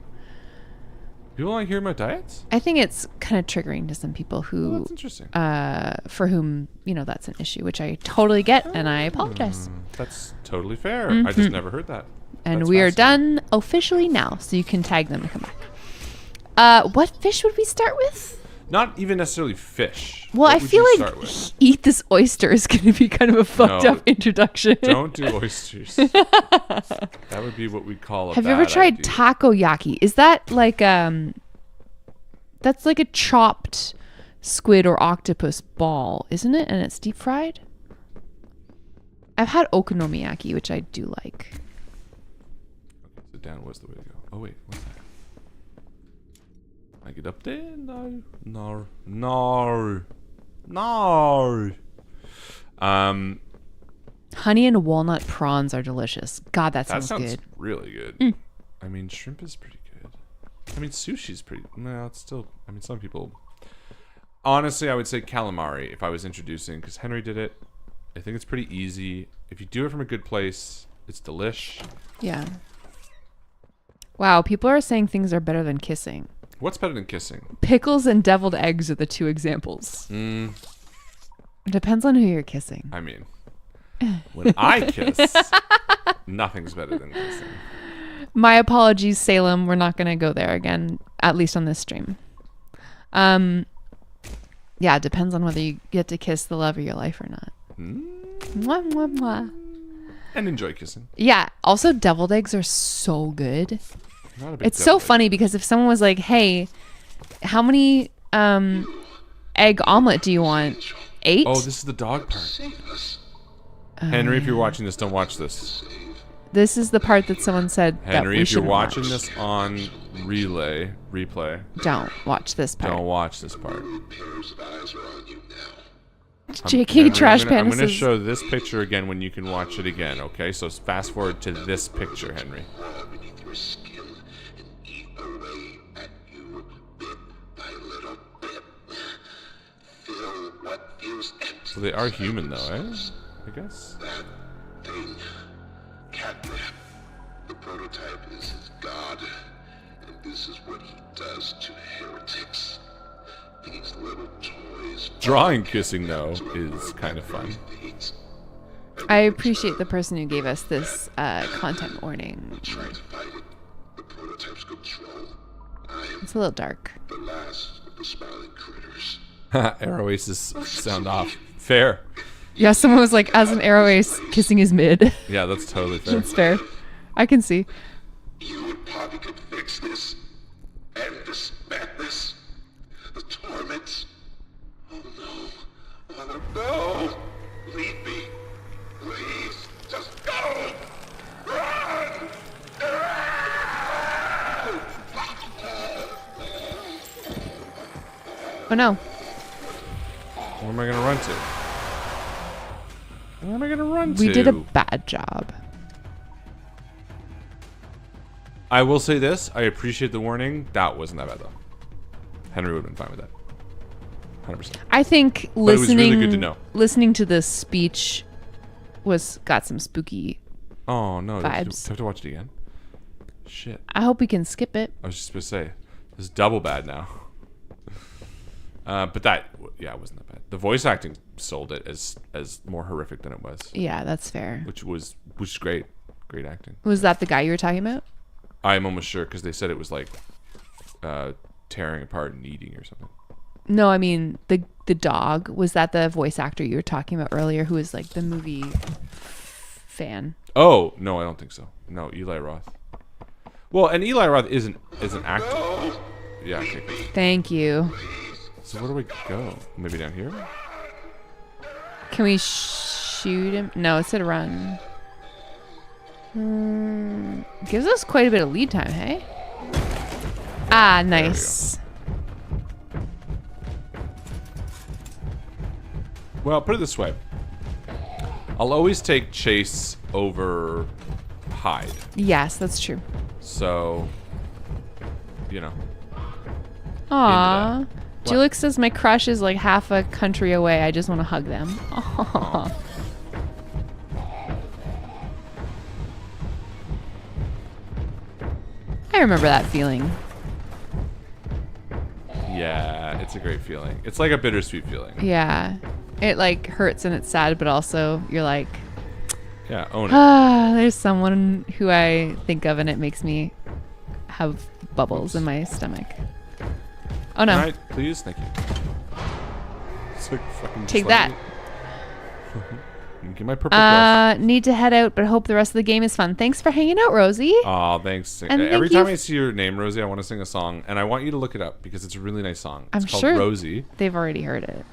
People want to hear about diets? I think it's kind of triggering to some people who, that's interesting. For whom, that's an issue, which I totally get, and I apologize. That's totally fair. I just never heard that. And That's we are fascinating. done officially now, so you can tag them to come back. What fish would we start with? Not even necessarily fish. Well, What I would feel you like start with? eat this oyster is going to be kind of a fucked No, up introduction. Don't do oysters. That would be what we call a Have you ever bad tried idea. takoyaki? Is that like that's like a chopped squid or octopus ball, isn't it? And it's deep fried? I've had okonomiyaki, which I do like. So down was the way to go. Oh wait, what's that? I get up there? No. No. No. No. Honey and walnut prawns are delicious. God, that sounds good. Really good. I mean, shrimp is pretty good. I mean, sushi's pretty... No, it's still... I mean, some people... Honestly, I would say calamari if I was introducing, because Henry did it. I think it's pretty easy. If you do it from a good place, it's delish. Yeah. Wow, people are saying things are better than kissing. What's better than kissing? Pickles and deviled eggs are the two examples. It depends on who you're kissing. I mean, when I kiss, nothing's better than kissing. My apologies, Salem. We're not going to go there again, at least on this stream. Yeah, it depends on whether you get to kiss the love of your life or not. Mwah, mwah, mwah. And enjoy kissing. Yeah. Also, deviled eggs are so good. Not a big It's so deviled egg. funny because if someone was like, hey, how many egg omelet do you want? 8? Oh, this is the dog part. Henry, if you're watching this, don't watch this. This is the part that someone said that Henry, we if you're shouldn't watching watch. this on replay, Don't watch this part. don't watch this part. JK Henry, Trash I'm Panda going to says- show this picture again when you can watch it again, okay? So fast forward to this picture, Henry. So they are human, though, eh? I guess. That thing, CatNap, the prototype is his god, and this is what he does to heretics. These little toys. Drawing kissing, though, is kind of fun. I appreciate the person who gave us this content warning. Try to fight it. The prototype's control. I am It's a little dark. the last of the smiling critters. Aeroaces sound off. Fair. Yeah, someone was like, as an arrow ace, kissing his mid. Yeah, that's totally fair. That's fair. I can see. You and Poppy could fix this. End this madness. The torments. Oh no. Oh no. Leave me. Please. Just go. Run. Oh no. Where am I gonna run to? Where am I gonna run to? We did a bad job. I will say this. I appreciate the warning. That wasn't that bad, though. Henry would have been fine with that. 100%. I think But it was listening really good to know. listening to this speech got some spooky Oh, no. Do I vibes. have to watch it again? Shit. I hope we can skip it. I was just supposed to say. This is double bad now. But that, yeah, it wasn't that bad. The voice acting sold it as more horrific than it was. Yeah, that's fair. Which was great. Great acting. Was that the guy you were talking about? I'm almost sure because they said it was like tearing apart and eating or something. No, I mean the dog. Was that the voice actor you were talking about earlier who was like the movie fan? Oh, no, I don't think so. No, Eli Roth. Well, and Eli Roth is an actor. Yeah, okay, cool. Thank you. So where do we go? Maybe down here? Can we shoot him? No, it said run. Gives us quite a bit of lead time, hey? Ah, nice. Well, put it this way. I'll always take chase over hide. Yes, that's true. So, you know. Aw. What? Julix says my crush is like half a country away. I just want to hug them. Aw. I remember that feeling. Yeah, it's a great feeling. It's like a bittersweet feeling. Yeah. It like hurts and it's sad, but also you're like, Yeah, own it. ah, there's someone who I think of and it makes me have bubbles in my stomach. Oh no. All right, please, thank you. It's like fucking Take just that. like Get my purple brush. Need to head out, but hope the rest of the game is fun. Thanks for hanging out, Rosie. Oh, thanks. And Every thank you time I see your name, Rosie, I want to sing a song, and I want you to look it up because it's a really nice song. It's I'm called sure Rosie. they've already heard it.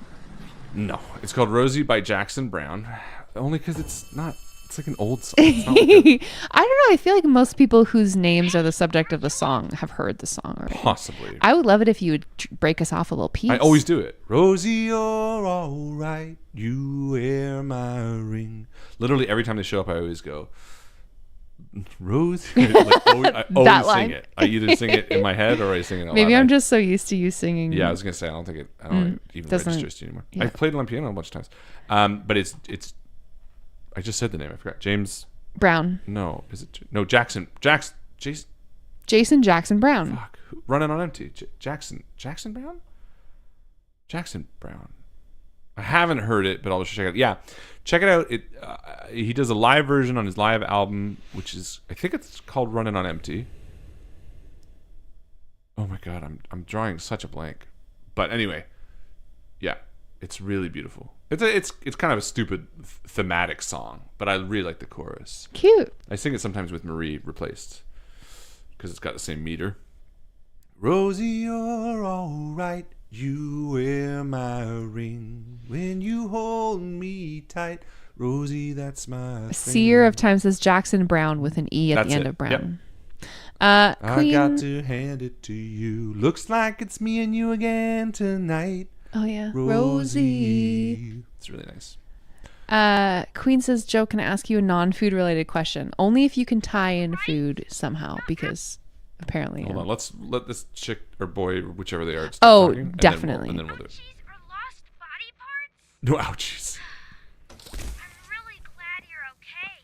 No, it's called Rosie by Jackson Brown. Only because it's not. It's like an old song. It's not like a, I don't know. I feel like most people whose names are the subject of the song have heard the song already. possibly. I would love it if you would break us off a little piece. I always do it. Rosie, you're all right. You wear my ring. Literally every time they show up, I always go, Rosie. I always That sing line. it. I either sing it in my head or I sing it out Maybe loud. I'm just so used to you singing. Yeah, I was gonna say I don't think it. I don't even doesn't- registers to you anymore. yeah. I've played it on piano a bunch of times, but it's. I just said the name. I forgot. James. Brown. No, is it? No, Jackson. Jason. Jason Jackson Brown. Fuck. Running on Empty. Jackson Brown. Jackson Brown. I haven't heard it, but I'll just check it out. Yeah, check it out. He does a live version on his live album, which is I think it's called Running on Empty. Oh my god, I'm drawing such a blank. But anyway, yeah, it's really beautiful. It's kind of a stupid thematic song, but I really like the chorus. Cute. I sing it sometimes with Marie replaced because it's got the same meter. Rosie, you're all right. You wear my ring when you hold me tight. Rosie, that's my Seer thing. of Time says Jackson Brown with an E at That's the end it. of Brown. I Queen. got to hand it to you. Looks like it's me and you again tonight. Oh yeah, Rosie. It's really nice. Queen says, Joe, can I ask you a non-food related question? Only if you can tie in food somehow, because apparently. Hold on, let's let this chick or boy, whichever they are, start Oh, talking, and definitely. And then we'll do it. Cheese or lost body parts? No, ouchies. I'm really glad you're okay.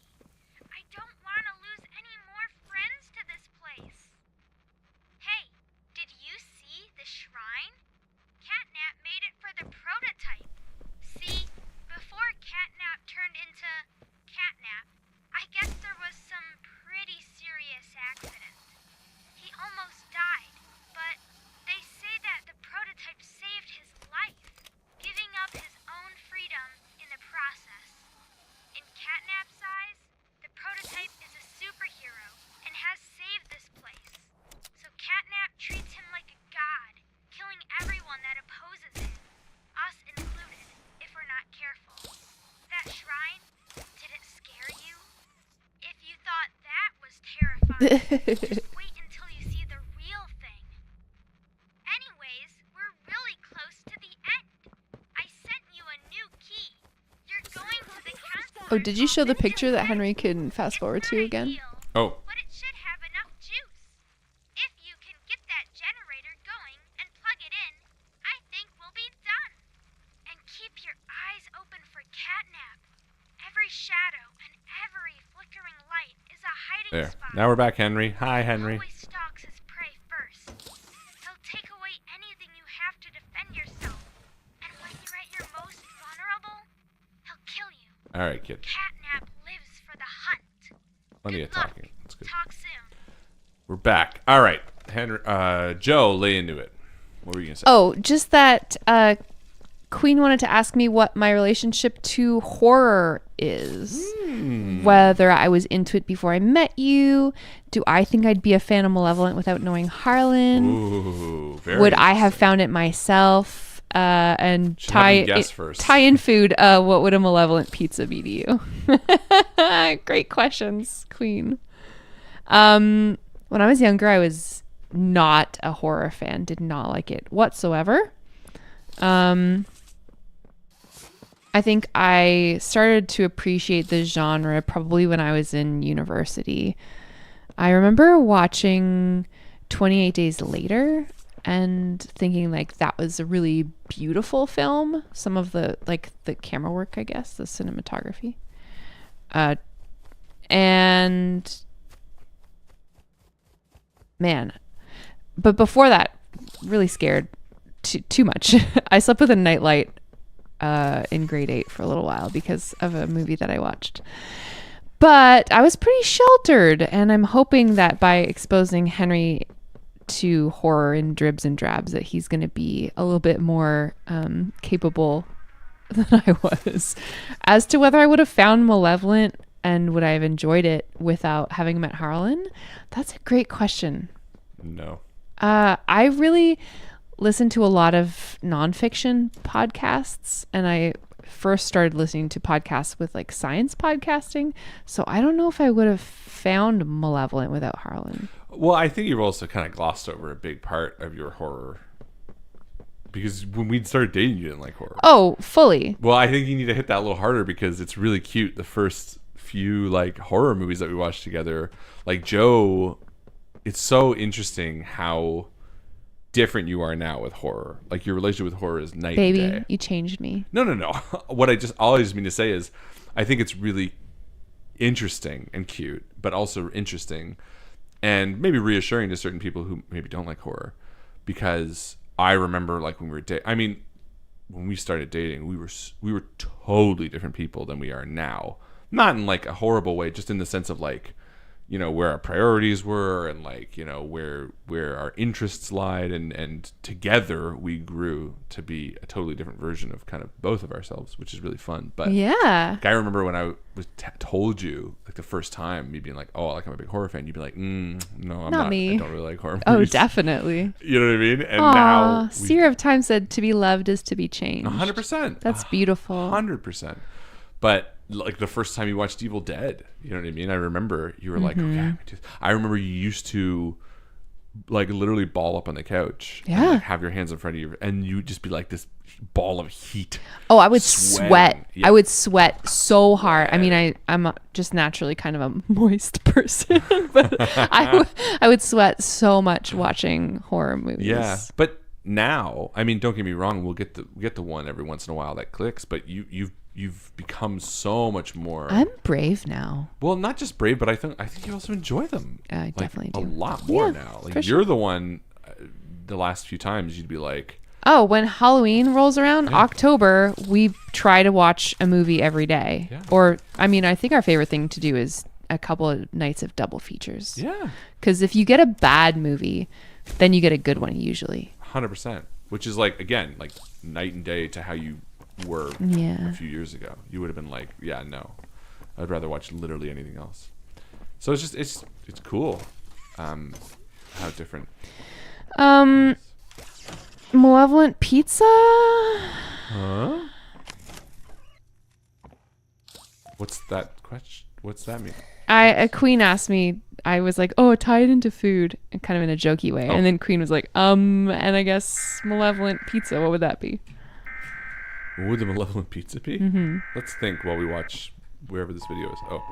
I don't want to lose any more friends to this place. Hey, did you see the shrine? CatNap made it for the prototype. See, before CatNap turned into CatNap, I guess there was some pretty serious accident. He almost died, but they say that the prototype saved his life, giving up his own freedom in the process. In CatNap's eyes, the prototype is a superhero and has saved this place. So CatNap treats him like a god, killing everyone that opposes him, us included, if we're not careful. That shrine, did it scare you? If you thought that was terrifying, just wait until you see the real thing. Anyways, we're really close to the end. I sent you a new key. You're going to the counselor. Oh, did you show the picture that Henry can fast forward to again? Oh. But it should have enough juice. If you can get that generator going and plug it in, I think we'll be done. And keep your eyes open for CatNap. Every shadow and every flickering light is a hiding There. spot. Now we're back, Henry. Hi, Henry. Always stalks his prey first. He'll take away anything you have to defend yourself. And when you're at your most vulnerable, he'll kill you. All right, kid. CatNap lives for the hunt. Plenty of Good luck. talking. That's good. Talk soon. We're back. All right, Henry. Joe, lay into it. What were you gonna say? Oh, just that Queen wanted to ask me what my relationship to horror is. Whether I was into it before I met you. Do I think I'd be a fan of Malevolent without knowing Harlan? Ooh, very Would I have found it myself? And Should have him guess first. tie in food. What would a Malevolent pizza be to you? Great questions, Queen. When I was younger, I was not a horror fan. Did not like it whatsoever. I think I started to appreciate the genre probably when I was in university. I remember watching 28 Days Later and thinking like that was a really beautiful film. Some of the camera work, I guess, the cinematography. And man, but before that, really scared too much. I slept with a nightlight in grade 8 for a little while because of a movie that I watched. But I was pretty sheltered, and I'm hoping that by exposing Henry to horror in dribs and drabs that he's going to be a little bit more capable than I was. As to whether I would have found Malevolent and would I have enjoyed it without having met Harlan, that's a great question. No. I really listen to a lot of nonfiction podcasts, and I first started listening to podcasts with like science podcasting. So I don't know if I would have found Malevolent without Harlan. Well, I think you've also kind of glossed over a big part of your horror. Because when we started dating, you didn't like horror. Oh, fully. Well, I think you need to hit that a little harder because it's really cute. The first few like horror movies that we watched together, like Joe, it's so interesting how different you are now with horror. Like your relationship with horror is night and day. Baby, you changed me. No. All I just mean to say is I think it's really interesting and cute, but also interesting and maybe reassuring to certain people who maybe don't like horror. Because I remember like when we were when we started dating, we were totally different people than we are now. Not in like a horrible way, just in the sense of like, you know, where our priorities were and like, you know, where our interests lied, and together we grew to be a totally different version of kind of both of ourselves, which is really fun. But yeah, I remember when I was told you like the first time, me being like, oh, like I'm a big horror fan, you'd be like, no, I'm not. Me. I don't really like horror Oh, movies. definitely. You know what I mean? And Aww, now Seer of Time said, "To be loved is to be changed." 100%. That's beautiful. 100%. But like the first time you watched Evil Dead, you know what I mean? I remember you were like, okay. I remember you used to like literally ball up on the couch. Yeah. And, like, have your hands in front of you, and you'd just be like this ball of heat. Oh, I would sweat. Yeah. I would sweat so hard. I mean, I'm just naturally kind of a moist person, but I would sweat so much watching horror movies. Yeah. But now, I mean, don't get me wrong, we'll get the one every once in a while that clicks, but you've become so much more. I'm brave now. Well, not just brave, but I think you also enjoy them. I definitely do. A lot more Yeah, now. Like for you're sure. the one. The last few times you'd be like, Oh, when Halloween rolls around, October, we try to watch a movie every day. Yeah. Or, I mean, I think our favorite thing to do is a couple of nights of double features. yeah, Because if you get a bad movie, then you get a good one usually. 100%. Which is like, again, like night and day to how you were Yeah. a few years ago. You would have been like, yeah, no, I'd rather watch literally anything else. So it's just it's cool, how different. Malevolent Pizza? Huh? What's that question? What's that mean? A Queen asked me, I was like, oh, tie it into food, kind of in a jokey way. Oh. And then Queen was like, and I guess Malevolent Pizza, what would that be? What would the malevolent pizza be? Mm-hmm. Let's think while we watch wherever this video is. Oh.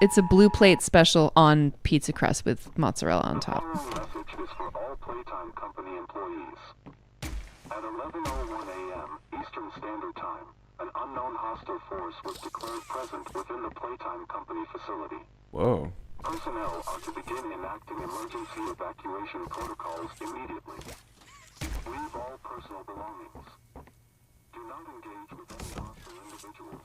It's a blue plate special on pizza crust with mozzarella on top. Message is for all Playtime Company employees. At 11:01 a.m. Eastern Standard Time, an unknown hostile force was declared present within the Playtime Company facility. Whoa. Personnel are to begin enacting emergency evacuation protocols immediately. Leave all personal belongings. Do not engage with any hostile individuals.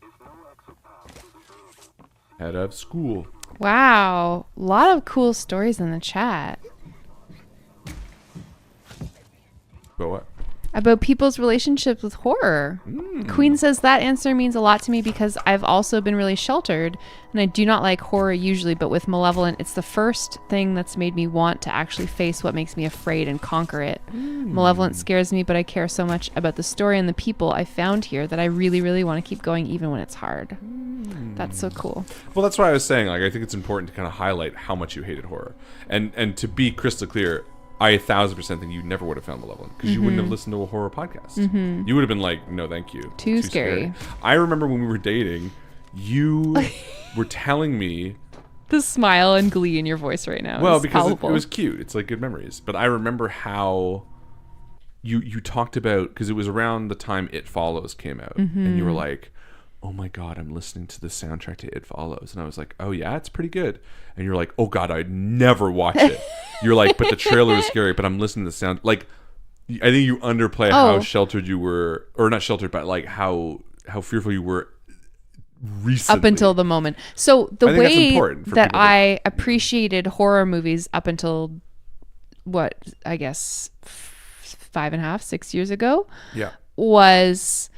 If no exit path is available, Head of school. Wow. A lot of cool stories in the chat But what? about people's relationships with horror. Queen says that answer means a lot to me because I've also been really sheltered and I do not like horror usually, but with Malevolent, it's the first thing that's made me want to actually face what makes me afraid and conquer it. Malevolent scares me, but I care so much about the story and the people I found here that I really, really want to keep going even when it's hard. That's so cool. Well, that's why I was saying, like, I think it's important to kind of highlight how much you hated horror. And to be crystal clear, I 1,000% think you never would have found Malevolent because you wouldn't have listened to a horror podcast. You would have been like, no, thank you. Too scary. I remember when we were dating, you were telling me. The smile and glee in your voice right now. Well, is because it palpable. was cute. It's like good memories. But I remember how you talked about, because it was around the time It Follows came out. And you were like, oh my God, I'm listening to the soundtrack to It Follows. And I was like, oh yeah, it's pretty good. And you're like, oh God, I'd never watch it. You're like, but the trailer is scary, but I'm listening to the sound. Like, I think you underplay how sheltered you were, or not sheltered, but like how fearful you were recently. Up until the moment. So the I think that's way important for that people I appreciated horror movies up until what, I guess 5.5, 6 years ago Yeah. was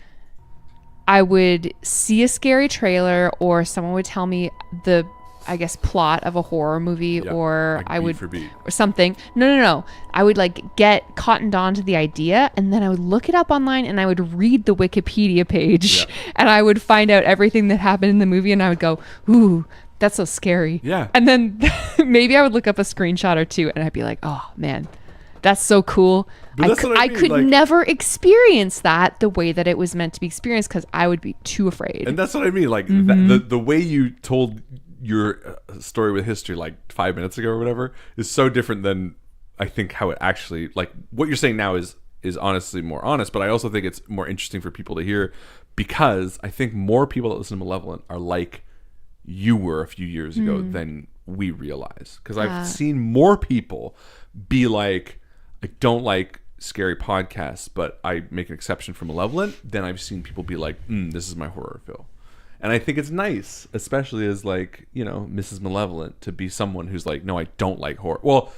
I would see a scary trailer or someone would tell me the, I guess, plot of a horror movie, Yeah, or like I beat would for beat. or something. No. I would like get cottoned on to the idea and then I would look it up online and I would read the Wikipedia page and I would find out everything that happened in the movie and I would go, ooh, that's so scary. Yeah. And then maybe I would look up a screenshot or two and I'd be like, oh man, that's so cool. But that's what I I mean, could like- never experience that the way that it was meant to be experienced because I would be too afraid. And that's what I mean. Like the way you told your story with history like 5 minutes ago or whatever is so different than I think how it actually, like what you're saying now is honestly more honest, but I also think it's more interesting for people to hear because I think more people that listen to Malevolent are like you were a few years ago than we realize. Because I've seen more people be like, I don't like scary podcasts, but I make an exception for Malevolent. Then I've seen people be like, this is my horror film. And I think it's nice, especially as like, you know, Mrs. Malevolent, to be someone who's like, no, I don't like horror. Well,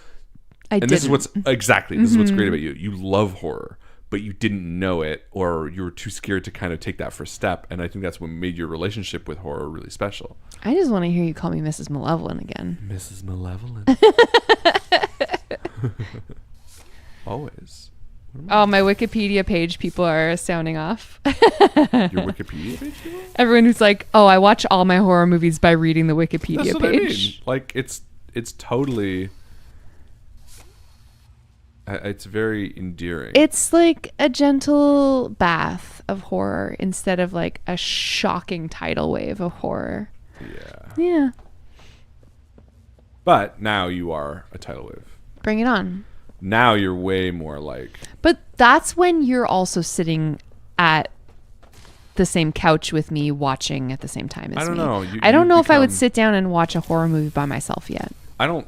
this is what's exactly, this is what's great about you. You love horror, but you didn't know it, or you were too scared to kind of take that first step. And I think that's what made your relationship with horror really special. I just want to hear you call me Mrs. Malevolent again. Mrs. Malevolent. Always. Oh, my Wikipedia page people are sounding off. Your Wikipedia page? Everyone who's like, oh, I watch all my horror movies by reading the Wikipedia That's what page. I mean. Like it's totally. It's very endearing. It's like a gentle bath of horror instead of like a shocking tidal wave of horror. Yeah. Yeah. But now you are a tidal wave. Bring it on. Now you're way more like. But that's when you're also sitting at the same couch with me watching at the same time as me. I don't know. I don't know if I would sit down and watch a horror movie by myself yet. I don't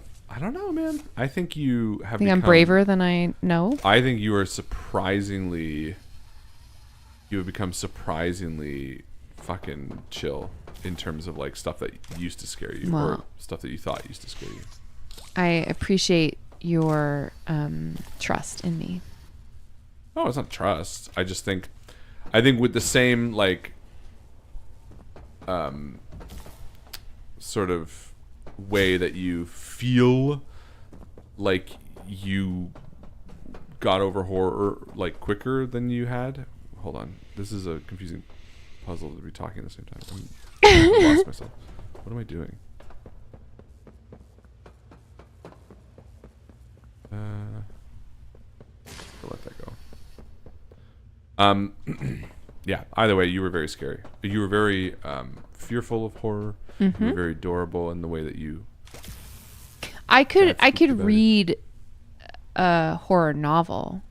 know, man. I think you have I'm braver than I know. I think you are surprisingly. You have become surprisingly fucking chill in terms of like stuff that used to scare you or stuff that you thought used to scare you. I appreciate your trust in me. Oh, it's not trust. I think with the same like sort of way that you feel like you got over horror like quicker than you had. Hold on. This is a confusing puzzle to be talking at the same time. I lost myself. What am I doing? I'll let that go. Yeah, either way, you were very scary. You were very fearful of horror. You were very adorable in the way that you... I could read a horror novel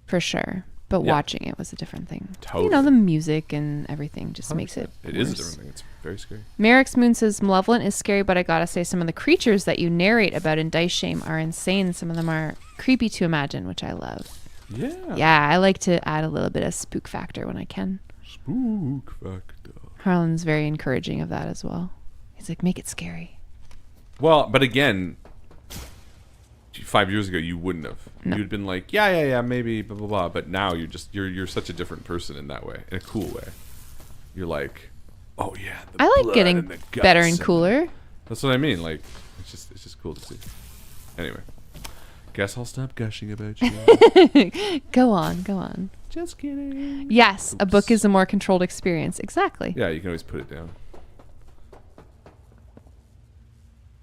for sure, but watching it was a different thing. Totally. You know, the music and everything just 100%. makes it It is a different thing. It's very scary. Merrick's Moon says Malevolent is scary, but I gotta say some of the creatures that you narrate about in Dice Shame are insane. Some of them are creepy to imagine, which I love. Yeah, I like to add a little bit of spook factor when I can. Spook factor. Harlan's very encouraging of that as well. He's like, make it scary. Well, but again, 5 years ago you wouldn't have. No. You'd been like, yeah, maybe, blah blah blah. But now you're such a different person in that way, in a cool way. You're like, oh yeah. I like getting better and cooler. That's what I mean. Like, it's just cool to see. Anyway, guess I'll stop gushing about you. Go on. Just kidding. Yes, Oops. a book is a more controlled experience. Exactly. Yeah, you can always put it down.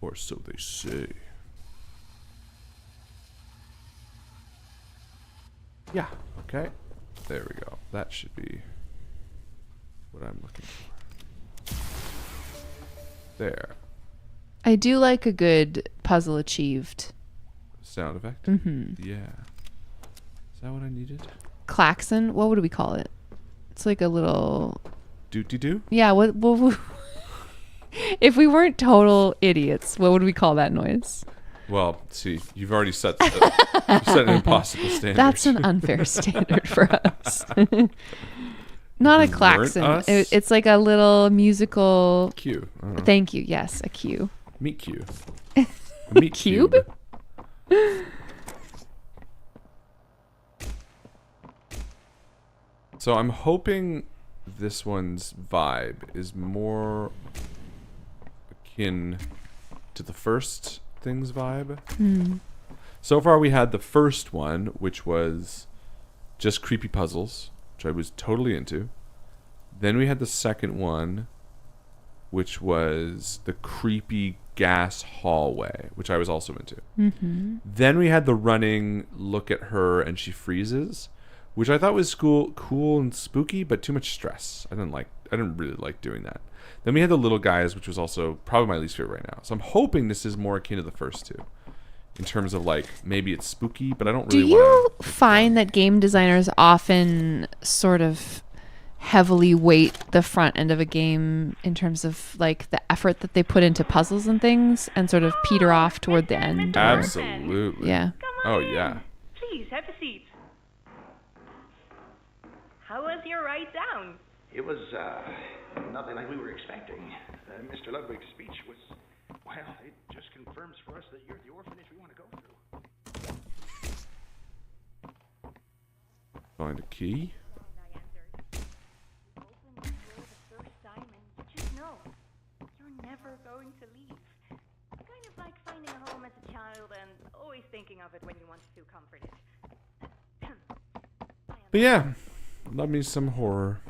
Or so they say. Yeah, okay. There we go. That should be what I'm looking for. There. I do like a good puzzle achieved. Sound effect? Mm-hmm. Yeah. Is that what I needed? Klaxon? What would we call it? It's like a little... Doot-de-doo? Yeah, what if we weren't total idiots, what would we call that noise? Well, see, you've already set an impossible standard. That's an unfair standard for us. Not a klaxon. It's like a little musical cue. Thank you. Yes, a cue. Meat cue. A meat cube? So I'm hoping this one's vibe is more akin to the first thing's vibe. So far we had the first one, which was just creepy puzzles, which I was totally into. Then we had the second one, which was the creepy gas hallway, which I was also into. Then we had the running look at her and she freezes, which I thought was cool and spooky, but too much stress. I didn't really like doing that. Then we had the little guys, which was also probably my least favorite right now. So I'm hoping this is more akin to the first two, in terms of like maybe it's spooky, but I don't really. Do you find that game designers often sort of heavily weight the front end of a game in terms of like the effort that they put into puzzles and things, and sort of peter off toward the end? Absolutely. Yeah. Oh yeah. Please have a seat. How was your ride down? It was nothing like we were expecting. Mr. Ludwig's speech was, well, it just confirms for us that you're the orphanage we want to go through. Find a key. Just know, you're never going to leave. Kind of like finding a home as a child and always thinking of it when you want to feel comforted. But yeah, love me some horror.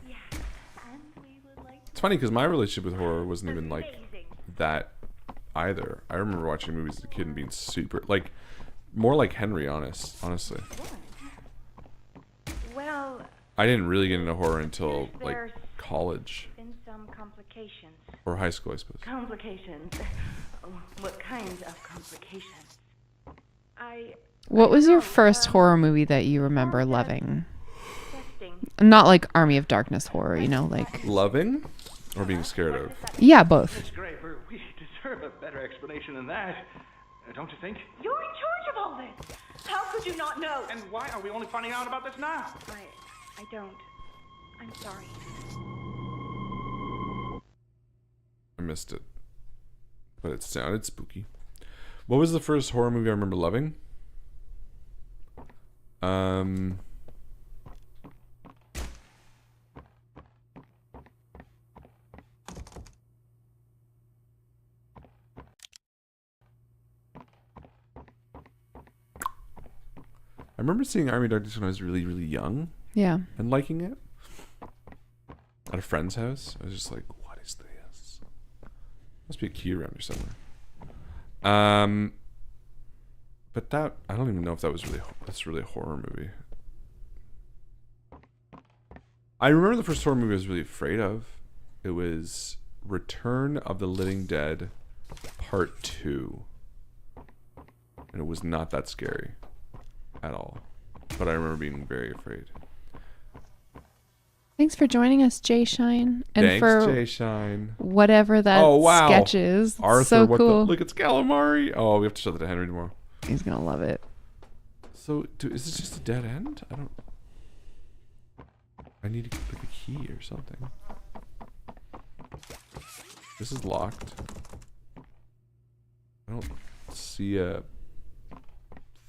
It's funny because my relationship with horror wasn't even like that either. I remember watching movies as a kid and being super like more like Henry, honestly. Well, I didn't really get into horror until like college. Been some complications. Or high school, I suppose. Complications. What kinds of complications? What was your first horror movie that you remember loving? Not like Army of Darkness horror, you know, like... Loving? Or being scared of? Yeah, both. It's great. We deserve a better explanation than that. Don't you think? You're in charge of all this. How could you not know? And why are we only finding out about this now? I don't. I'm sorry. I missed it. But it sounded spooky. What was the first horror movie I remember loving? I remember seeing Army of Darkness when I was really, really young. Yeah. And liking it. At a friend's house. I was just like, what is this? Must be a key around here somewhere. But that, I don't even know if that's really a horror movie. I remember the first horror movie I was really afraid of. It was Return of the Living Dead Part 2. And it was not that scary at all. But I remember being very afraid. Thanks for joining us, Jay Shine. And Thanks, for Jay Shine. whatever that sketch is. Arthur, so cool. Look, it's calamari. Oh, we have to show that to Henry tomorrow. He's going to love it. So, is this just a dead end? I need to click a key or something. This is locked. I don't see a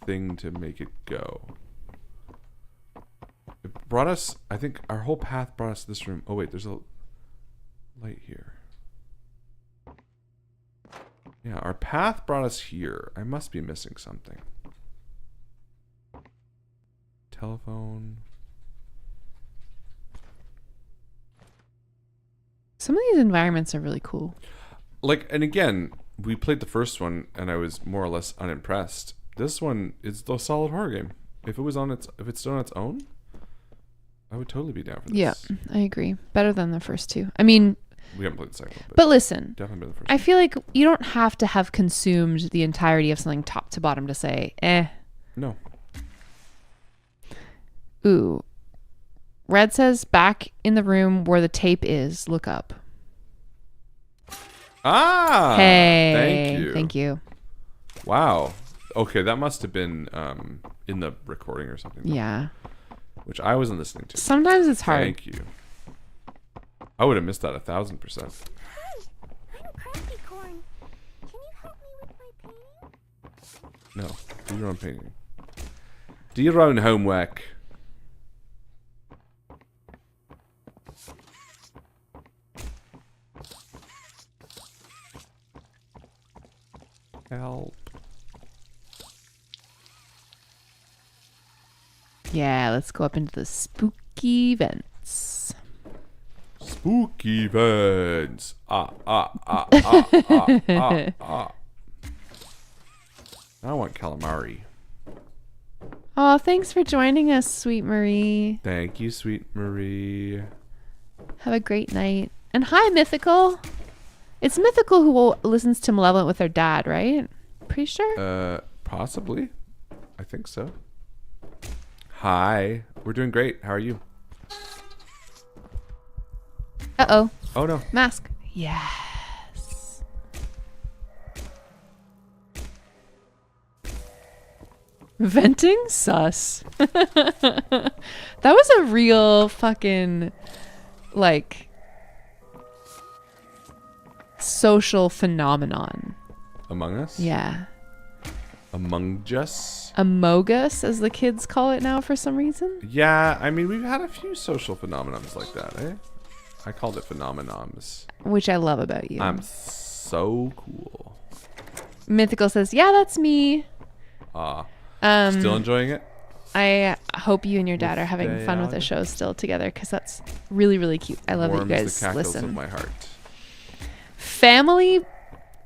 thing to make it go. It brought us, I think our whole path brought us to this room. Oh wait, there's a light here. Yeah, our path brought us here. I must be missing something. Telephone. Some of these environments are really cool. Like, and again, we played the first one and I was more or less unimpressed. This one is a solid horror game. If it's still on its own, I would totally be down for this. Yeah, I agree. Better than the first two. I mean, we haven't played the second one. But listen, definitely been the first I feel like you don't have to have consumed the entirety of something top to bottom to say, eh. No. Ooh. Red says back in the room where the tape is. Look up. Ah! Hey. Thank you. Wow. Okay, that must have been in the recording or something. Yeah. Which I wasn't listening to. Sometimes it's hard. Thank you. I would have missed that 1,000%. I'm Crappy Corn. Can you help me with my painting? No. Do your own painting. Do your own homework. Help. Yeah, let's go up into the spooky vents. Spooky vents. I want calamari. Oh, thanks for joining us, sweet Marie. Thank you, sweet Marie. Have a great night. And hi, Mythical. It's Mythical who listens to Malevolent with her dad, right? Pretty sure? Possibly. I think so. Hi. We're doing great. How are you? Uh-oh. Oh, no. Mask. Yes. Venting? Sus. That was a real fucking, like, social phenomenon. Among Us? Yeah. Among Us? Amogus, as the kids call it now for some reason. Yeah, I mean, we've had a few social phenomenons like that, eh? I called it phenomenons. Which I love about you. I'm so cool. Mythical says, yeah, that's me. Still enjoying it? I hope you and your dad are having fun with the show still together, because that's really, really cute. I love that you guys the cackles listen. Of my heart. Family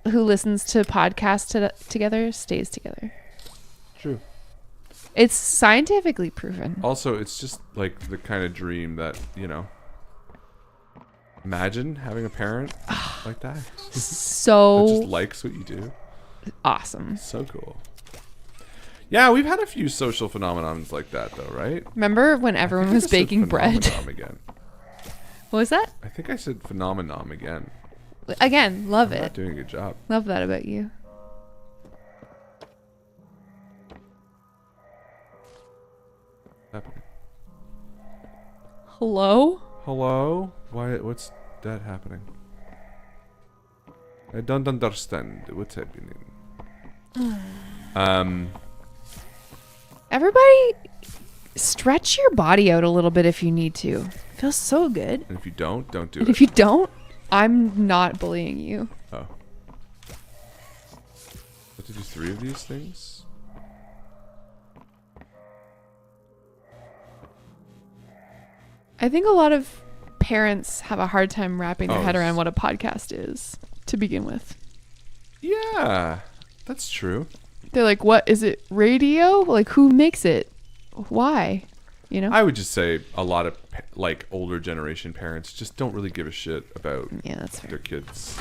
who listens to podcasts together stays together. True. It's scientifically proven. Also, it's just like the kind of dream that, you know, Imagine having a parent like that. So that just likes what you do. Awesome. So cool. Yeah, we've had a few social phenomenons like that, though, right? Remember when everyone was baking bread? Again. What was that? I think I said phenomenon again. Again, love I'm it. not doing a good job. Love that about you. Happening. Hello? Hello? Why? What's that happening? I don't understand what's happening. Everybody, stretch your body out a little bit if you need to. It feels so good. And if you don't do And it. if you don't, I'm not bullying you. Oh. What to do 3 of these things? I think a lot of parents have a hard time wrapping their head Oh. around what a podcast is to begin with. Yeah, that's true. They're like, what is it? Radio? Like, who makes it? Why? You know? I would just say a lot of like older generation parents just don't really give a shit about that's their kids'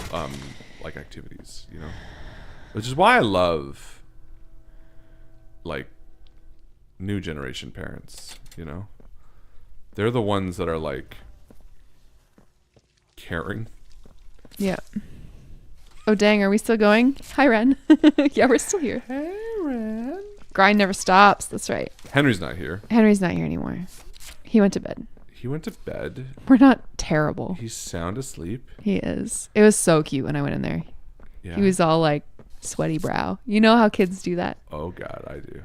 like activities, you know. Which is why I love like new generation parents, you know. They're the ones that are like caring. Yeah. Oh, dang. Are we still going? Hi, Ren. Yeah, we're still here. Hey, Ren. Grind never stops. That's right. Henry's not here. Henry's not here anymore. He went to bed. He went to bed. We're not terrible. He's sound asleep. He is. It was so cute when I went in there. Yeah. He was all like sweaty brow. You know how kids do that? Oh, God, I do.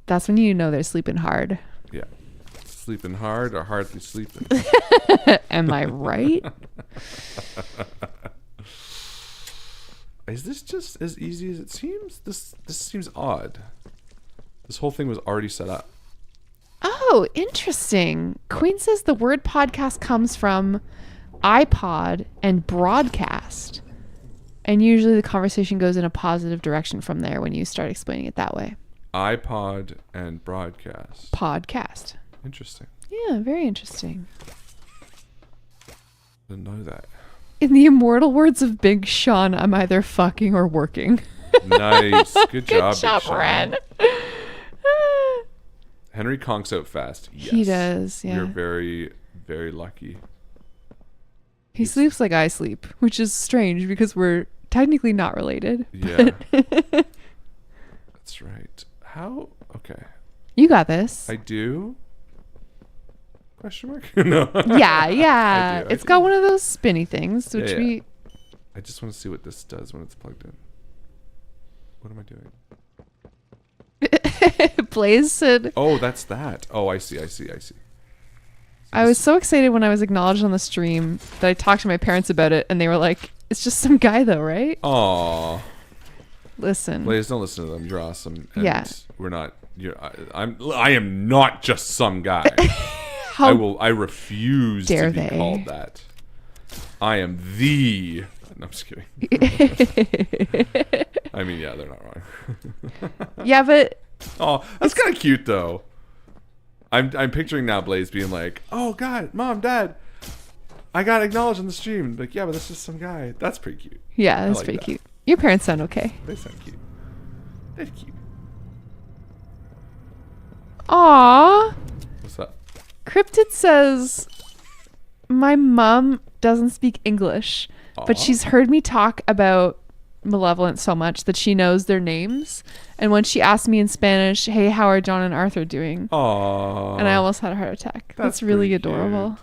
That's when you know they're sleeping hard. Yeah. Sleeping hard or hardly sleeping. Am I right? Is this just as easy as it seems? This seems odd. This whole thing was already set up. Oh, interesting. Queen says the word podcast comes from iPod and broadcast. And usually the conversation goes in a positive direction from there when you start explaining it that way. iPod and broadcast. Podcast. Interesting. Yeah, very interesting. Didn't know that. In the immortal words of Big Sean, I'm either fucking or working. Nice. Good job, Good job, Big Sean. Ren. Henry conks out fast. Yes. He does, yeah. You're very, very lucky. He sleeps like I sleep, which is strange because we're technically not related. Yeah. That's right. How? Okay. You got this. I do? Question mark? No. Yeah. I It's do. got one of those spinny things, which Yeah. we... I just want to see what this does when it's plugged in. What am I doing? Blaze said... Oh, that's that. Oh, I see. I was so excited when I was acknowledged on the stream that I talked to my parents about it, and they were like, it's just some guy though, right? Aw. Listen. Blaze, don't listen to them. You're awesome. And Yeah. we're not. I am not just some guy. I refuse dare to be they? called that. I am the. No, I'm just kidding. I mean, yeah, they're not wrong. Yeah, but oh, that's kind of cute though. I'm picturing now Blaze being like, "Oh God, Mom, Dad, I got acknowledged on the stream." Like, yeah, but that's just some guy. That's pretty cute. yeah, I that's like pretty that. cute. Your parents sound okay. They sound cute. They're cute. Aww. What's up? Cryptid says, my mom doesn't speak English, but Aw. she's heard me talk about Malevolent so much that she knows their names. And when she asked me in Spanish, hey, how are John and Arthur doing? Aww. And I almost had a heart attack. That's That's really pretty adorable.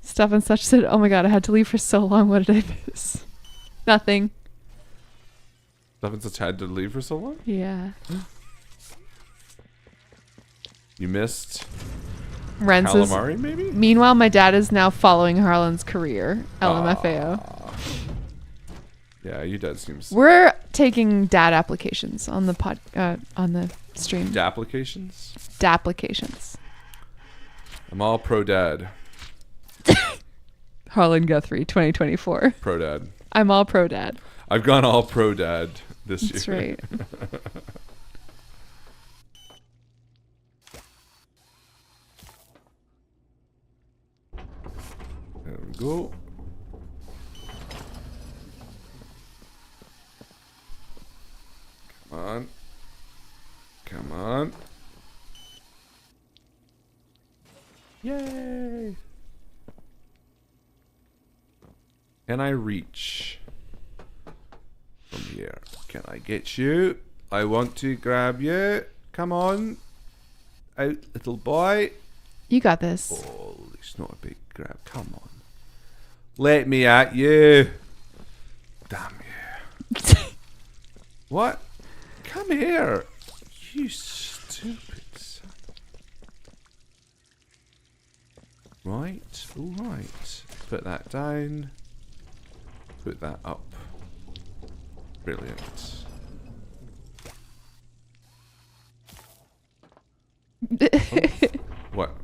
Stuff and such said, oh my God, I had to leave for so long. What did I miss? Nothing. Stuff and such had to leave for so long? Yeah. You missed Ren says, calamari, maybe? meanwhile, my dad is now following Harlan's career. LMFAO. Yeah, your dad seems. We're taking dad applications on the on the stream. Applications? Applications. I'm all pro dad. Harlan Guthrie, 2024. Pro dad. I'm all pro dad. I've gone all pro dad this That's year. right. go. Come on. Come on. Yay! Can I reach from here? Can I get you? I want to grab you. Come on. Out, little boy. You got this. Oh, it's not a big grab. Come on. Let me at you. Damn you. What? Come here. You stupid son. Right. All right. Put that down. Put that up. Brilliant. What?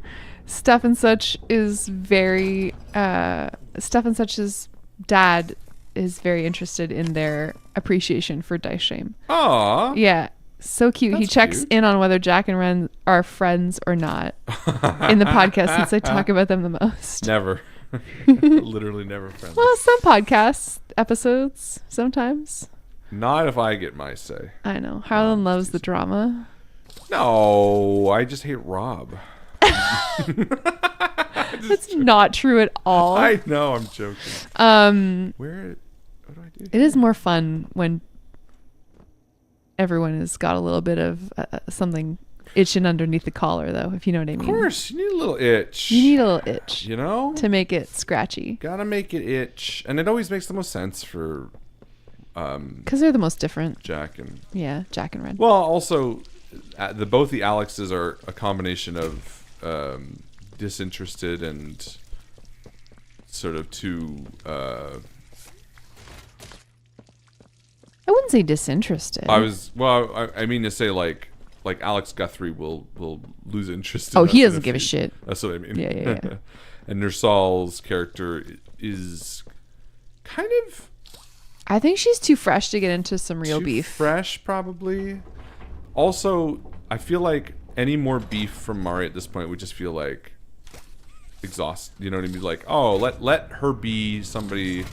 Stuff and Such is very Stuff and Such's dad is very interested in their appreciation for Dice Shame. Aww. Yeah. So cute. He That's checks cute. in on whether Jack and Ren are friends or not in the podcast since I talk about them the most. Never. Literally never friends. Well, some podcasts, episodes, sometimes. Not if I get my say. I know. Harlan loves the drama. No, I just hate Rob. That's not true at all. I know, I'm joking. What do I do? It is more fun when everyone has got a little bit of something itching underneath the collar, though, if you know what I mean. Of course, you need a little itch. You need a little itch. You know? To make it scratchy. Gotta make it itch. And it always makes the most sense for... Because they're the most different. Jack and... Yeah, Jack and Ren. Well, also, both the Alexes are a combination of disinterested and sort of too... I wouldn't say disinterested. I mean to say like Alex Guthrie will lose interest in Oh, us he in doesn't give a shit. That's what I mean. Yeah. And Nersal's character is kind of... I think she's too fresh to get into some real too beef. Fresh, probably. Also, I feel like any more beef from Mari at this point would just feel like exhaust. You know what I mean? Like, oh, let her be somebody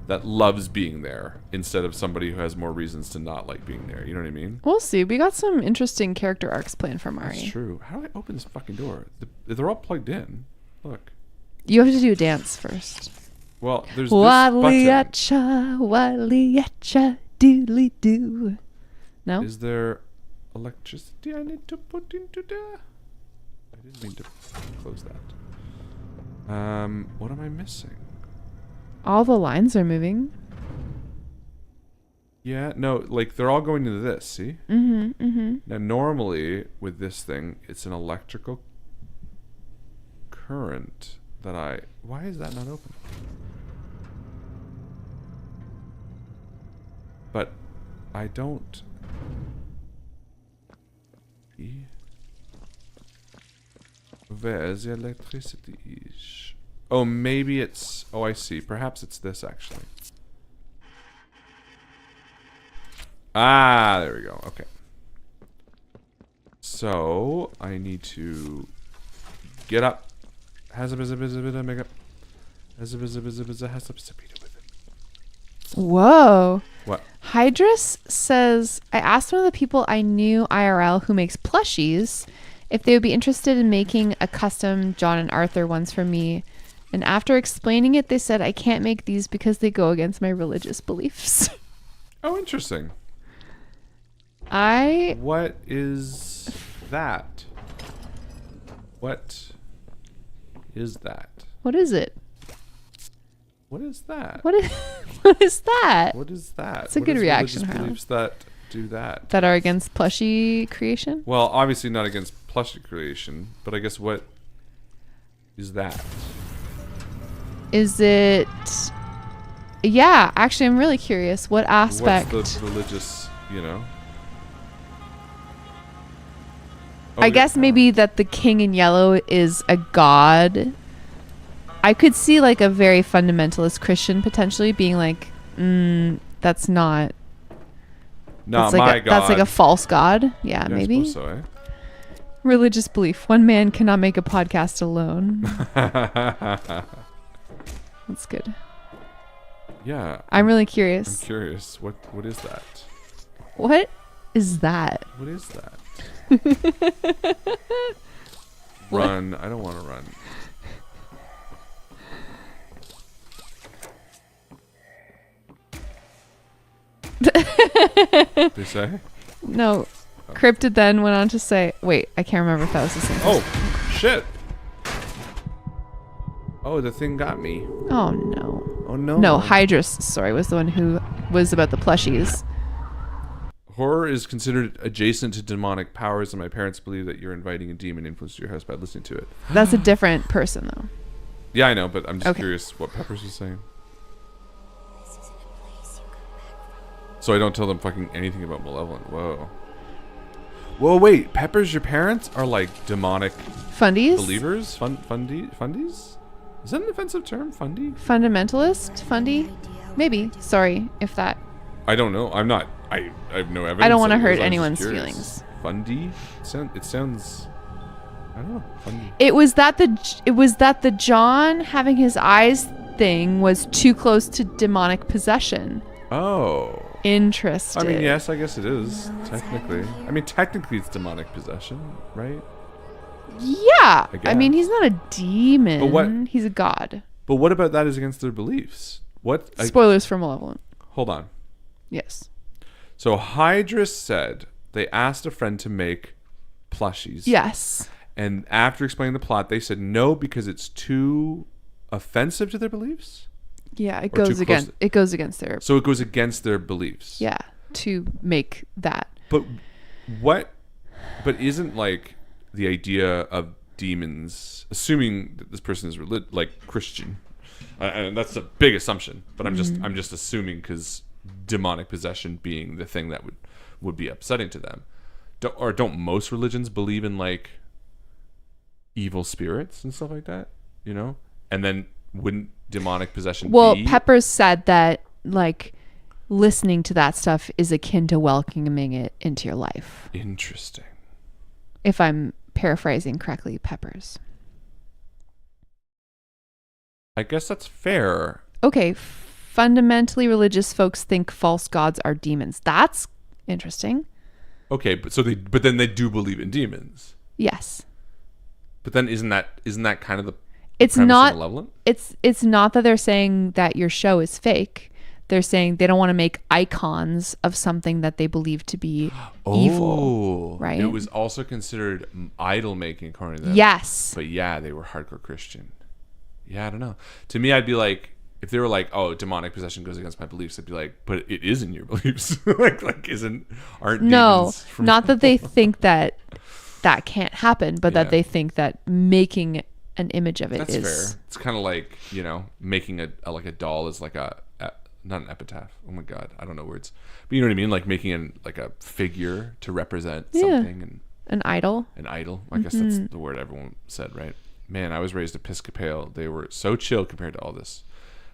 that loves being there instead of somebody who has more reasons to not like being there. You know what I mean? We'll see. We got some interesting character arcs planned for Mari. That's true. How do I open this fucking door? They're all plugged in. Look. You have to do a dance first. Well, there's this button. Waliacha, doodly doo. No? Is there electricity I need to put into there? I didn't mean to close that. What am I missing? All the lines are moving. Yeah, no, like they're all going into this, see? Now normally with this thing, it's an electrical current that why is that not open? But I don't... Where's the electricity? Oh, maybe it's... Oh, I see. Perhaps it's this, actually. Ah, there we go. Okay. So, I need to get up. Has a bit of makeup. Has a bit of Whoa. What? Hydrus says, I asked one of the people I knew IRL who makes plushies if they would be interested in making a custom John and Arthur ones for me. And after explaining it, they said I can't make these because they go against my religious beliefs. Oh, interesting. What is that? What is that? What is it? What is that? What is that? What is that? It's a good reaction, Religious Harlan. beliefs that do that. That are against plushie creation? Well, obviously not against plushie creation, but I guess what is that? Is it... Yeah, actually, I'm really curious. What aspect... What's the religious, you know? I guess maybe that the king in yellow is a god. I could see like a very fundamentalist Christian potentially being like, that's not... Not that's like my a, god. That's like a false god. Yeah, maybe. I suppose so, eh? Religious belief. One man cannot make a podcast alone. That's good. Yeah. I'm really curious. I'm curious. What is that? What is that? What is that? Run. I don't want to run. They say? No. Cryptid then went on to say, wait, I can't remember if that was the same. Oh, shit. Oh, the thing got me. Oh, no. Oh, no. No, Hydrus, sorry, was the one who was about the plushies. Horror is considered adjacent to demonic powers, and my parents believe that you're inviting a demon influence to your house by listening to it. That's a different person, though. Yeah, I know, but I'm just Okay. curious what Peppers was saying. So I don't tell them fucking anything about Malevolent. Whoa. Whoa, wait. Peppers, your parents are like demonic Fundies? believers? Fundies? Is that an offensive term? Fundy? Fundamentalist? Fundy? Maybe. Sorry if that... I don't know. I'm not. I have no evidence. I don't want to of it, hurt so I'm just anyone's curious. feelings. Fundy? It sounds. I don't know. Fundy. It was that the John having his eyes thing was too close to demonic possession. Oh. Interesting. I mean, yes, I guess it is. Technically. I mean, technically it's demonic possession, right? Yeah. I I mean, he's not a demon. But what- He's a god. But what about that is against their beliefs? What? Spoilers for Malevolent. Hold on. Yes. So Hydrus said they asked a friend to make plushies. Yes. And after explaining the plot, they said no because it's too offensive to their beliefs. Yeah, it Or too goes against close it goes against their So it goes against their beliefs. yeah, to make that. But what? But isn't like the idea of demons, assuming that this person is like Christian, and that's a big assumption. But I'm just assuming because demonic possession being the thing that would be upsetting to them. Don't most religions believe in like evil spirits and stuff like that? You know, and then wouldn't demonic possession be? Peppers said that like listening to that stuff is akin to welcoming it into your life. Interesting. If I'm paraphrasing correctly, Peppers. I guess that's fair. Okay, fundamentally religious folks think false gods are demons. That's interesting. Okay, but then they do believe in demons. Yes. But then isn't that kind of the It's premise not of Malevolent? it's not that they're saying that your show is fake. They're saying they don't want to make icons of something that they believe to be evil. Right? It was also considered idol making according to them. Yes. But yeah, they were hardcore Christian. Yeah, I don't know. To me, I'd be like, if they were like, "Oh, demonic possession goes against my beliefs," I'd be like, "But it is in your beliefs." aren't No, demons from not that they think that can't happen, but Yeah. that they think that making an image of it That's is fair. It's kind of like, you know, making a doll is like a not an epitaph. Oh my god, I don't know words. But you know what I mean? Like making like a figure to represent something and an idol. An idol. I guess that's the word everyone said, right? Man, I was raised Episcopal. They were so chill compared to all this.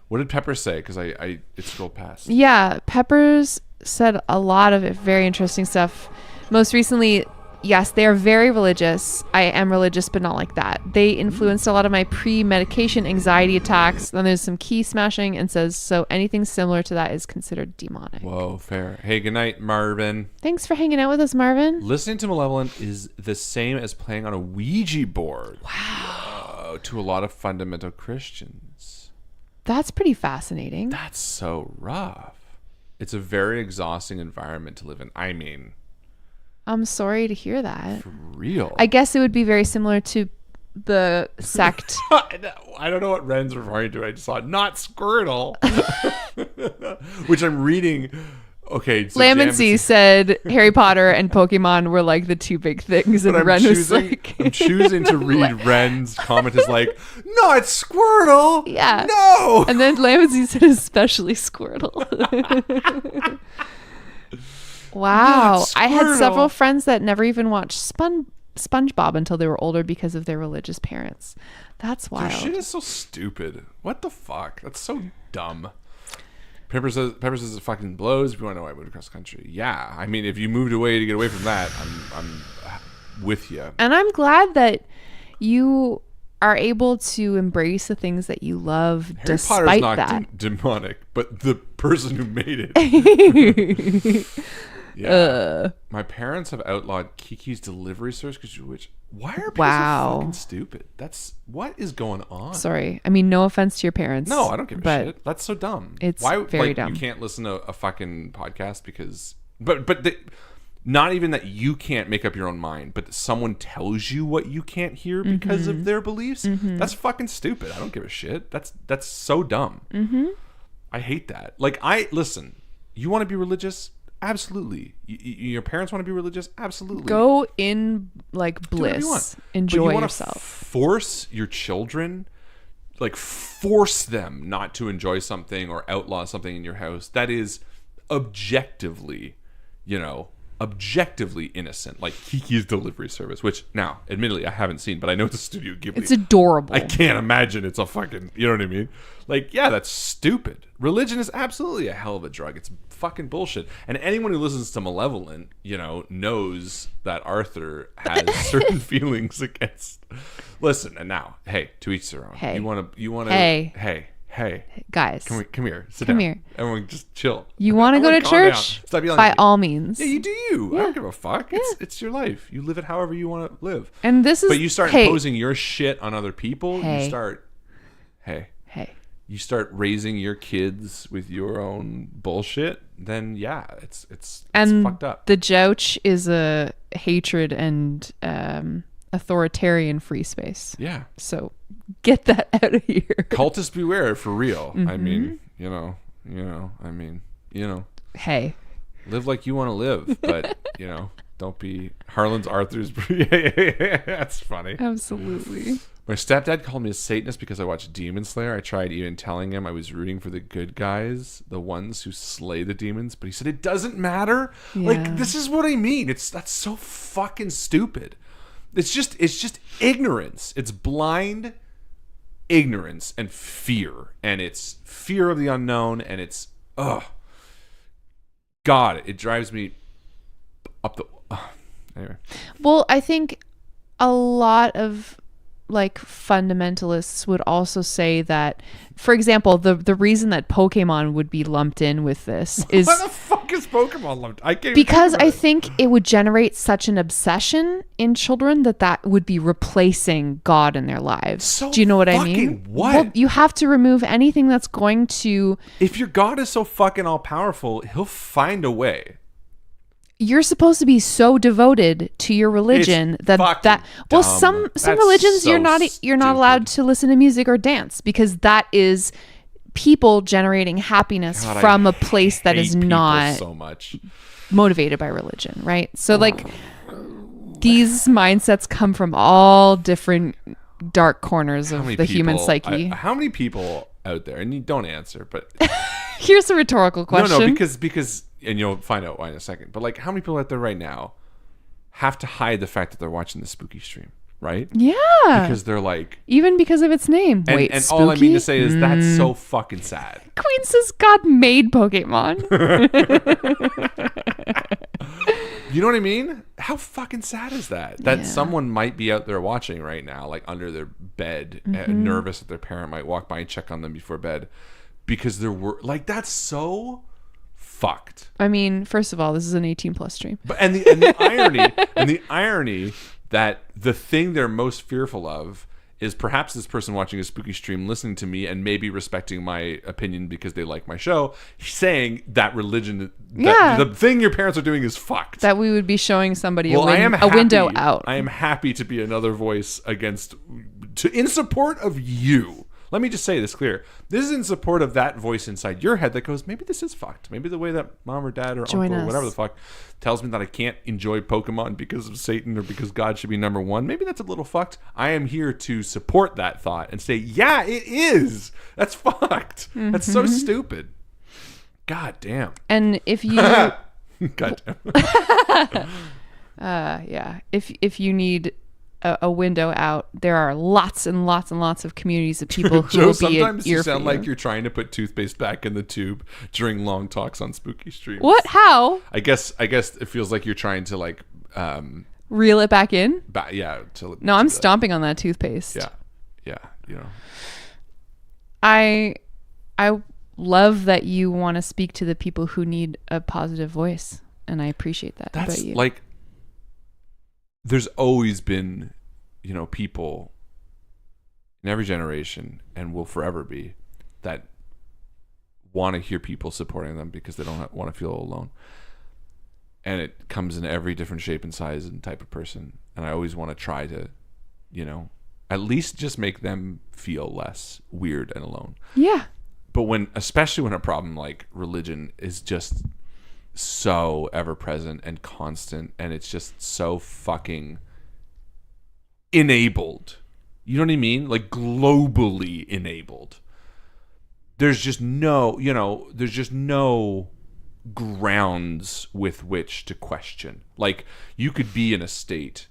What did Pepper say? Because I it scrolled past. Yeah, Peppers said a lot of it, very interesting stuff. Most recently, yes, they are very religious. I am religious, but not like that. They influenced a lot of my pre-medication anxiety attacks. Then there's some key smashing and says, so anything similar to that is considered demonic. Whoa, fair. Hey, good night, Marvin. Thanks for hanging out with us, Marvin. Listening to Malevolent is the same as playing on a Ouija board. Wow. To a lot of fundamental Christians. That's pretty fascinating. That's so rough. It's a very exhausting environment to live in. I mean, I'm sorry to hear that. for real. I guess it would be very similar to the sect. I don't know what Ren's referring to. I just saw not Squirtle. Which I'm reading. Okay. So Lamancy said Harry Potter and Pokemon were like the two big things, and But Ren was like, I'm choosing to read Ren's comment as like, not Squirtle. yeah. No. And then Lamancy said especially Squirtle. Wow. Not I had Squirtle. several friends that never even watched SpongeBob until they were older because of their religious parents. That's Their wild. shit is so stupid. What the fuck? That's so dumb. Pepper says it fucking blows. If you want to know why I moved across the country, yeah. I mean, if you moved away to get away from that, I'm with you. And I'm glad that you are able to embrace the things that you love Harry despite Potter's not that. demonic, but the person who made it. Yeah. My parents have outlawed Kiki's Delivery Service, which why are people so fucking stupid? What is going on? Sorry. I mean, no offense to your parents. No, I don't give a shit. That's so dumb. It's why, very dumb. You can't listen to a fucking podcast because... not even that you can't make up your own mind, but that someone tells you what you can't hear because of their beliefs. That's fucking stupid. I don't give a shit. That's so dumb. I hate that. Like, listen, you want to be religious? Absolutely. Your parents want to be religious? Absolutely. Go in like bliss. Enjoy yourself. Force your children, like force them not to enjoy something or outlaw something in your house that is objectively innocent, like Kiki's Delivery Service, which now, admittedly, I haven't seen, but I know it's a Studio Ghibli. It's adorable. I can't imagine it's a fucking, you know what I mean? Like, yeah, that's stupid. Religion is absolutely a hell of a drug. It's fucking bullshit. And anyone who listens to Malevolent, knows that Arthur has certain feelings against. Listen, and now, hey, to each their own. Hey. You want to. Hey, guys, come here, sit down. Come here. Everyone, just chill. You want to go to church? Stop yelling by at me. all means. Yeah, you do you. Yeah. I don't give a fuck. Yeah. It's your life. You live it however you want to live. And this is. But you start imposing your shit on other people. Hey. You start. Hey. You start raising your kids with your own bullshit. Then yeah, it's fucked up. The Jouch is a hatred and authoritarian free space. Yeah. So get that out of here. Cultists beware, for real. I mean, I mean, Hey. Live like you want to live, but don't be Harlan's Arthur's. That's funny. Absolutely. My stepdad called me a Satanist because I watched Demon Slayer. I tried even telling him I was rooting for the good guys, the ones who slay the demons, but he said it doesn't matter. Yeah. Like, this is what I mean. That's so fucking stupid. It's just ignorance. It's blind ignorance and fear, and it's fear of the unknown, and it's God, it drives me up the anyway. Well, I think a lot of fundamentalists would also say that, for example, the reason that Pokemon would be lumped in with this is why the fuck is Pokemon lumped? I can't because I think it would generate such an obsession in children that would be replacing God in their lives. So do you know what I mean? fucking what? Well, you have to remove anything that's going to. If your God is so fucking all powerful, he'll find a way. You're supposed to be so devoted to your religion that well, some religions so you're not allowed to listen to music or dance because that is people generating happiness God, from a place that is people not so much motivated by religion, right? So these mindsets come from all different dark corners of the human psyche. How many people out there, and you don't answer, but here's a rhetorical question. No, because and you'll find out why in a second. But how many people out there right now have to hide the fact that they're watching the spooky stream, right? Yeah. Because they're even because of its name. And, Wait, and spooky? all I mean to say is that's so fucking sad. Queen says God made Pokemon. You know what I mean? How fucking sad is that? That someone might be out there watching right now, under their bed, nervous that their parent might walk by and check on them before bed, because they're that's so fucked. I mean, first of all, this is an 18+ stream. But and the irony that the thing they're most fearful of is perhaps this person watching a spooky stream, listening to me and maybe respecting my opinion because they like my show, saying that religion, the thing your parents are doing is fucked. That we would be showing somebody a window out. I am happy to be another voice in support of you. Let me just say this clear. This is in support of that voice inside your head that goes, maybe this is fucked. Maybe the way that mom or dad or uncle or whatever the fuck tells me that I can't enjoy Pokemon because of Satan or because God should be number one. Maybe that's a little fucked. I am here to support that thought and say, yeah, it is. That's fucked. Mm-hmm. That's so stupid. God damn. And if you... God damn. yeah. If you need... a window out, there are lots and lots and lots of communities of people who Joe, will be sometimes an ear you sound for like you're trying to put toothpaste back in the tube during long talks on spooky streams. What? How? I guess it feels like you're trying to reel it back in. Yeah. No, I'm stomping on that toothpaste. Yeah. yeah, you know. I love that you want to speak to the people who need a positive voice, and I appreciate that That's about you. like, there's always been, you know, people in every generation, and will forever be, that want to hear people supporting them because they don't want to feel alone. And it comes in every different shape and size and type of person. And I always want to try to, you know, at least just make them feel less weird and alone. Yeah. But especially when a problem like religion is just so ever present and constant, and it's just so fucking enabled. You know what I mean? Like globally enabled. There's just no grounds with which to question. Like, you could be in a state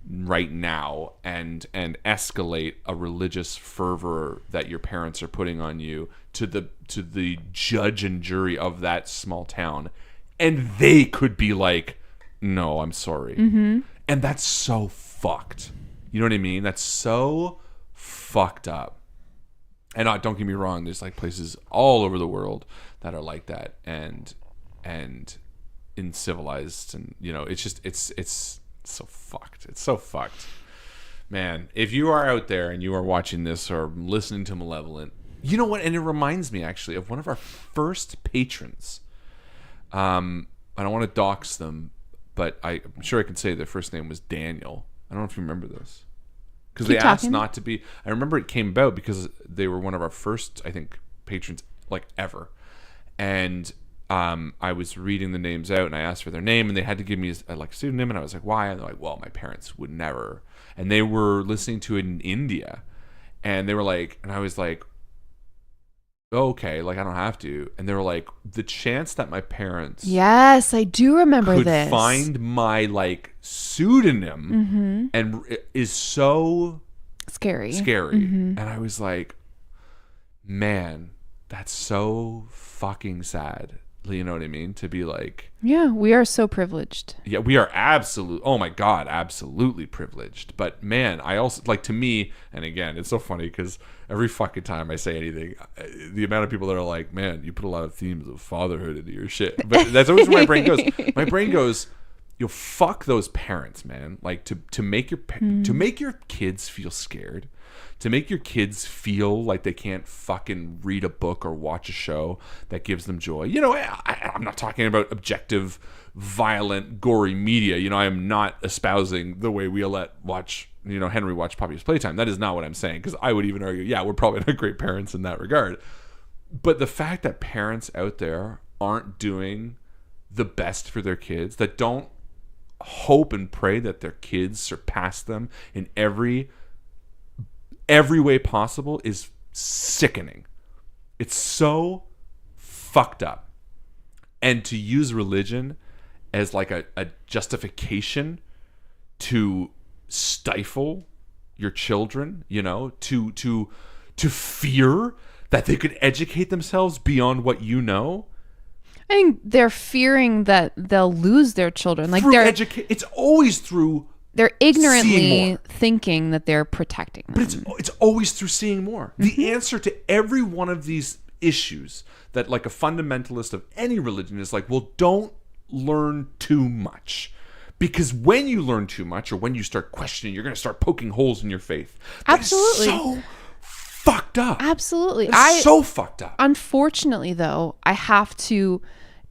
right now and escalate a religious fervor that your parents are putting on you to the judge and jury of that small town, and they could be like, no, I'm sorry. Mm-hmm. And that's so fucked. You know what I mean? That's so fucked up. And don't get me wrong, there's like places all over the world that are like that, and in civilized, and you know, it's just it's so fucked. It's so fucked. Man, if you are out there and you are watching this or listening to Malevolent, you know what? And it reminds me actually of one of our first patrons. I don't want to dox them, but I'm sure I can say their first name was Daniel. I don't know if you remember this. Because they asked not to be. I remember it came about because they were one of our first, I think, patrons like ever. And I was reading the names out, and I asked for their name, and they had to give me a like pseudonym, and I was like, why? And they're like, well, my parents would never. And they were listening to it in India, and they were like, and I was like, oh, okay, like I don't have to. And they were like, the chance that my parents yes, I do remember could this, find my like pseudonym and is so scary. And I was like, man, that's so fucking sad. You know what I mean? To be like, yeah, we are so privileged. Yeah, we are oh my God, absolutely privileged. But man, I also, like, to me, and again, it's so funny because every fucking time I say anything, the amount of people that are like, man, you put a lot of themes of fatherhood into your shit. But that's always where my brain goes. My brain goes, yo, fuck those parents, man. Like, to make your kids feel scared, to make your kids feel like they can't fucking read a book or watch a show that gives them joy. You know, I'm not talking about objective, violent, gory media. You know, I am not espousing the way we let Henry watch Poppy's Playtime. That is not what I'm saying, because I would even argue, yeah, we're probably not great parents in that regard. But the fact that parents out there aren't doing the best for their kids, that don't hope and pray that their kids surpass them in every way possible, is sickening. It's so fucked up. And to use religion as like a justification to stifle your children, you know, to fear that they could educate themselves beyond what you know. I think they're fearing that they'll lose their children. Like, it's always through. They're ignorantly thinking that they're protecting them. But it's always through seeing more. The answer to every one of these issues that, like, a fundamentalist of any religion is like, well, don't learn too much. Because when you learn too much, or when you start questioning, you're going to start poking holes in your faith. Absolutely. So fucked up. Absolutely. So fucked up. Unfortunately, though, I have to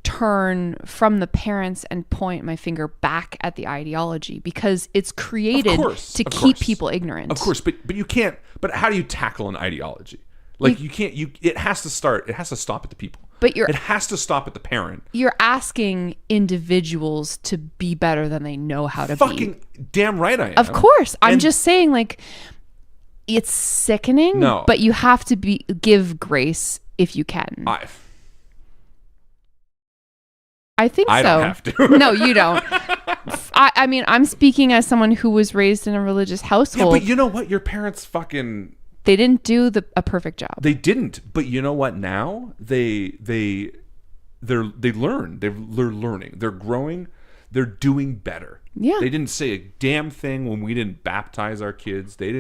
turn from the parents and point my finger back at the ideology, because it's created to keep people ignorant. Of course, but you can't. But how do you tackle an ideology? Like, you can't. It has to start. It has to stop at the people. But it has to stop at the parent. You're asking individuals to be better than they know how to be. Fucking damn right I am. Of course, I'm just saying, like, it's sickening. No, but you have to give grace if you can. I think so. I don't have to. No, you don't. I mean, I'm speaking as someone who was raised in a religious household. Yeah, but you know what? Your parents fucking... They didn't do a perfect job. They didn't. But you know what? Now they learn. They're learning. They're growing. They're doing better. Yeah. They didn't say a damn thing when we didn't baptize our kids. They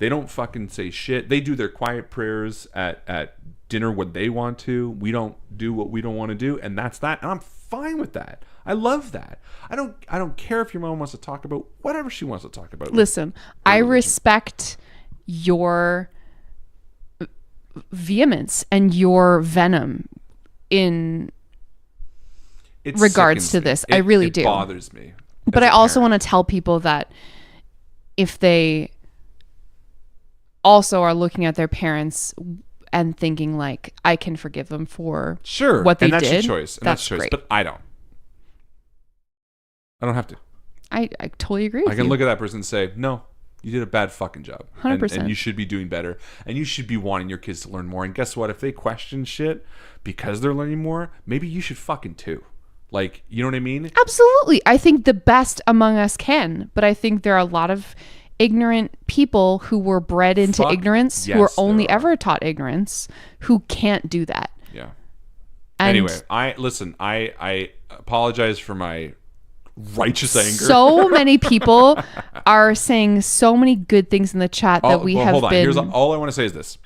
They don't fucking say shit. They do their quiet prayers at dinner when they want to. We don't do what we don't want to do, and that's that. And I'm fine with that. I love that. I don't care if your mom wants to talk about whatever she wants to talk about. Listen, I respect your vehemence and your venom in regards to this. I really do. It bothers me. But I also want to tell people that if they also are looking at their parents and thinking like, I can forgive them for what they did. And that's your choice. And that's your choice. Great. But I don't have to. I totally agree with you. I can look at that person and say, no, you did a bad fucking job. 100%. And you should be doing better. And you should be wanting your kids to learn more. And guess what? If they question shit because they're learning more, maybe you should fucking too. Like, you know what I mean? Absolutely. I think the best among us can. But I think there are a lot of ignorant people who were bred into ignorance, who are only ever taught ignorance, who can't do that. Yeah. And anyway, I apologize for my righteous anger. So many people are saying so many good things in the chat that we have hold on. been. Here's all I want to say is this.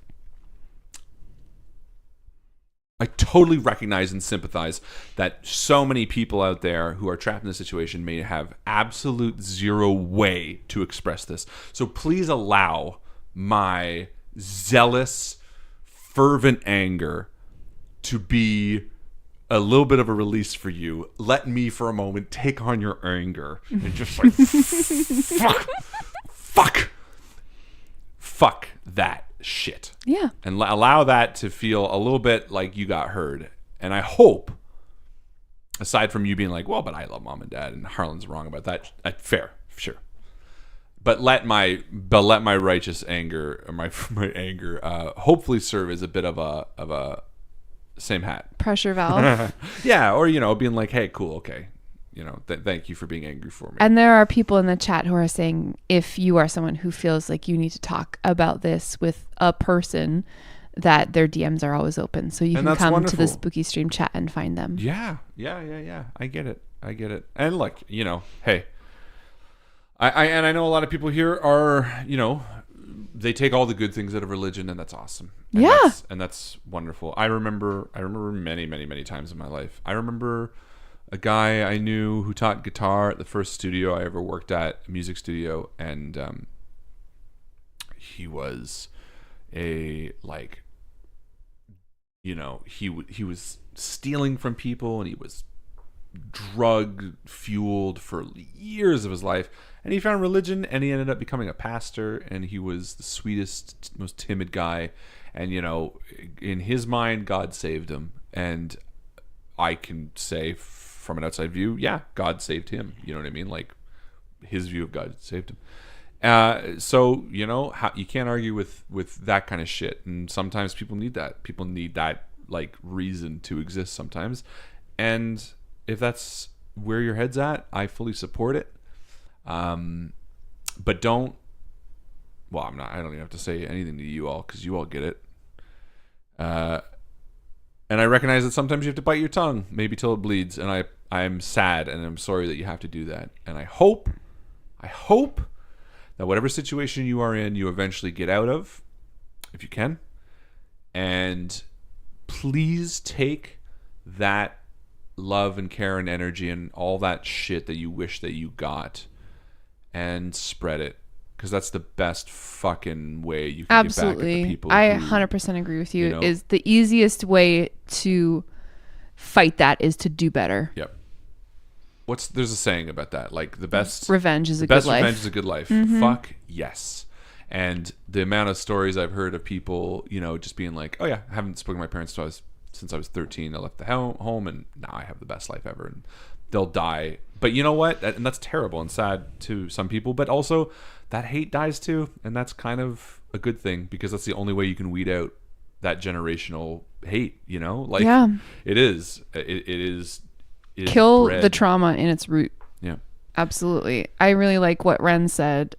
I totally recognize and sympathize that so many people out there who are trapped in this situation may have absolute zero way to express this. So please allow my zealous, fervent anger to be a little bit of a release for you. Let me for a moment take on your anger and just like fuck that shit. Yeah. And allow that to feel a little bit like you got heard. And I hope, aside from you being like, well, but I love mom and dad and Harlan's wrong about that. Fair, sure. But let my righteous anger or my anger hopefully serve as a bit of a same hat pressure valve. Yeah, or being like, hey, cool, okay. Thank you for being angry for me. And there are people in the chat who are saying, if you are someone who feels like you need to talk about this with a person, that their DMs are always open. So you can come to the Spooky Stream chat and find them. Yeah. I get it. And look, hey, I know a lot of people here are, they take all the good things out of religion, and that's awesome. And that's wonderful. I remember many, many, many times in my life. I remember a guy I knew who taught guitar at the first studio I ever worked at, a music studio, and he was he was stealing from people, and he was drug fueled for years of his life, and he found religion, and he ended up becoming a pastor, and he was the sweetest, most timid guy, and in his mind God saved him, and I can say from an outside view, yeah, God saved him. You know what I mean? Like, his view of God saved him. So you can't argue with that kind of shit. And sometimes people need that. People need that like reason to exist sometimes. And if that's where your head's at, I fully support it. But don't. Well, I don't even have to say anything to you all because you all get it. And I recognize that sometimes you have to bite your tongue, maybe till it bleeds. And I'm sad and I'm sorry that you have to do that. And I hope that whatever situation you are in, you eventually get out of, if you can. And please take that love and care and energy and all that shit that you wish that you got and spread it. Because that's the best fucking way you can get back at the people. I 100% agree with you. Is the easiest way to fight that is to do better. Yep. There's a saying about that, like the best revenge is a good life. Revenge is a good life. Mm-hmm. Fuck yes. And the amount of stories I've heard of people, just being like, oh yeah, I haven't spoken to my parents since I was 13. I left the home and now I have the best life ever. And they'll die. But you know what? And that's terrible and sad to some people. But also, that hate dies too. And that's kind of a good thing because that's the only way you can weed out that generational hate, Like, yeah. It is. It is kill bred. the trauma in its root. Yeah. Absolutely. I really like what Ren said,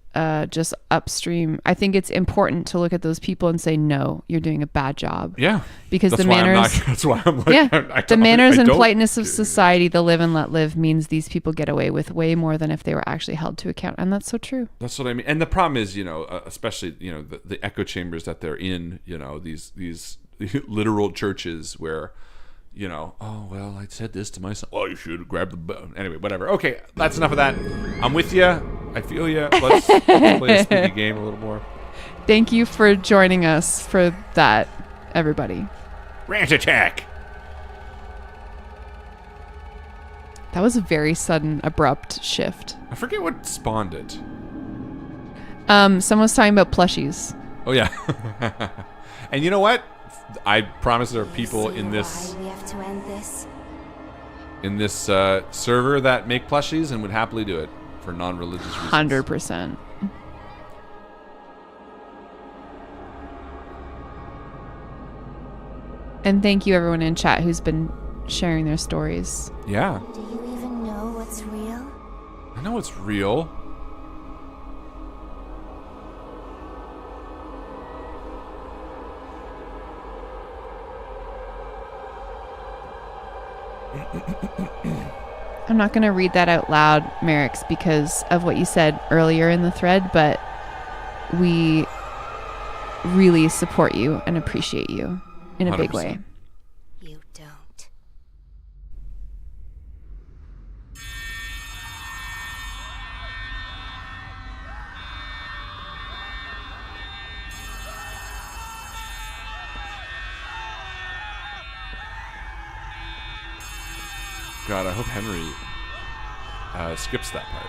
just upstream. I think it's important to look at those people and say, no, you're doing a bad job. Yeah. Because that's the why manners. that's why I'm like, yeah. The manners and politeness of society, the live and let live, means these people get away with way more than if they were actually held to account. And that's so true. That's what I mean. And the problem is, especially, the echo chambers that they're in, these literal churches where, oh, well, I said this to myself. Oh, you should grab the bone. Anyway, whatever. Okay, that's enough of that. I'm with you. I feel you. Let's play a spooky game a little more. Thank you for joining us for that, everybody. Rant attack. That was a very sudden, abrupt shift. I forget what spawned it. Someone was talking about plushies. Oh, yeah. And you know what? I promise there are people in this server that make plushies and would happily do it for non-religious reasons. 100%. And thank you everyone in chat who's been sharing their stories. Yeah. Do you even know what's real? I know it's real. I'm not going to read that out loud, Merrick's, because of what you said earlier in the thread, but we really support you and appreciate you in a 100%. Big way. You don't. God, I hope Henry skips that part.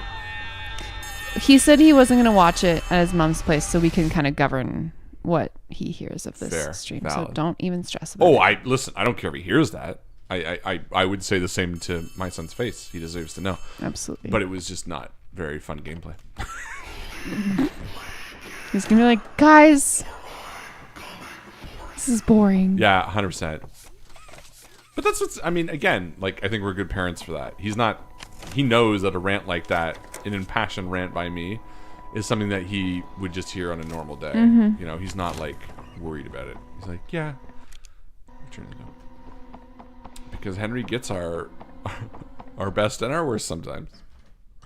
He said he wasn't going to watch it at his mom's place, so we can kind of govern what he hears of this stream. Valid. So don't even stress about it. Listen, I don't care if he hears that. I would say the same to my son's face. He deserves to know. Absolutely. But it was just not very fun gameplay. He's going to be like, guys, this is boring. Yeah, 100%. But that's again, I think we're good parents for that. He knows that a rant like that, an impassioned rant by me, is something that he would just hear on a normal day. Mm-hmm. He's not worried about it. He's like, yeah, turn it on. Because Henry gets our best and our worst sometimes.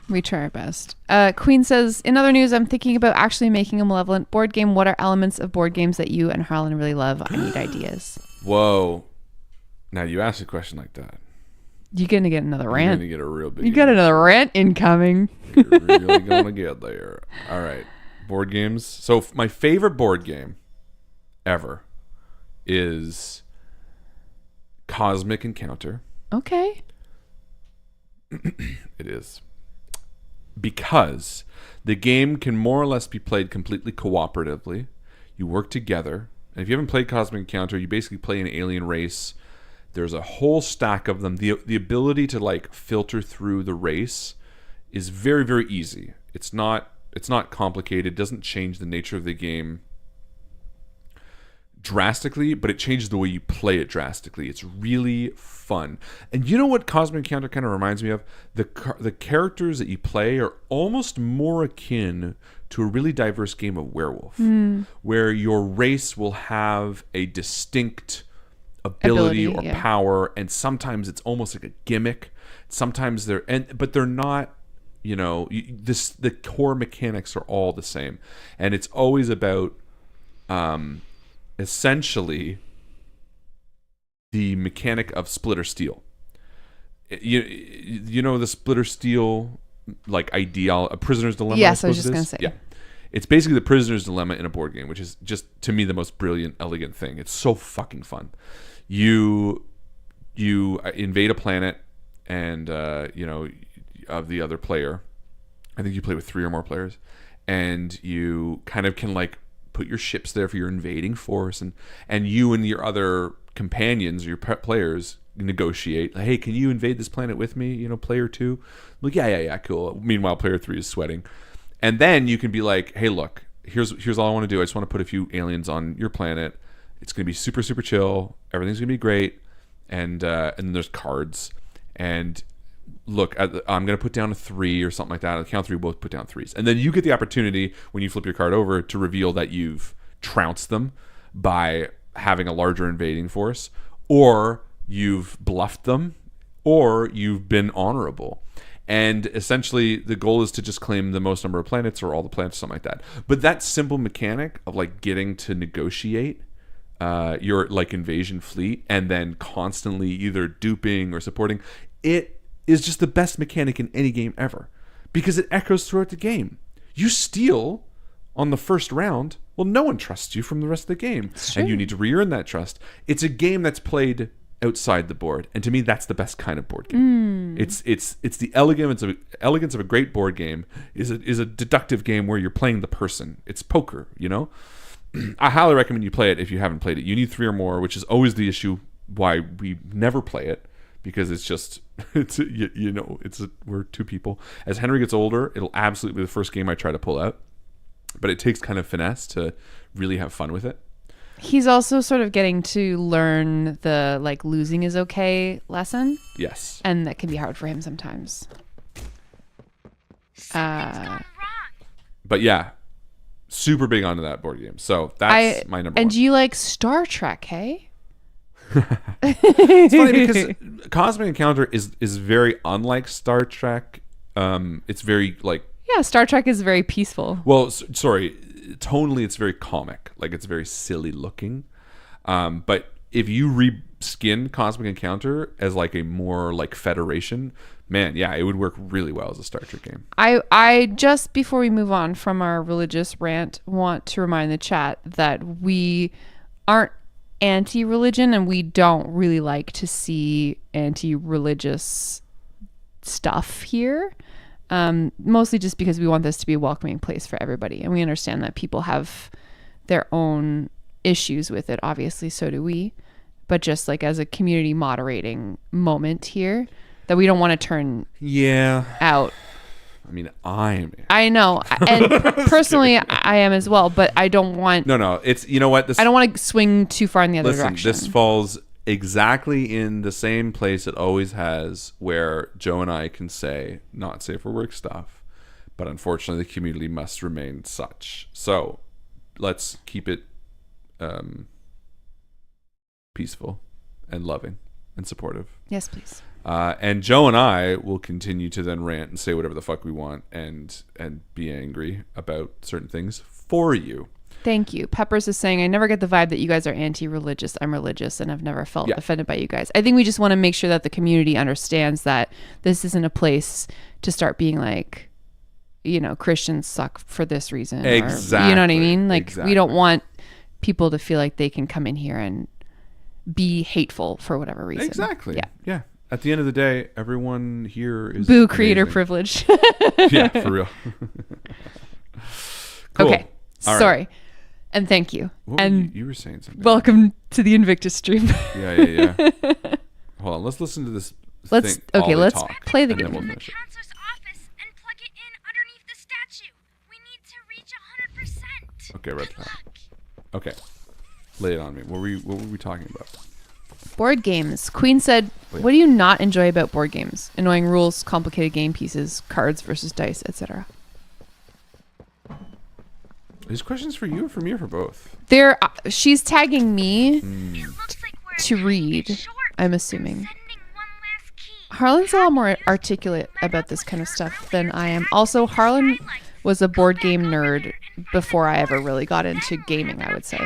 We try our best. Queen says, in other news, I'm thinking about actually making a malevolent board game. What are elements of board games that you and Harlan really love? I need ideas. Whoa. Now you ask a question like that, you're gonna get another rant. You're gonna get a real big. You got another rant incoming. You're really gonna get there. All right, board games. So my favorite board game ever is Cosmic Encounter. Okay. It is because the game can more or less be played completely cooperatively. You work together, and if you haven't played Cosmic Encounter, you basically play an alien race. There's a whole stack of them. The ability to filter through the race is very, very easy. It's not complicated. It doesn't change the nature of the game drastically, but it changes the way you play it drastically. It's really fun. And you know what Cosmic Encounter kind of reminds me of? The characters that you play are almost more akin to a really diverse game of Werewolf, where your race will have a distinct ability or power, and sometimes it's almost like a gimmick. Sometimes but they're not. The core mechanics are all the same, and it's always about essentially the mechanic of splitter steel. You know the splitter steel ideal, a prisoner's dilemma. Yes, I was just gonna say. Yeah. It's basically the prisoner's dilemma in a board game, which is just, to me, the most brilliant, elegant thing. It's so fucking fun. You invade a planet, and of the other player. I think you play with 3 or more players, and you kind of can put your ships there for your invading force, and you and your other companions, your players, negotiate. Hey, can you invade this planet with me? Player 2. Like, yeah, cool. Meanwhile, player 3 is sweating. And then you can be like, hey, look, here's all I want to do. I just want to put a few aliens on your planet. It's going to be super, super chill. Everything's going to be great. And then there's cards. And look, I'm going to put down a 3 or something like that. On the count 3, we'll both put down 3s. And then you get the opportunity when you flip your card over to reveal that you've trounced them by having a larger invading force, or you've bluffed them, or you've been honorable. And essentially the goal is to just claim the most number of planets or all the planets, something like that. But that simple mechanic of like getting to negotiate your like invasion fleet and then constantly either duping or supporting, it is just the best mechanic in any game ever, because it echoes throughout the game. You steal on the first round, well, no one trusts you from the rest of the game, and you need to re-earn that trust. It's a game that's played outside the board, and to me, that's the best kind of board game. It's the elegance of a great board game is a deductive game where you're playing the person. It's poker, you know. I highly recommend you play it if you haven't played it. You need 3 or more, which is always the issue why we never play it, because it's just we're 2 people. As Henry gets older, it'll absolutely be the first game I try to pull out, but it takes kind of finesse to really have fun with it. He's also sort of getting to learn the like losing is okay lesson. Yes. And that can be hard for him sometimes. But yeah, super big onto that board game. So that's my number 1. And do you like Star Trek, hey? It's funny because Cosmic Encounter is very unlike Star Trek. It's very like... Yeah, Star Trek is very peaceful. Well, sorry. Tonally, it's very comic. Like, it's very silly looking. But if you reskin Cosmic Encounter as like a more like Federation, man, yeah, it would work really well as a Star Trek game. I just, before we move on from our religious rant, want to remind the chat that we aren't anti-religion, and we don't really like to see anti-religious stuff here. Mostly just because we want this to be a welcoming place for everybody, and we understand that people have their own issues with it. Obviously, so do we. But just like as a community moderating moment here, that we don't want to turn out. I mean, I know, and personally, I am as well. But I don't want. No. It's, you know what? I don't want to swing too far in the other direction. This falls exactly in the same place it always has, where Joe and I can say not safe for work stuff, but unfortunately the community must remain such. So let's keep it peaceful and loving and supportive. Yes, please. And Joe and I will continue to then rant and say whatever the fuck we want and be angry about certain things for you. Thank you. Peppers is saying, I never get the vibe that you guys are anti-religious. I'm religious and I've never felt offended by you guys. I think we just want to make sure that the community understands that this isn't a place to start being like, you know, Christians suck for this reason. Exactly. Or, you know what I mean? Like, exactly. We don't want people to feel like they can come in here and be hateful for whatever reason. Exactly. Yeah. At the end of the day, everyone here is boo creator amazing. Privilege. Yeah, for real. Cool. Okay. All Sorry. Right. And thank you. You were saying something. Welcome to the Invictus stream. Yeah. Hold on. Let's listen to this thing. Let's play the game. game. We'll finish it. Counselor's office and plug it in underneath the statue. We need to reach 100%. Okay, red flag. Okay. Lay it on me. What were we talking about? Board games. Queen said, what do you not enjoy about board games? Annoying rules, complicated game pieces, cards versus dice, etc. These questions for you or for me or for both? She's tagging me to read, I'm assuming. Harlan's a lot more articulate about this kind of stuff than I am. Also, Harlan was a board game nerd before I ever really got into gaming, I would say.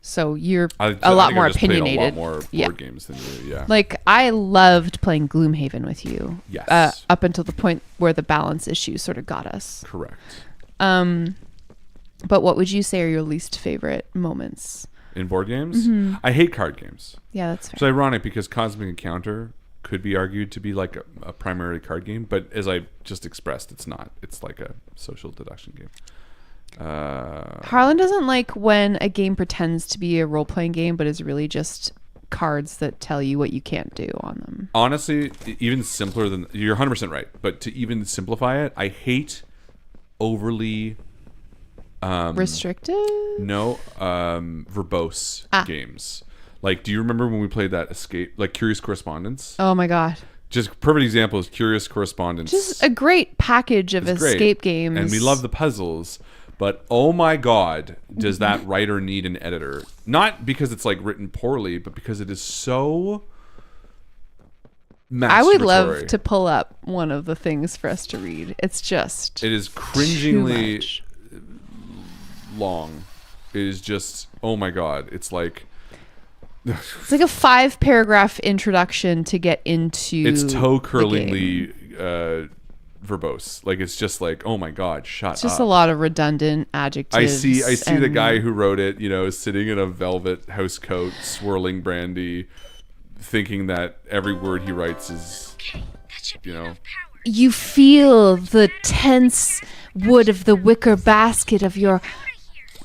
So you're a lot more opinionated. A lot more board games than you, yeah. Like, I loved playing Gloomhaven with you. Yes. Up until the point where the balance issues sort of got us. Correct. But what would you say are your least favorite moments? In board games? Mm-hmm. I hate card games. Yeah, that's fair. It's ironic because Cosmic Encounter could be argued to be like a primary card game, but as I just expressed, it's not. It's like a social deduction game. Harlan doesn't like when a game pretends to be a role-playing game, but is really just cards that tell you what you can't do on them. Honestly, even simpler than... You're 100% right. But to even simplify it, I hate overly... restrictive? No, verbose games. Like, do you remember when we played that Escape, like Curious Correspondence? Oh my god. Just perfect example is Curious Correspondence. Just a great package of escape games. And we love the puzzles, but oh my god, does that writer need an editor? Not because it's like written poorly, but because it is so masturbatory. I would love to pull up one of the things for us to read. It is cringingly long. It is just, oh my god, it's like a 5-paragraph introduction to get into. It's toe curlingly verbose. Like it's just like, oh my god, shut up. It's just a lot of redundant adjectives. I see the guy who wrote it, sitting in a velvet house coat, swirling brandy, thinking that every word he writes is, You feel the tense wood of the wicker basket of your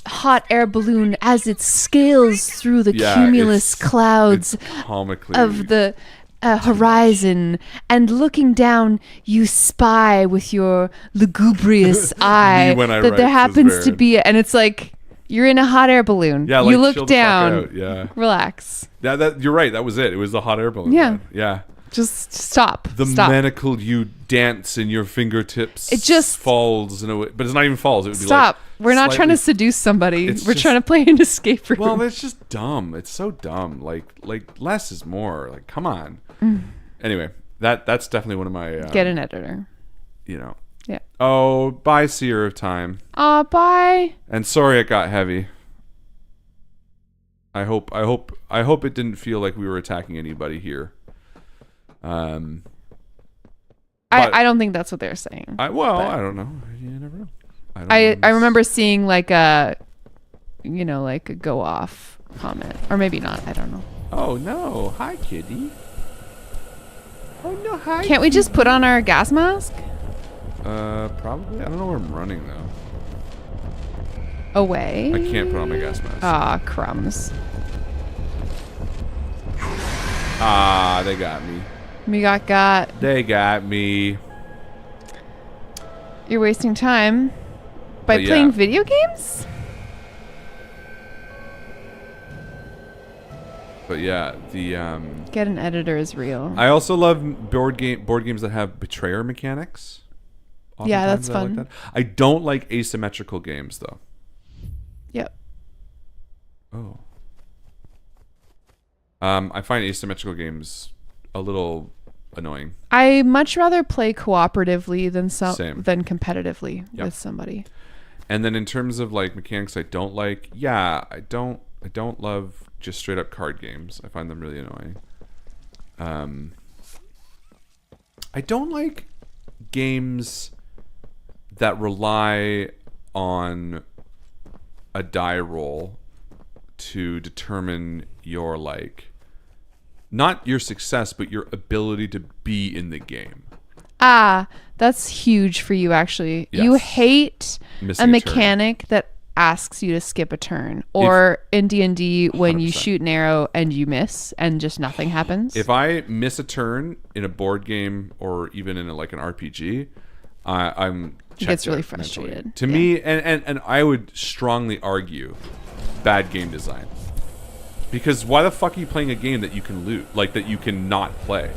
hot air balloon as it scales through the cumulus clouds of the horizon, and looking down you spy with your lugubrious eye that there happens to be and it's like you're in a hot air balloon. Yeah, you look down. Relax. Yeah, you're right. That was it. It was the hot air balloon. Yeah. Yeah. Just stop. The manacle you dance in your fingertips. It just falls in a way, but it's not even falls. It would be stop. like We're not trying to seduce somebody. We're trying to play an escape room. Well, it's just dumb. It's so dumb. Like less is more. Like, come on. Anyway, that's definitely one of my get an editor. Yeah. Oh, bye, Seer of Time. Bye. And sorry it got heavy. I hope it didn't feel like we were attacking anybody here. I don't think that's what they're saying. I don't know. You never know. I remember seeing like a go off comment, or maybe not. I don't know. Oh no! Hi, kitty. Oh no! Hi. Can't we just put on our gas mask? Probably. I don't know where I'm running though. Away. I can't put on my gas mask. Ah, crumbs. They got me. We got. They got me. You're wasting time by playing video games? But yeah, the get an editor is real. I also love board games that have betrayer mechanics. Yeah, that's I fun. like that. I don't like asymmetrical games though. Yep. Oh. I find asymmetrical games a little annoying. I much rather play cooperatively than competitively with somebody. And then in terms of like mechanics I don't like, I don't love just straight up card games. I find them really annoying. I don't like games that rely on a die roll to determine your not your success, but your ability to be in the game. That's huge for you, actually. Yes. You hate Missing a mechanic that asks you to skip a turn, or in D&D when 100%. You shoot an arrow and you miss and just nothing happens. If I miss a turn in a board game or even in an RPG, I'm it gets really frustrated. Mentally. To me, and I would strongly argue bad game design. Because why the fuck are you playing a game that you can lose, that you can not play?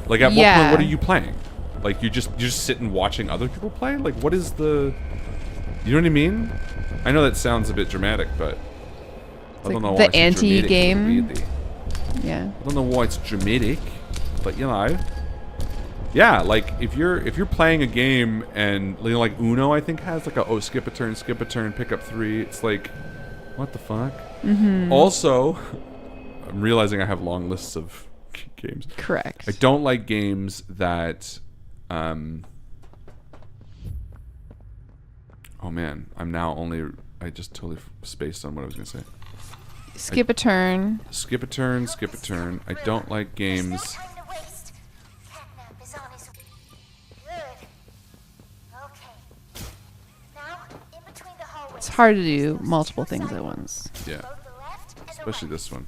Like at what point, what are you playing? Like you're just sitting watching other people play? Like what is the, you know what I mean? I know that sounds a bit dramatic, but I don't know why the anti-game. Yeah. I don't know why it's dramatic, but yeah, like if you're playing a game and like Uno, I think has like skip a turn, pick up 3. It's like, what the fuck? Mm-hmm. Also, I'm realizing I have long lists of games. Correct. I don't like games that, oh man, I just totally spaced on what I was gonna say. Skip a turn. I don't like games. It's hard to do multiple things at once. Yeah. Especially this one.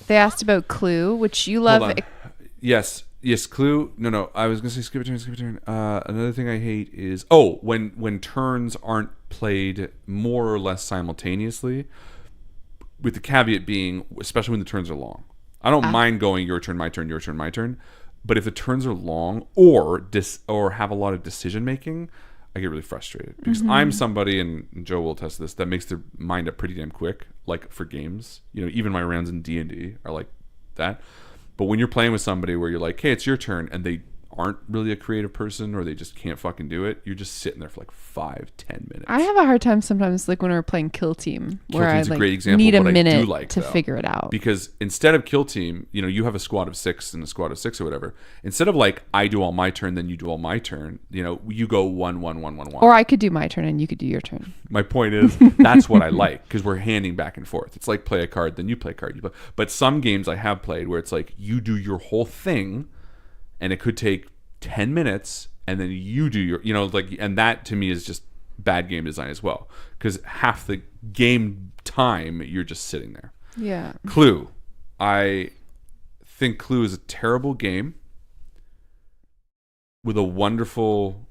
They asked about Clue, which you love. Yes, Clue. No. I was gonna say skip a turn. Another thing I hate is when turns aren't played more or less simultaneously. with the caveat being, especially when the turns are long. I don't mind going your turn, my turn, your turn, my turn. But if the turns are long or have a lot of decision making, I get really frustrated because I'm somebody, and Joe will attest to this, that makes their mind up pretty damn quick. Like for games, even my rounds in D&D are like that. But when you're playing with somebody where you're like, hey, it's your turn, and they aren't really a creative person or they just can't fucking do it, you're just sitting there for like 5-10 minutes. I have a hard time sometimes, like when we're playing Kill Team, where I a great example need of a what minute I do like, to though. figure it out. Because instead of Kill Team, you have a squad of 6 and a squad of 6 or whatever. Instead of like I do all my turn, then you do all my turn. You go 1 1 1 1 1. Or I could do my turn and you could do your turn. My point is that's what I like because we're handing back and forth. It's like play a card, then you play a card. But some games I have played where it's like you do your whole thing, and it could take 10 minutes, and then you do your, and that to me is just bad game design as well, because half the game time you're just sitting there. Yeah. Clue. I think Clue is a terrible game with a wonderful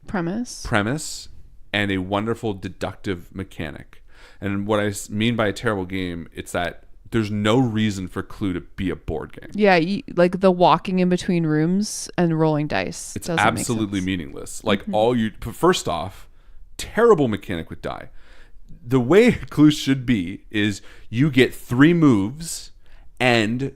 premise and a wonderful deductive mechanic. And what I mean by a terrible game, it's that there's no reason for Clue to be a board game. Yeah, like the walking in between rooms and rolling dice. It's absolutely meaningless. Like first off, terrible mechanic with die. The way Clue should be is you get 3 moves and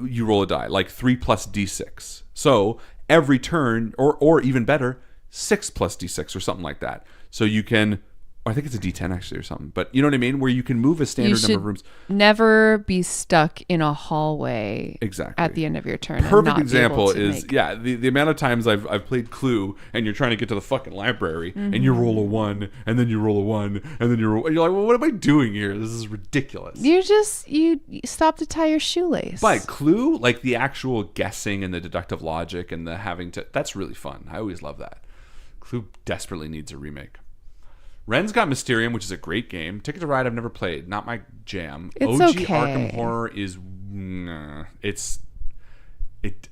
you roll a die, like 3 plus d6. So every turn, or even better, 6 plus d6 or something like that. So you can, I think it's a d10 actually or something, but you know what I mean? Where you can move a standard number of rooms. Never be stuck in a hallway at the end of your turn. Perfect example is, the amount of times I've played Clue and you're trying to get to the fucking library and you roll a 1 and then you roll a 1 and then you're like, well, what am I doing here? This is ridiculous. You stop to tie your shoelace. But Clue, like the actual guessing and the deductive logic and the having to, that's really fun. I always love that. Clue desperately needs a remake. Ren's got Mysterium, which is a great game. Ticket to Ride I've never played. Not my jam. It's OG okay. Arkham Horror is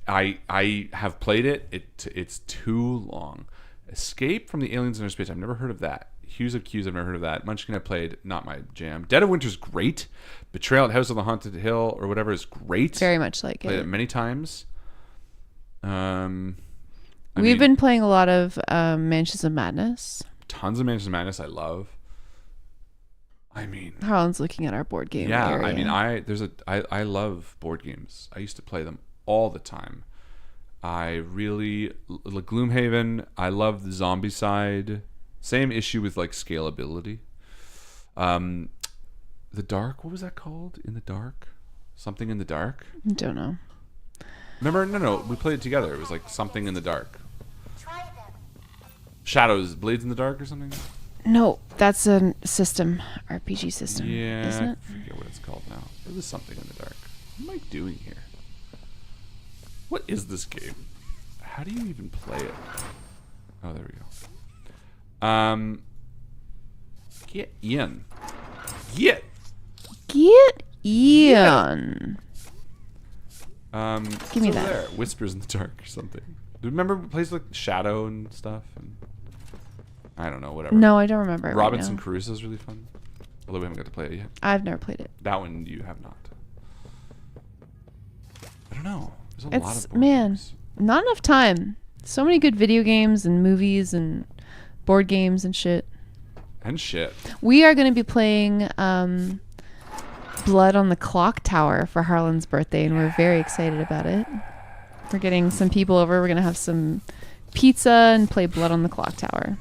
I have played it. It's too long. Escape from the Aliens in Outer Space. I've never heard of that. Hues of Q's. I've never heard of that. Munchkin I played. Not my jam. Dead of Winter's great. Betrayal at House of the Haunted Hill or whatever is great. Very much like Played it many times. We've been playing a lot of Mansions of Madness. Tons of Mansions of Madness I love. Harlan's looking at our board game area. I love board games. I used to play them all the time. I really Gloomhaven. I love the zombie side. Same issue with like scalability. The Dark. What was that called? In the Dark. Something in the Dark. Don't know. Remember? No. We played it together. It was like Something in the Dark. Shadows, Blades in the Dark or something? No, that's a system, RPG system. Yeah, isn't it? I forget what it's called now. It was Something in the Dark. What am I doing here? What is this game? How do you even play it? Oh, there we go. Get in. Get in. Give me that. There, Whispers in the Dark or something. Do you remember places like Shadow and stuff? And I don't know, whatever. No, I don't remember. Robinson Crusoe is really fun. Although we haven't got to play it yet. I've never played it. That one you have not. I don't know. There's a lot of board games. Not enough time. So many good video games and movies and board games and shit. We are going to be playing Blood on the Clock Tower for Harlan's birthday, and we're very excited about it. We're getting some people over. We're going to have some pizza and play Blood on the Clock Tower.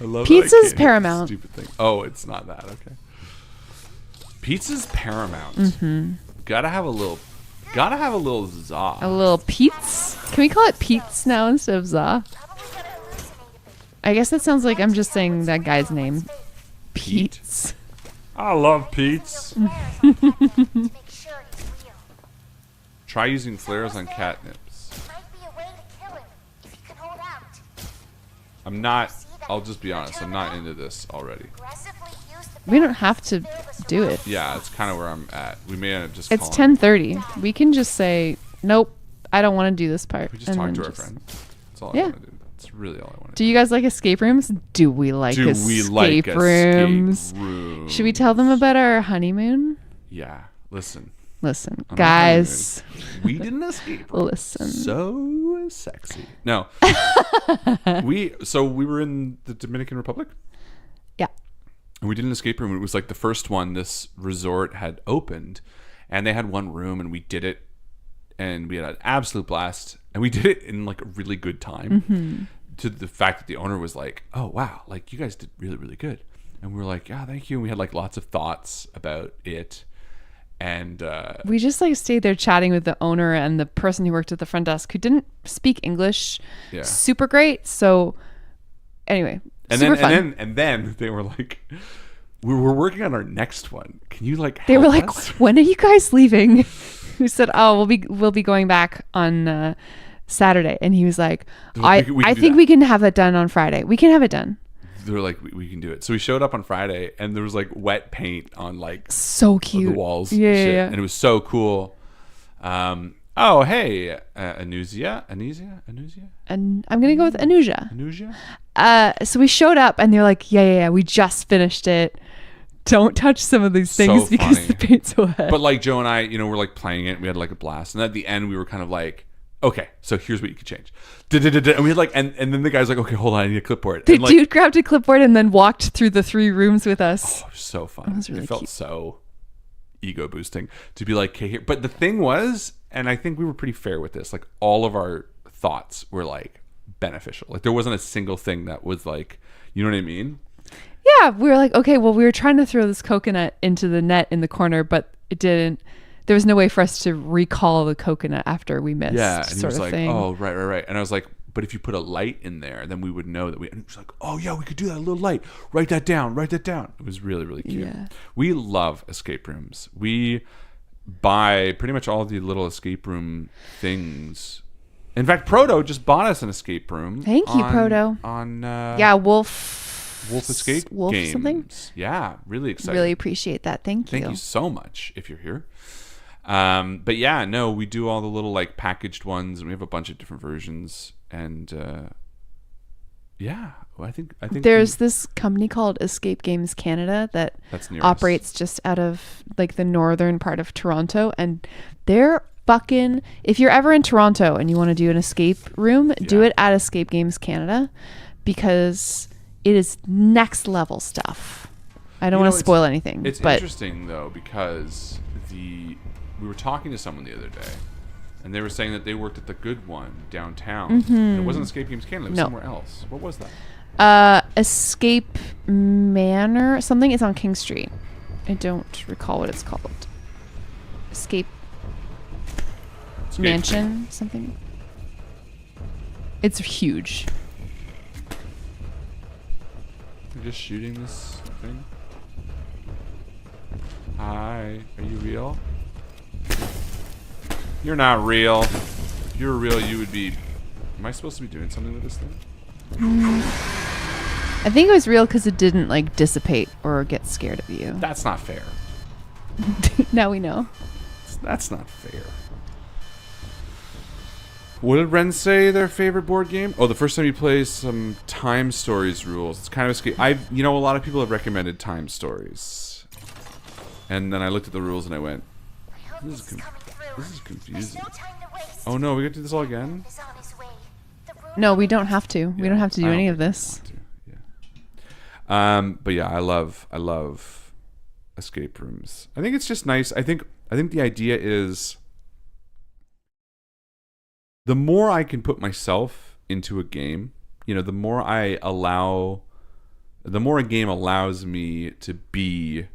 I love Pizza's paramount. Stupid thing. Oh, it's not that. Okay. Pizza's paramount. Gotta have a little za. A little Pete's? Can we call it Pete's now instead of za? I guess that sounds like I'm just saying that guy's name. Pete's. I love Pete's. Try using flares on catnips. I'm not, I'll just be honest, I'm not into this already. We don't have to do it. Yeah, it's kind of where I'm at. We may end up just It's 10:30. We can just say, nope, I don't want to do this part. We just talk to our friend. That's all I want to do. That's really all I want to do. Do you guys like escape rooms? Do we like escape rooms? Should we tell them about our honeymoon? Yeah. Listen, guys. We did an escape room. Listen. So sexy. No. we were in the Dominican Republic. Yeah. And we did an escape room. It was like the first one this resort had opened, and they had one room, and we did it, and we had an absolute blast, and we did it in like a really good time. To the fact that the owner was like, "Oh wow, like you guys did really, really good," and we were like, "Yeah, thank you." And we had like lots of thoughts about it, and we just like stayed there chatting with the owner and the person who worked at the front desk who didn't speak English super great. So anyway, and then they were like, "We were working on our next one. Can you like?" They were like, us? "When are you guys leaving?" We said, "Oh, we'll be going back on Saturday," and he was like, I think we can have that done on Friday. We can have it done. They were like, we can do it. So we showed up on Friday, and there was like wet paint on like so cute the walls. Yeah. And it was so cool. Oh hey, Anusia, and I'm gonna go with Anusia. So we showed up, and they're like, yeah, we just finished it. Don't touch some of these things because the paint's wet. But like Joe and I, we're like playing it. We had like a blast, and at the end, we were kind of like, okay, so here's what you could change. And we had like, and then the guy's like, okay, hold on, I need a clipboard. The dude grabbed a clipboard and then walked through the 3 rooms with us. Oh, so fun. It was really felt cute. so ego boosting to be like, okay, here. But the thing was, and I think we were pretty fair with this, like all of our thoughts were like beneficial. Like there wasn't a single thing that was like, you know what I mean? Yeah, we were like, okay, well, we were trying to throw this coconut into the net in the corner, but it didn't. There was no way for us to recall the coconut after we missed. Yeah, and he was like, thing. oh, right. And I was like, but if you put a light in there, then we would know that we. And he was like, oh yeah, we could do that. A little light. Write that down. It was really, really cute. Yeah. We love escape rooms. We buy pretty much all the little escape room things. In fact, Proto just bought us an escape room. Thank you, Proto. On Wolf Escape Games. Something. Yeah, really excited. Really appreciate that. Thank you. Thank you so much if you're here. But yeah, no, we do all the little like packaged ones, and we have a bunch of different versions. And yeah, I think there's this company called Escape Games Canada that operates just out of like the northern part of Toronto, and they're fucking. If you're ever in Toronto and you want to do an escape room, do it at Escape Games Canada because it is next level stuff. I don't want to spoil anything. It's interesting though because we were talking to someone the other day, and they were saying that they worked at the good one downtown. And it wasn't Escape Games Canada; it was somewhere else. What was that? Escape Manor. Something is on King Street. I don't recall what it's called. Escape Mansion. Something. It's huge. You're just shooting this thing. Hi, are you real? You're not real. If you were real, you would be. Am I supposed to be doing something with this thing? I think it was real because it didn't like dissipate or get scared of you. That's not fair. Now we know. That's not fair. What did Ren say their favorite board game? Oh, the first time you play some Time Stories rules. It's kind of scary. A lot of people have recommended Time Stories. And then I looked at the rules and I went, this is confusing. Oh no, we got to do this all again? No, we don't have to. We don't have to do any of this. But yeah, I love escape rooms. I think it's just nice. I think the idea is the more I can put myself into a game, the more a game allows me to be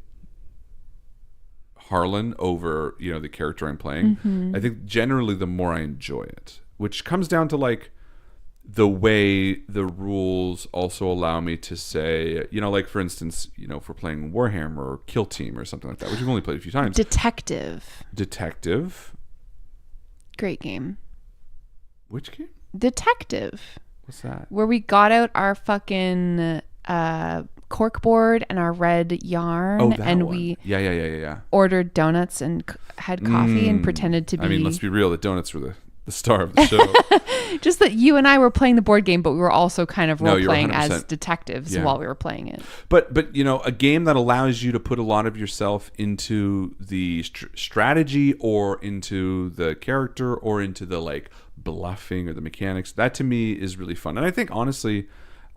Harlan over, the character I'm playing. I think generally the more I enjoy it, which comes down to like the way the rules also allow me to say, like for instance, if we're playing Warhammer or Kill Team or something like that, which we've only played a few times. Detective. Great game. Which game? Detective. What's that? Where we got out our fucking corkboard and our red yarn, and one. we yeah ordered donuts and had coffee and pretended to be. I mean, let's be real. The donuts were the star of the show. Just that you and I were playing the board game, but we were also kind of No, role you're playing 100%. as detectives Yeah. while we were playing it. But you know, a game that allows you to put a lot of yourself into the strategy or into the character or into the like bluffing or the mechanics, that to me is really fun. And I think honestly,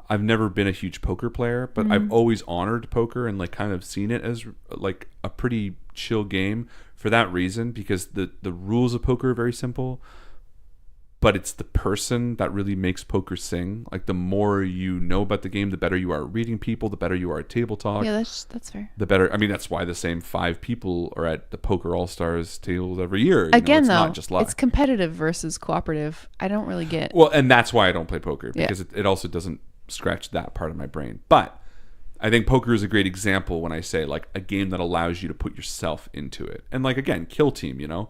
I've never been a huge poker player, but I've always honored poker and like kind of seen it as like a pretty chill game for that reason, because the rules of poker are very simple, but it's the person that really makes poker sing. Like the more you know about the game, the better you are at reading people, the better you are at table talk. Yeah, that's fair. The better. I mean, that's why the same 5 people are at the Poker All-Stars tables every year. Again, it's though, not just luck. it's competitive versus cooperative. I don't really get. Well, and that's why I don't play poker, Yeah. because it also doesn't scratch that part of my brain. But I think poker is a great example when I say like a game that allows you to put yourself into it. And like, again, Kill Team, you know,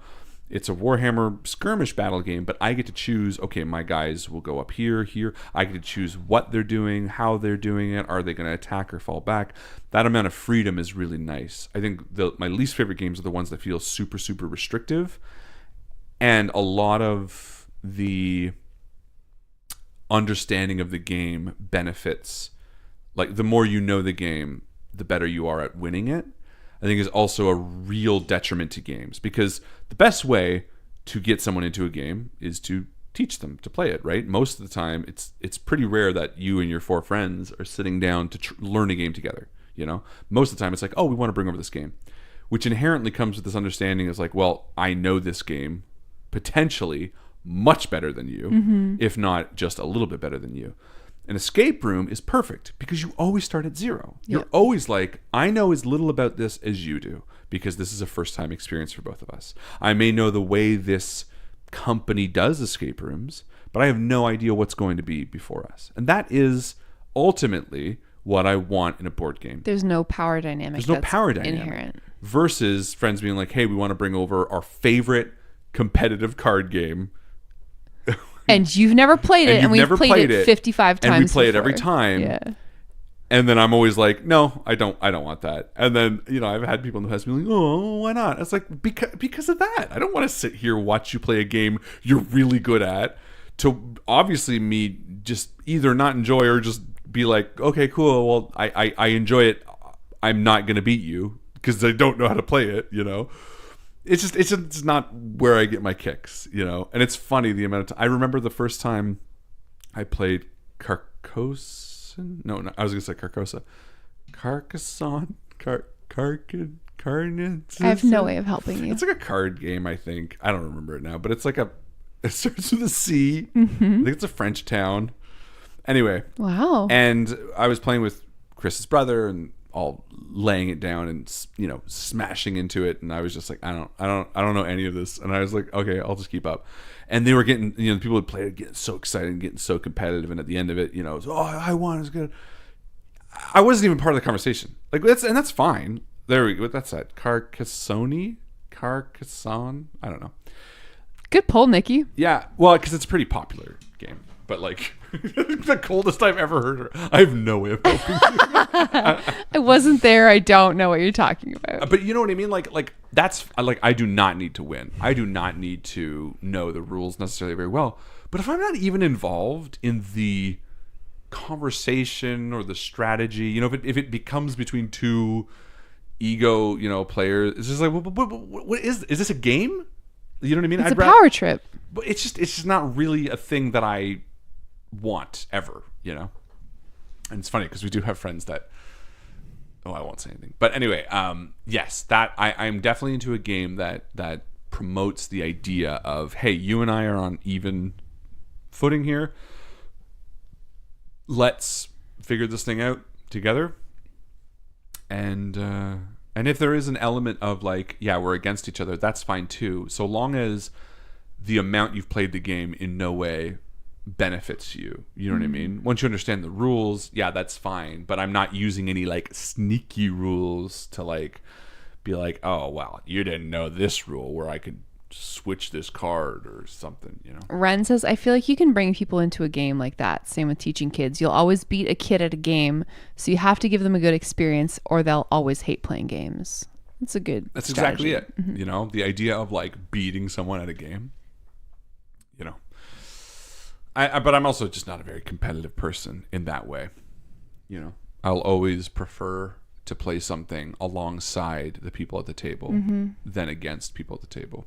it's a Warhammer skirmish battle game, but I get to choose, okay, my guys will go up here. I get to choose what they're doing, how they're doing it. Are they going to attack or fall back? That amount of freedom is really nice. I think my least favorite games are the ones that feel super, super restrictive. And a lot of the understanding of the game benefits, like the more you know the game, the better you are at winning it, I think is also a real detriment to games, because the best way to get someone into a game is to teach them to play it, right? Most of the time it's pretty rare that you and your 4 friends are sitting down to learn a game together, you know? Most of the time it's like, oh, we want to bring over this game, which inherently comes with this understanding is like, well, I know this game potentially much better than you, if not just a little bit better than you. An escape room is perfect because you always start at 0. You're always like, I know as little about this as you do because this is a first time experience for both of us. I may know the way this company does escape rooms, but I have no idea what's going to be before us. And that is ultimately what I want in a board game. There's no power dynamic. There's no power dynamic. Inherent. Versus friends being like, hey, we want to bring over our favorite competitive card game. And you've never played it, and we've played it 55 times. And we play it every before. time. Yeah. And then I'm always like, no, I don't want that. And then, you know, I've had people in the past be like, oh, why not? It's like, because of that. I don't want to sit here watch you play a game you're really good at to obviously me just either not enjoy or just be like, okay, cool. Well, I enjoy it. I'm not going to beat you because I don't know how to play it, you know? It's not where I get my kicks, you know? And it's funny the amount of time. I remember the first time I played Carcassonne. No, I was going to say Carcosa. Carcassonne? Carcassonne? I have no way of helping you. It's like a card game, I think. I don't remember it now, but it's like it starts with a C. I think it's a French town. Anyway. Wow. And I was playing with Chris's brother and all laying it down and, you know, smashing into it, and I was just like, I don't know any of this, and I was like, okay, I'll just keep up. And they were getting, you know, the people who played it getting so excited and getting so competitive, and at the end of it, you know, it was, oh, I won, it's good. I wasn't even part of the conversation, like that's fine. There we go. That's that Carcassonne, I don't know. Good pull, Nikki. Yeah, well, because it's a pretty popular game, but like the coldest I've ever heard her. I have no way of helping you. I wasn't there. I don't know what you're talking about. But you know what I mean? Like that's like, I do not need to win. I do not need to know the rules necessarily very well. But if I'm not even involved in the conversation or the strategy, you know, if it becomes between 2 ego, you know, players, it's just like, what is this a game? You know what I mean? It's a power trip. But it's just not really a thing that I want ever, you know? And it's funny because we do have friends that, oh, I won't say anything. But anyway, yes, that I'm definitely into a game that promotes the idea of, hey, you and I are on even footing here. Let's figure this thing out together. And if there is an element of like, yeah, we're against each other, that's fine too. So long as the amount you've played the game in no way benefits you. You know what I mean? Once you understand the rules, yeah, that's fine. But I'm not using any like sneaky rules to like be like, oh, well, you didn't know this rule where I could switch this card or something, you know? Ren says, I feel like you can bring people into a game like that. Same with teaching kids. You'll always beat a kid at a game, so you have to give them a good experience or they'll always hate playing games. That's a good That's strategy. exactly it. You know, the idea of like beating someone at a game. But I'm also just not a very competitive person in that way. You know, I'll always prefer to play something alongside the people at the table than against people at the table.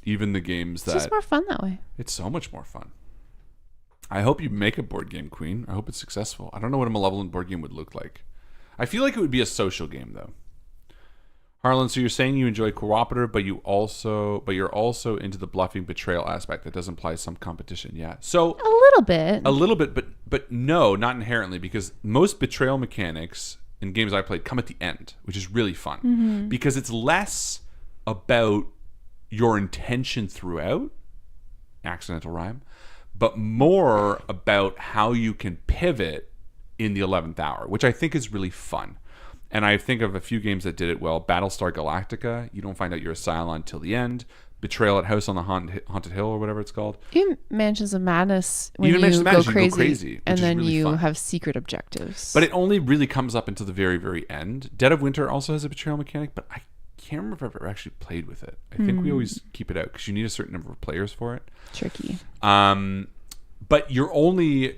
Even the games It's just more fun that way. It's so much more fun. I hope you make a board game, Queen. I hope it's successful. I don't know what a Malevolent board game would look like. I feel like it would be a social game, though. Harlan, so you're saying you enjoy cooperative, but you're also into the bluffing betrayal aspect. That does imply some competition, yeah. So a little bit, but no, not inherently, because most betrayal mechanics in games I played come at the end, which is really fun because it's less about your intention throughout, accidental rhyme, but more about how you can pivot in the 11th hour, which I think is really fun. And I think of a few games that did it well. Battlestar Galactica, you don't find out you're a Cylon till the end. Betrayal at House on the Haunted Hill, or whatever it's called. Even Mansions of Madness, when Even you Mansions of go Madness, crazy, and then really you fun. have secret objectives. But it only really comes up until the very, very end. Dead of Winter also has a betrayal mechanic, but I can't remember if I've ever actually played with it. I think we always keep it out because you need a certain number of players for it. Tricky. But you're only,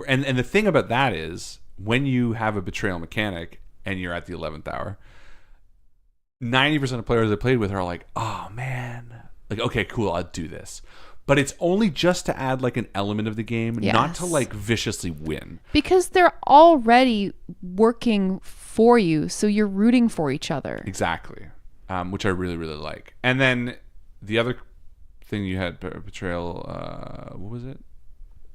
and the thing about that is when you have a betrayal mechanic and you're at the 11th hour, 90% of players I played with are like, oh man, like, okay, cool, I'll do this. But it's only just to add like an element of the game, not to like viciously win. Because they're already working for you, so you're rooting for each other. Exactly. Which I really, really like. And then the other thing you had, betrayal, what was it?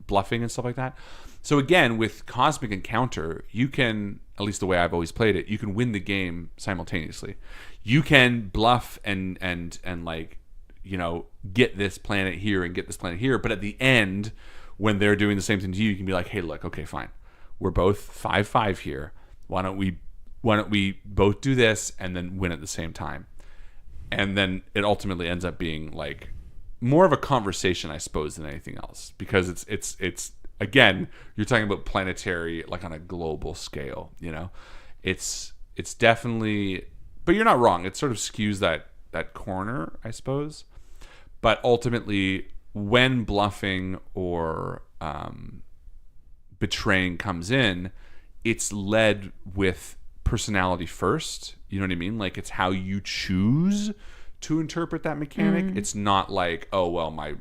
Bluffing and stuff like that. So again, with Cosmic Encounter, you can, at least the way I've always played it, you can win the game simultaneously. You can bluff and like, you know, get this planet here and get this planet here. But at the end, when they're doing the same thing to you, you can be like, hey, look, okay, fine. We're both 5-5 here. Why don't we both do this and then win at the same time? And then it ultimately ends up being like more of a conversation, I suppose, than anything else, because it's again, you're talking about planetary, like on a global scale, you know. It's definitely, but you're not wrong. It sort of skews that corner, I suppose. But ultimately, when bluffing or betraying comes in, it's led with personality first. You know what I mean? Like, it's how you choose to interpret that mechanic. It's not like, oh, well, my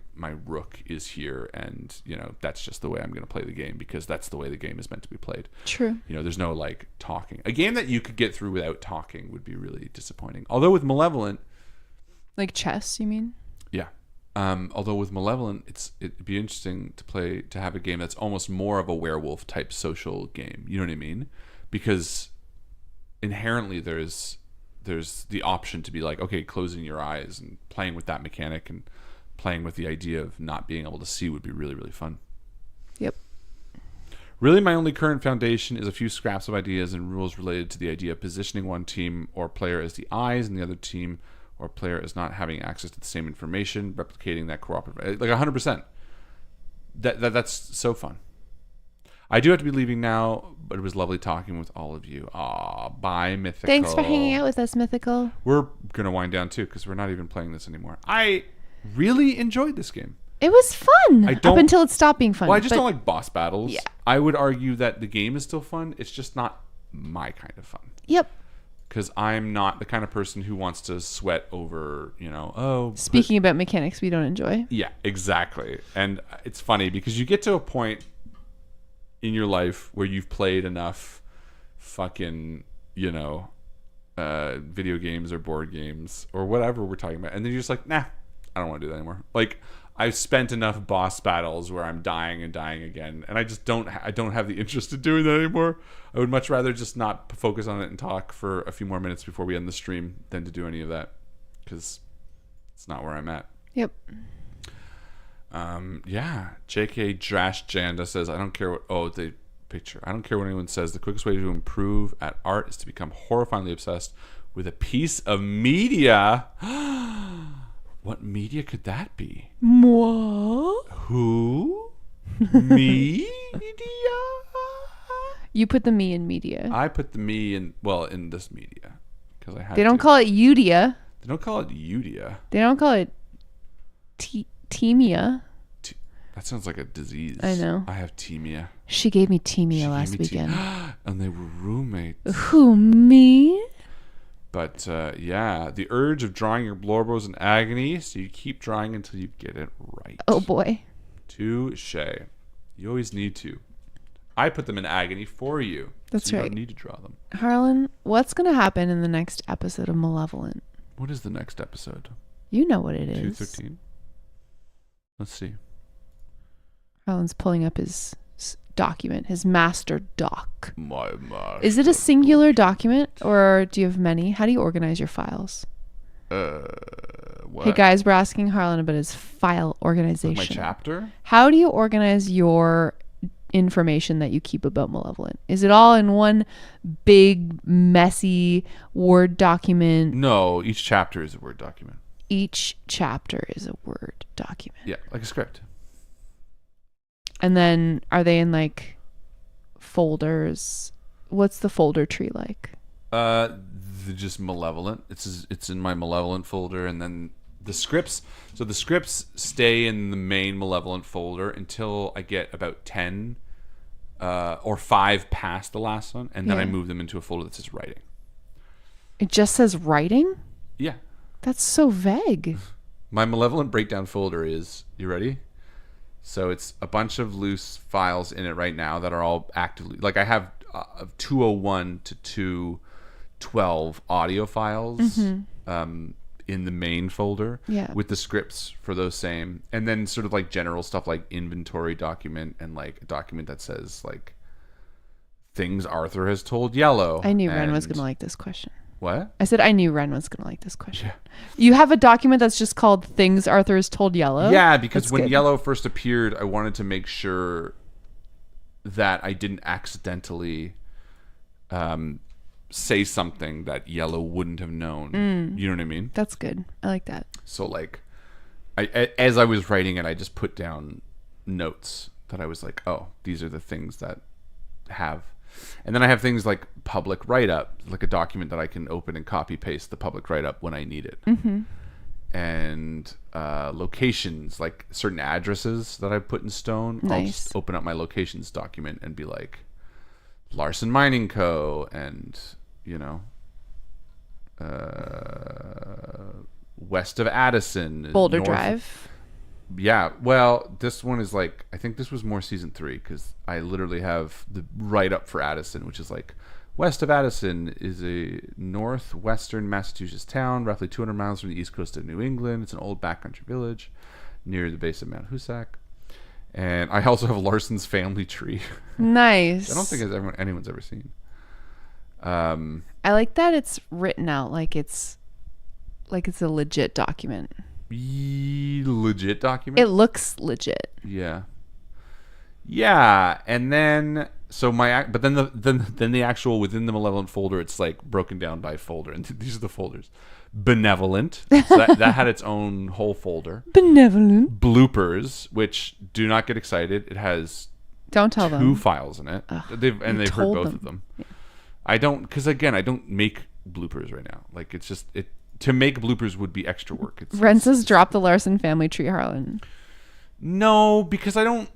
rook is here and, you know, that's just the way I'm going to play the game because that's the way the game is meant to be played. True. You know, there's no like talking. A game that you could get through without talking would be really disappointing. Although with Malevolent, like chess, you mean? Yeah. Although with Malevolent, it'd be interesting to have a game that's almost more of a werewolf type social game. You know what I mean? Because inherently there's the option to be like, okay, closing your eyes and playing with that mechanic and playing with the idea of not being able to see would be really, really fun. Yep. Really, my only current foundation is a few scraps of ideas and rules related to the idea of positioning one team or player as the eyes and the other team or player as not having access to the same information, replicating that cooperative, like 100%. That's so fun. I do have to be leaving now, but it was lovely talking with all of you. Aw, bye, Mythical. Thanks for hanging out with us, Mythical. We're going to wind down, too, because we're not even playing this anymore. I really enjoyed this game. It was fun up until it stopped being fun. Well, I just don't like boss battles. Yeah. I would argue that the game is still fun. It's just not my kind of fun. Yep. Because I'm not the kind of person who wants to sweat over, you know, Speaking about mechanics we don't enjoy. Yeah, exactly. And it's funny because you get to a point in your life where you've played enough fucking, you know, video games or board games or whatever we're talking about. And then you're just like, nah, I don't want to do that anymore. Like, I've spent enough boss battles where I'm dying and dying again. And I just don't have the interest in doing that anymore. I would much rather just not focus on it and talk for a few more minutes before we end the stream than to do any of that. Because it's not where I'm at. Yep. Yeah. JK Drash Janda says, I don't care what, the picture. I don't care what anyone says. The quickest way to improve at art is to become horrifyingly obsessed with a piece of media. What media could that be? Moi? Who? Media? You put the me in media. I put the me in this media. Because I had They don't call it Udia. They don't call it Udia. They don't call it Temia. That sounds like a disease. I know. I have temia. She gave me temia last weekend. And they were roommates. Who, me? But yeah, the urge of drawing your blorbo's in agony, so you keep drawing until you get it right. Oh boy. Touche. You always need to. I put them in agony for you. That's so you right. don't need to draw them. Harlan, what's going to happen in the next episode of Malevolent? What is the next episode? You know what it is. 213. Let's see. Harlan's pulling up his document, his master doc. My master. Is it a singular document or do you have many? How do you organize your files? What? Hey guys, we're asking Harlan about his file organization. Like my chapter? How do you organize your information that you keep about Malevolent? Is it all in one big, messy Word document? No, each chapter is a Word document. Each chapter is a Word document. Yeah, like a script. And then are they in like folders? What's the folder tree like? Just Malevolent. It's in my Malevolent folder, and then the scripts. So the scripts stay in the main Malevolent folder until I get about 10 or 5 past the last one, and then I move them into a folder that says writing. It just says writing? Yeah. That's so vague. My Malevolent breakdown folder is, you ready? So it's a bunch of loose files in it right now that are all actively, like I have 201 to 212 audio files in the main folder with the scripts for those same, and then sort of like general stuff like inventory document and like a document that says like things Arthur has told Yellow. I knew Ren was going to like this question. What? I said I knew Ren was going to like this question. Yeah. You have a document that's just called Things Arthur has told Yellow? Yeah, because that's when good. Yellow first appeared, I wanted to make sure that I didn't accidentally say something that Yellow wouldn't have known. You know what I mean? That's good. I like that. So like, as I was writing it, I just put down notes that I was like, oh, these are the things that have. And then I have things like public write-up, like a document that I can open and copy paste the public write-up when I need it. And locations, like certain addresses that I put in stone. Nice. I'll just open up my locations document and be like, Larson Mining Co. and, you know, west of Addison. Boulder Drive. Yeah, well, this one is like, I think this was more season 3 because I literally have the write-up for Addison, which is like, west of Addison is a northwestern Massachusetts town, roughly 200 miles from the east coast of New England. It's an old backcountry village near the base of Mount Hoosac. And I also have Larson's family tree. Nice. I don't think anyone's ever seen. I like that it's written out like it's a legit document. Legit document? It looks legit. Yeah. Yeah, and then but then the actual within the Malevolent folder, it's like broken down by folder, and these are the folders. Benevolent, so that had its own whole folder. Benevolent. Bloopers, which do not get excited. It has don't tell them 2 files in it. They've heard both of them. Yeah. I don't, because again, I don't make bloopers right now. Like it's just to make bloopers would be extra work. Ren says drop the Larson family tree, Harlan. No, because I don't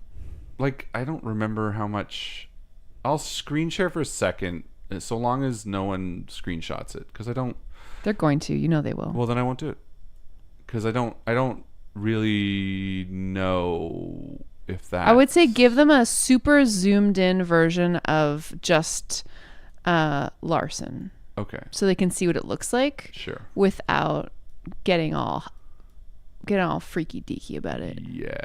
remember how much. I'll screen share for a second, so long as no one screenshots it, because I don't. They're going to, you know they will. Well, then I won't do it, because I don't really know if that. I would say give them a super zoomed in version of just Larson. Okay. So they can see what it looks like. Sure. Without getting all freaky deaky about it. Yes.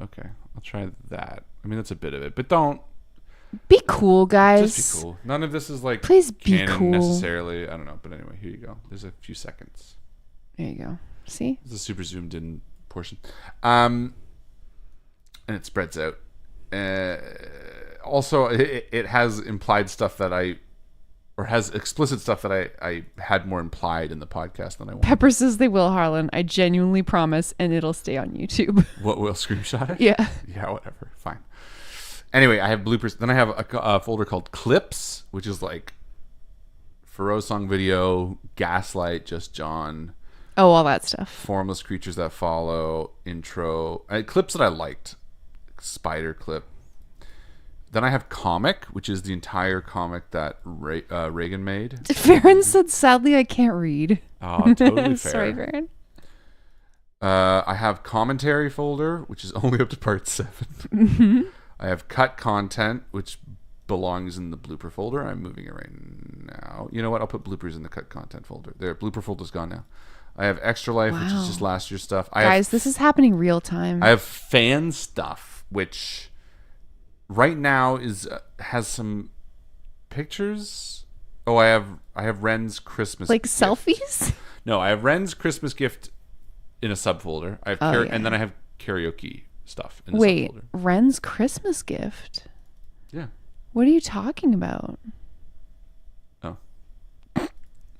Okay. I'll try that. I mean, that's a bit of it, but don't. Be cool, guys. Just be cool. None of this is like please be canon cool necessarily. I don't know, but anyway, here you go. There's a few seconds. There you go. See? It's a super zoomed in portion, and it spreads out. Also, it has implied stuff that has explicit stuff that I had more implied in the podcast than I wanted. Pepper says they will, Harlan. I genuinely promise, and it'll stay on YouTube. What, will screenshot it? Yeah. Yeah, whatever. Fine. Anyway, I have bloopers. Then I have a folder called Clips, which is like Faroe song video, Gaslight, Just John. Oh, all that stuff. Formless creatures that follow. Intro. Clips that I liked. Spider clip. Then I have comic, which is the entire comic that Reagan made. Farron said, sadly, I can't read. Oh, totally fair. Sorry, Farron. I have commentary folder, which is only up to part 7. Mm-hmm. I have cut content, which belongs in the blooper folder. I'm moving it right now. You know what? I'll put bloopers in the cut content folder. There, blooper folder's gone now. I have extra life, which is just last year's stuff. Guys, this is happening real time. I have fan stuff, which right now has some pictures. Oh, I have Ren's Christmas like gift. Selfies? No, I have Ren's Christmas gift in a subfolder. I have and then I have karaoke stuff in the subfolder. Ren's Christmas gift? Yeah. What are you talking about? Oh. I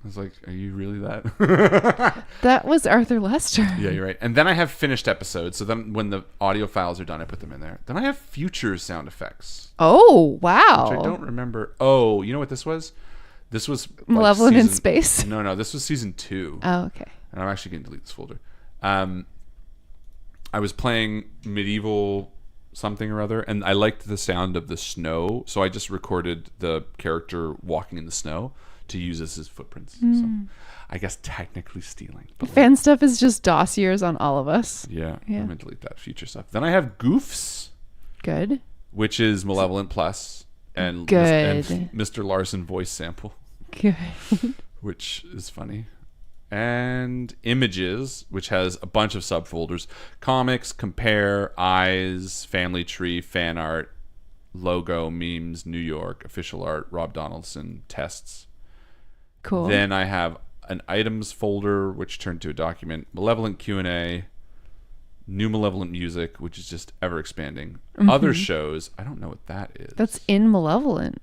was like, are you really that? That was Arthur Lester. Yeah, you're right. And then I have finished episodes. So then when the audio files are done, I put them in there. Then I have future sound effects. Oh, wow. Which I don't remember. Oh, you know what this was? This was like Malevolent in Space? No, this was season 2. Oh, okay. And I'm actually going to delete this folder. I was playing medieval something or other, and I liked the sound of the snow, so I just recorded the character walking in the snow to use as his footprints. So I guess technically stealing. But fan stuff is just dossiers on all of us. Yeah. I'm going to delete that future stuff. Then I have Goofs. Good. Which is Malevolent Plus and Mr. Larson voice sample. Good. Which is funny. And Images, which has a bunch of subfolders. Comics, Compare, Eyes, Family Tree, Fan Art, Logo, Memes, New York, Official Art, Rob Donaldson, Tests. Cool. Then I have an Items folder, which turned to a document. Malevolent Q&A. New Malevolent Music, which is just ever expanding. Other shows, I don't know what that is. That's in Malevolent.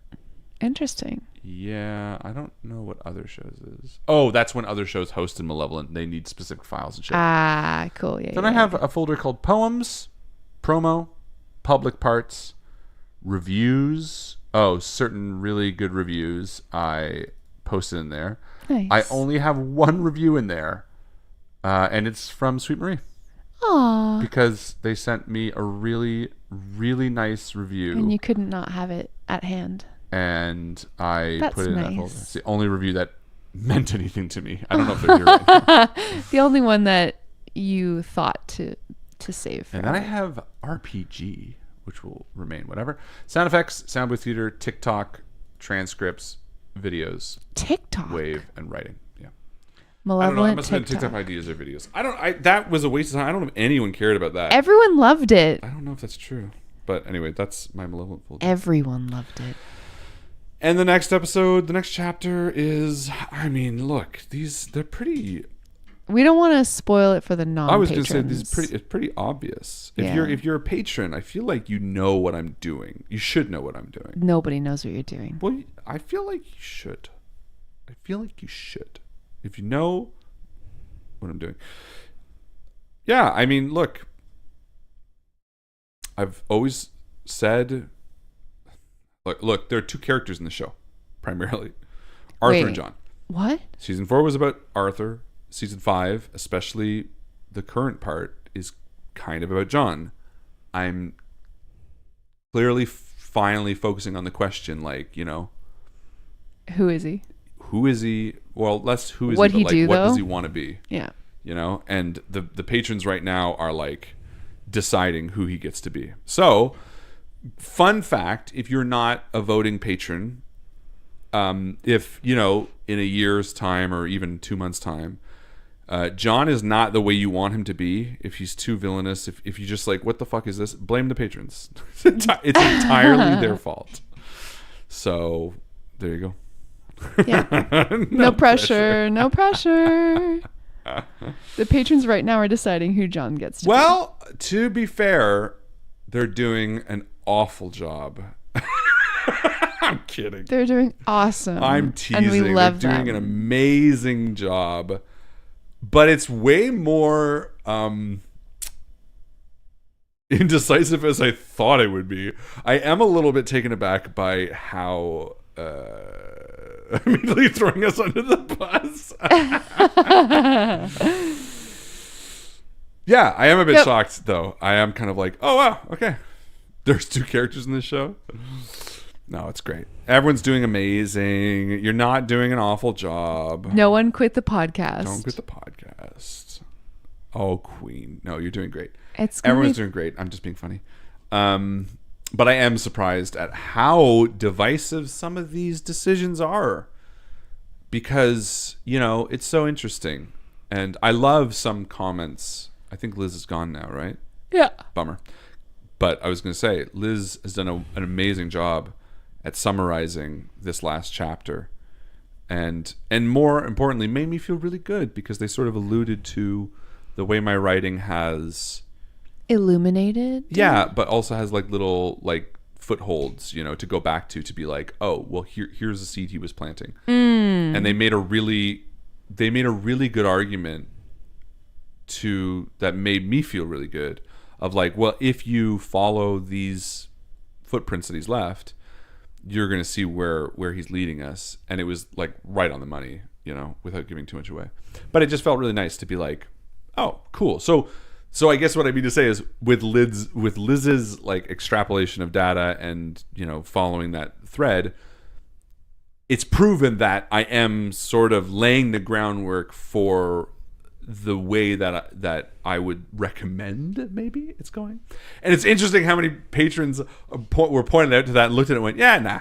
Interesting. Yeah, I don't know what Other Shows is. Oh, that's when Other Shows host in Malevolent. They need specific files and shit. Ah, cool. Yeah. Then I have a folder called Poems, Promo, Public Parts, Reviews. Oh, certain really good reviews I posted in there. Nice. I only have one review in there, and it's from Sweet Marie. Aww. Because they sent me a really, really nice review. And you couldn't not have it at hand. And I put it in that folder. Nice. It's the only review that meant anything to me. I don't know if they're here right now. The only one that you thought to save. And then I have RPG, which will remain whatever. Sound effects, sound booth theater, TikTok, transcripts, videos, TikTok, wave, and writing. Yeah. Malevolent I don't know. I must have been TikTok. TikTok ideas or videos. That was a waste of time. I don't know if anyone cared about that. Everyone loved it. I don't know if that's true. But anyway, that's my Malevolent folder. Everyone loved it. And the next episode, the next chapter is, I mean, look, they're pretty. We don't want to spoil it for the non-patrons. I was going to say it's pretty obvious. If you're a patron, I feel like you know what I'm doing. You should know what I'm doing. Nobody knows what you're doing. Well, I feel like you should. If you know what I'm doing. Yeah, I mean, look. I've always said, look, there are 2 characters in the show, primarily. Arthur and John. What? Season 4 was about Arthur. Season 5, especially the current part, is kind of about John. I'm clearly finally focusing on the question, like, you know. Who is he? Who is he? Well, less who is what he, but like, what though? does he want to be? Yeah. You know? And the patrons right now are like deciding who he gets to be. So, fun fact, if you're not a voting patron, if, you know, in a year's time or even 2 months' time, John is not the way you want him to be. If he's too villainous, if you just like, what the fuck is this? Blame the patrons. It's entirely their fault. So, there you go. Yeah. No pressure. No pressure. The patrons right now are deciding who John gets to be. To be fair, they're doing an awful job. I'm kidding. They're doing awesome. I'm teasing. And we love they're doing an amazing job. But it's way more indecisive as I thought it would be. I am a little bit taken aback by how immediately throwing us under the bus. Yeah, I am a bit shocked though. I am kind of like, oh wow, okay. There's 2 characters in this show. No, it's great. Everyone's doing amazing. You're not doing an awful job. No one quit the podcast. Don't quit the podcast. Oh, Queen. No, you're doing great. Everyone's doing great. I'm just being funny. But I am surprised at how divisive some of these decisions are. Because, it's so interesting. And I love some comments. I think Liz is gone now, right? Yeah. Bummer. But I was going to say, Liz has done an amazing job at summarizing this last chapter. And more importantly, made me feel really good because they sort of alluded to the way my writing has... illuminated? Yeah, but also has like little like footholds, to go back to be like, oh, well, here's the seed he was planting. And they made a really good argument that made me feel really good of like, well, if you follow these footprints that he's left, you're going to see where he's leading us. And it was like right on the money, without giving too much away. But it just felt really nice to be like, oh, cool. So I guess what I mean to say is with Liz's like extrapolation of data and, following that thread, it's proven that I am sort of laying the groundwork for the way that I would recommend maybe it's going. And it's interesting how many patrons were pointed out to that and looked at it and went, yeah, nah.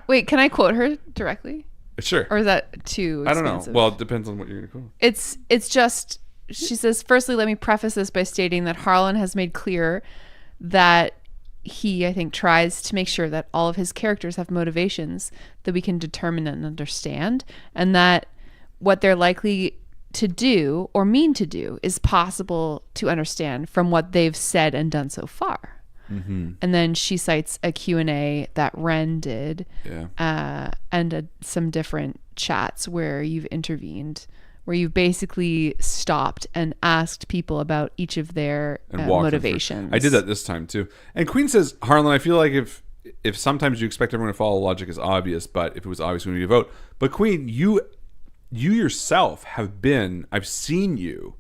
Wait, can I quote her directly? Sure. Or is that too expansive? I don't know. Well, it depends on what you're going to quote. It's just, she says, firstly, let me preface this by stating that Harlan has made clear that he, I think, tries to make sure that all of his characters have motivations that we can determine and understand, and that what they're likely to do or mean to do is possible to understand from what they've said and done so far. Mm-hmm. And then she cites a Q&A that Ren did, and some different chats where you've intervened, where you've basically stopped and asked people about each of their motivations. I did that this time too. And Queen says, Harlan, I feel like if sometimes you expect everyone to follow logic is obvious, but if it was obvious when you vote. But Queen, you yourself I've seen you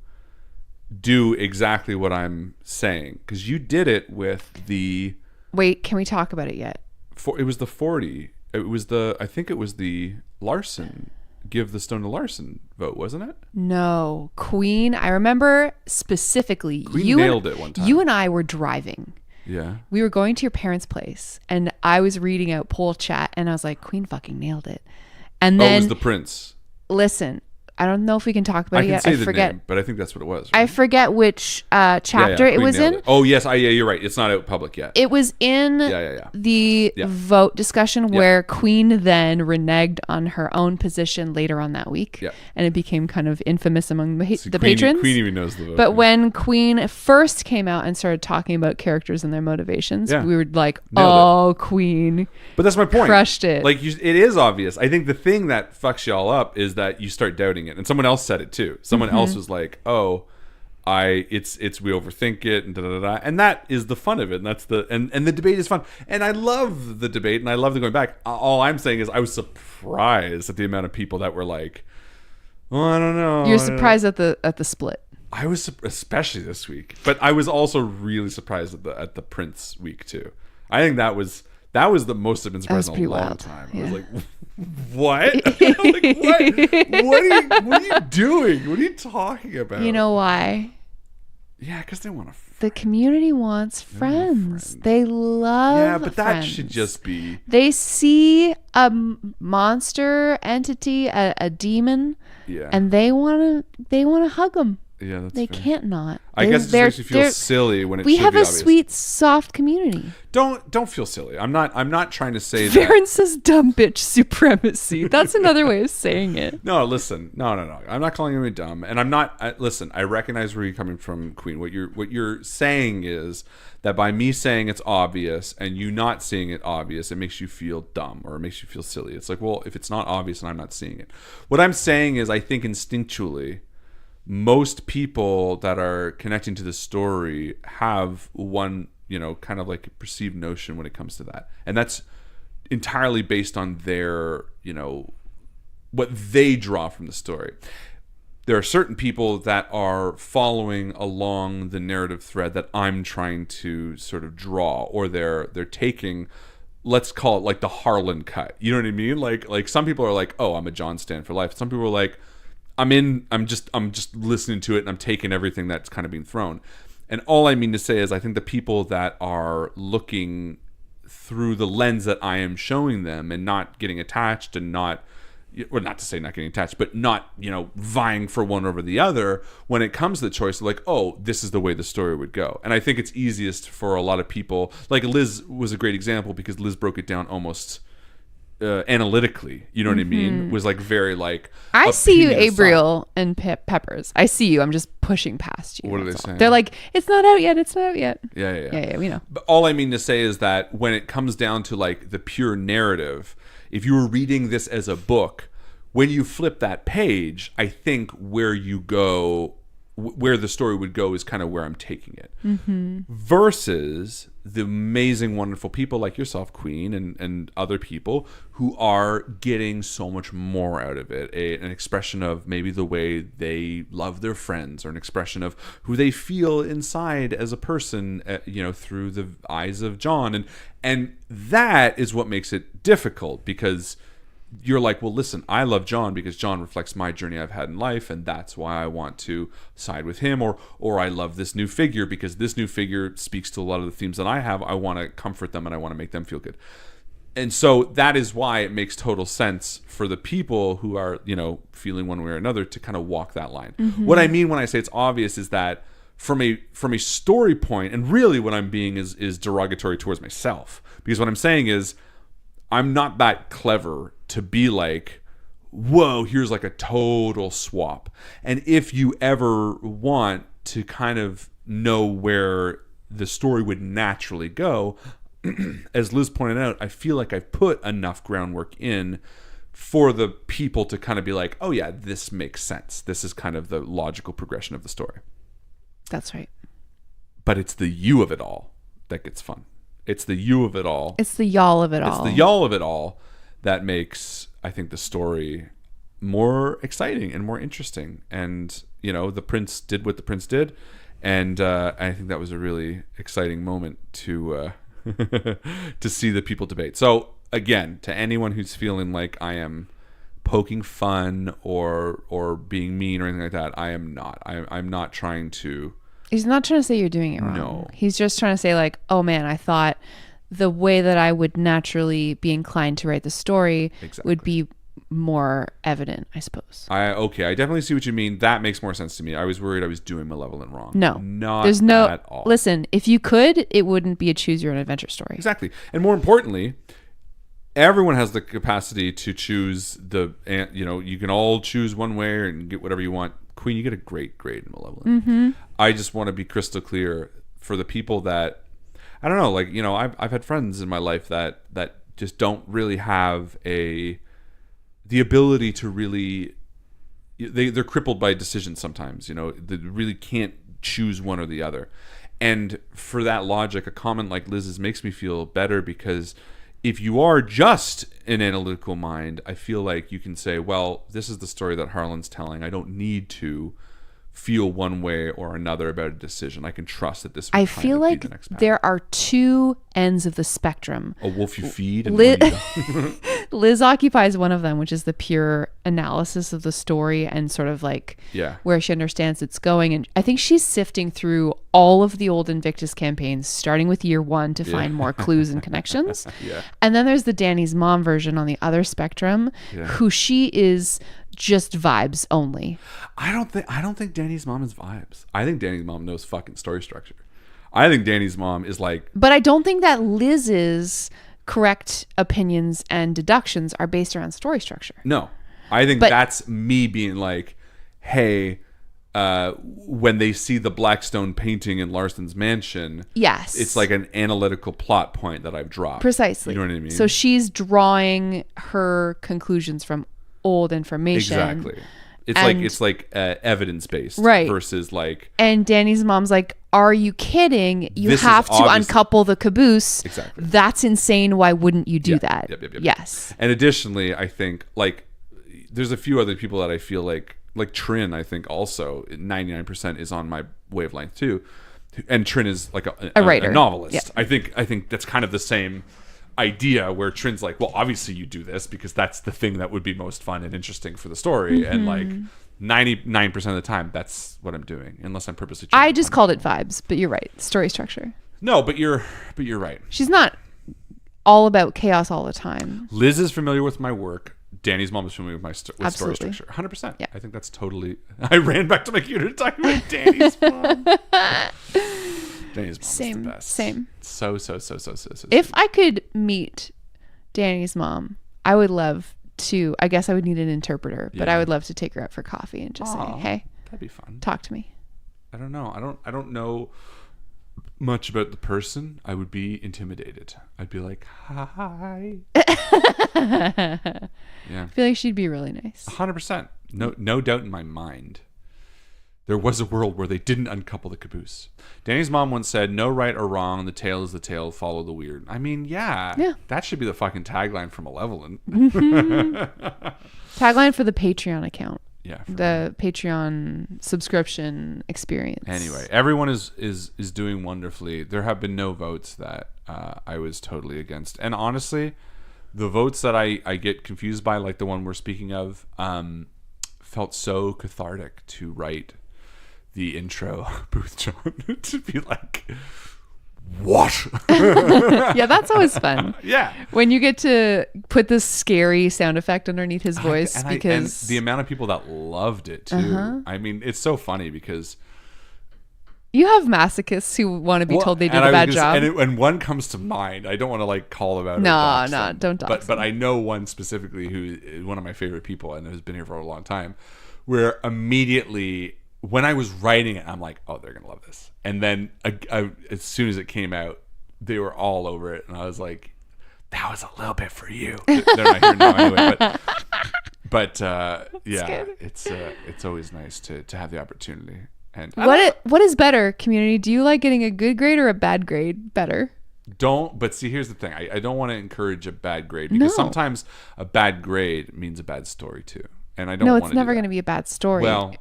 do exactly what I'm saying, because you did it with the... Wait, can we talk about it yet? It was the 40. I think it was the Larson, give the stone to Larson vote, wasn't it? No. Queen, I remember specifically... Queen nailed it one time. You and I were driving. Yeah. We were going to your parents' place, and I was reading out poll chat, and I was like, Queen fucking nailed it. And then... it was the Prince. Listen, I don't know if we can talk about it yet. I forget. Name, but I think that's what it was. Right? I forget which chapter it was in. Oh, yes. You're right. It's not out public yet. It was in the vote discussion where Queen then reneged on her own position later on that week. Yeah. And it became kind of infamous among the patrons. Queen even knows the vote. But when Queen first came out and started talking about characters and their motivations, we were like, Queen. But that's my point. Crushed it. Like, it is obvious. I think the thing that fucks y'all up is that you start doubting it. And someone else said it too. Someone else was like, "Oh, it's we overthink it," and da da da. And that is the fun of it. And that's and the debate is fun. And I love the debate, and I love the going back. All I'm saying is, I was surprised at the amount of people that were like, "Well, I don't know." You're surprised at the split. I was, especially this week, but I was also really surprised at the Prince week too. I think that was the most I've been surprised in a long time. I was like, what? Like, what are you doing? What are you talking about? You know why? Yeah, because they want to. The community wants friends. They love. Yeah, but that friends. should just be. They see a monster entity, a demon, and they want to hug them. Yeah, that's they fair. Can't not. I guess it just makes you feel silly when it we should have be a obvious. Sweet, soft community. Don't feel silly. I'm not trying to say that. Varen says dumb bitch supremacy. That's another way of saying it. No, listen. No. I'm not calling you dumb, and I'm not. Listen, I recognize where you're coming from, Queen. What you're saying is that by me saying it's obvious and you not seeing it obvious, it makes you feel dumb or it makes you feel silly. It's like, well, if it's not obvious and I'm not seeing it, what I'm saying is, I think instinctually, most people that are connecting to the story have one, kind of like a perceived notion when it comes to that. And that's entirely based on their, what they draw from the story. there are certain people that are following along the narrative thread that I'm trying to sort of draw, or they're taking, let's call it like the Harlan cut. You know what I mean? Like some people are like, oh, I'm a John stan for life. Some people are like, I'm just listening to it and I'm taking everything that's kind of being thrown. And all I mean to say is I think the people that are looking through the lens that I am showing them and not getting attached and not, well, not to say not getting attached, but not, vying for one over the other, when it comes to the choice, like, oh, this is the way the story would go. And I think it's easiest for a lot of people, like Liz was a great example because Liz broke it down almost analytically, you know what I mean? Was like very like, I see you, opinion Abriel and Peppers. I see you. I'm just pushing past you. What are they that's all. saying? They're like, it's not out yet. It's not out yet. Yeah, we know. But all I mean to say is that when it comes down to like the pure narrative, if you were reading this as a book, when you flip that page, I think where you go, where the story would go is kind of where I'm taking it. Versus the amazing, wonderful people like yourself, Queen, and other people who are getting so much more out of it. An expression of maybe the way they love their friends, or an expression of who they feel inside as a person, through the eyes of John. And that is what makes it difficult, because you're like, well, listen, I love John because John reflects my journey I've had in life, and that's why I want to side with him. Or I love this new figure because this new figure speaks to a lot of the themes that I have. I want to comfort them and I want to make them feel good. And so that is why it makes total sense for the people who are, feeling one way or another to kind of walk that line. What I mean when I say it's obvious is that from a story point, and really what I'm being is derogatory towards myself, because what I'm saying is I'm not that clever to be like, whoa, here's like a total swap. And if you ever want to kind of know where the story would naturally go, as Liz pointed out, I feel like I've put enough groundwork in for the people to kind of be like, oh yeah, this makes sense. This is kind of the logical progression of the story. That's right. But it's the you of it all that gets fun. It's the you of it all. It's the y'all of it all. It's the y'all of it all that makes, I think, the story more exciting and more interesting. And, the prince did what the prince did. And I think that was a really exciting moment to to see the people debate. So, again, to anyone who's feeling like I am poking fun or being mean or anything like that, I am not. I'm not trying to... He's not trying to say you're doing it wrong. No. He's just trying to say like, oh man, I thought the way that I would naturally be inclined to write the story would be more evident, I suppose. I definitely see what you mean. That makes more sense to me. I was worried I was doing Malevolent wrong. No. Not There's no, at all. Listen, if you could, it wouldn't be a choose your own adventure story. Exactly. And more importantly, everyone has the capacity to choose you can all choose one way and get whatever you want. Queen, you get a great grade in Malevolent. I just want to be crystal clear for the people that, I don't know, like, I've had friends in my life that just don't really have the ability to really, they're crippled by decisions sometimes, they really can't choose one or the other. And for that logic, a comment like Liz's makes me feel better, because if you are just an analytical mind, I feel like you can say, well, this is the story that Harlan's telling. I don't need to feel one way or another about a decision. I can trust that this will I feel like be the next path. there are two ends of the spectrum. A wolf you feed and Liz occupies one of them, which is the pure analysis of the story and sort of like where she understands it's going. And I think she's sifting through all of the old Invictus campaigns, starting with year one to find more clues and connections. And then there's the Danny's mom version on the other spectrum, who she is just vibes only. I don't think Danny's mom is vibes. I think Danny's mom knows fucking story structure. I think Danny's mom is like... But I don't think that Liz's correct opinions and deductions are based around story structure. No. I think that's me being like, hey, when they see the Blackstone painting in Larson's mansion, yes, it's like an analytical plot point that I've dropped. Precisely. You know what I mean? So she's drawing her conclusions from old information. Exactly. It's like evidence based, right? Versus like, and Danny's mom's like, "Are you kidding? You have to uncouple the caboose. Exactly. That's insane. Why wouldn't you do that?" Yep. Yes. And additionally, I think like there's a few other people that I feel like like Trin, I think also 99% is on my wavelength too. And Trin is like a writer, a novelist. Yeah. I think that's kind of the same idea where Trin's like, well, obviously you do this because that's the thing that would be most fun and interesting for the story. And like 99% of the time, that's what I'm doing, unless I'm purposely. I just called it vibes, but you're right. Story structure. No, but you're right. She's not all about chaos all the time. Liz is familiar with my work. Danny's mom is familiar with my story Absolutely. structure. 100%. Yeah. I think that's totally. I ran back to my computer to talk about Danny's mom. Danny's mom is the best. Same. So. If I could meet Danny's mom, I would love to. I guess I would need an interpreter, but I would love to take her out for coffee and just say, "Hey, that'd be fun. Talk to me." I don't know. I don't know much about the person. I would be intimidated. I'd be like, "Hi." Yeah. I feel like she'd be really nice. 100%. No doubt in my mind. There was a world where they didn't uncouple the caboose. Danny's mom once said, "No right or wrong. The tale is the tale. Follow the weird." I mean, yeah. That should be the fucking tagline for Malevolent. Tagline for the Patreon account. Yeah. The Patreon subscription experience. Anyway, everyone is doing wonderfully. There have been no votes that I was totally against. And honestly, the votes that I get confused by, like the one we're speaking of, felt so cathartic to write the intro, Booth John, to be like, what? Yeah, that's always fun. Yeah. When you get to put this scary sound effect underneath his voice, and because the amount of people that loved it too. I mean, it's so funny because you have masochists who want to be told they did a bad job. And one comes to mind. I don't want to like call about it. No, don't dox But I know one specifically who is one of my favorite people and has been here for a long time, where immediately when I was writing it, I'm like, oh, they're going to love this. And then as soon as it came out, they were all over it. And I was like, that was a little bit for you. They're not here now anyway. But yeah, it's always nice to have the opportunity. And what is better, community? Do you like getting a good grade or a bad grade better? But see, here's the thing. I don't want to encourage a bad grade because sometimes a bad grade means a bad story too. And I don't want to. No, it's never going to be a bad story. Well,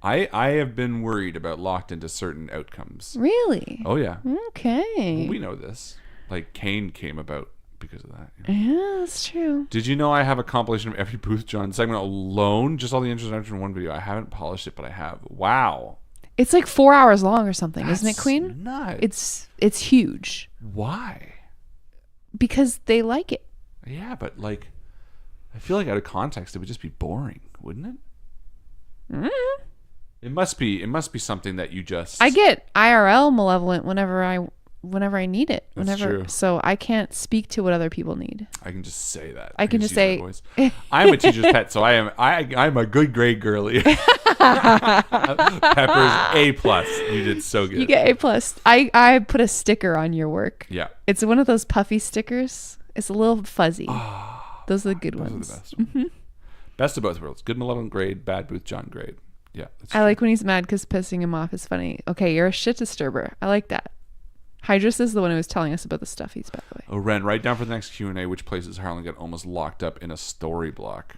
I have been worried about locked into certain outcomes. Really? Oh yeah. Okay. Well, we know this. Like Kane came about because of that. Yeah, that's true. Did you know I have a compilation of every Booth John segment alone? Just all the introduction in one video. I haven't polished it, but I have. Wow. It's like 4 hours long or something, isn't it, Queen? Nuts. It's huge. Why? Because they like it. Yeah, but like, I feel like out of context, it would just be boring, wouldn't it? Mm-hmm. It must be something that you just. I get IRL Malevolent whenever I need it. That's true. So I can't speak to what other people need. I can just say that. I can just say, I'm a teacher's pet, so I'm a good grade girly. Pepper's A+. You did so good. You get A+. I put a sticker on your work. Yeah. It's one of those puffy stickers. It's a little fuzzy. Those are the good ones. Those are the best ones. Best of both worlds. Good Malevolent grade, bad Booth John grade. Yeah. I like when he's mad because pissing him off is funny. Okay, you're a shit disturber. I like that. Hydrus is the one who was telling us about the stuffies, by the way. Oh, Ren, write down for the next Q&A which places Harlan got almost locked up in a story block.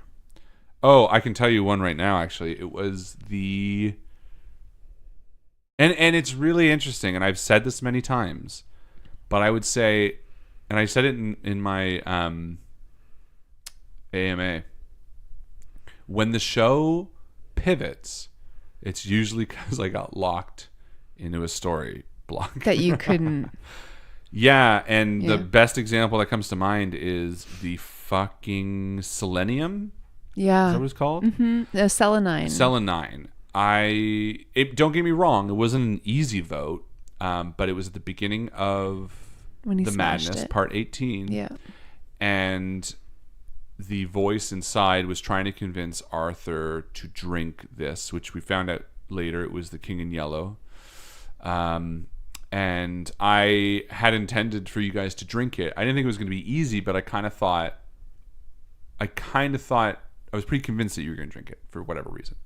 Oh, I can tell you one right now, actually. It was the... And it's really interesting, and I've said this many times, but I would say, and I said it in my AMA, when the show pivots, it's usually because I got locked into a story block that you couldn't. Yeah, and the best example that comes to mind is the fucking Selenium. Yeah, is that what it's called? Mm-hmm. Selenine. Selenine. Don't get me wrong, it wasn't an easy vote, but it was at the beginning of the Madness, part 18. Yeah, and the voice inside was trying to convince Arthur to drink this, which we found out later it was the King in Yellow. And I had intended for you guys to drink it. I didn't think it was going to be easy, but I kind of thought I was pretty convinced that you were going to drink it for whatever reason.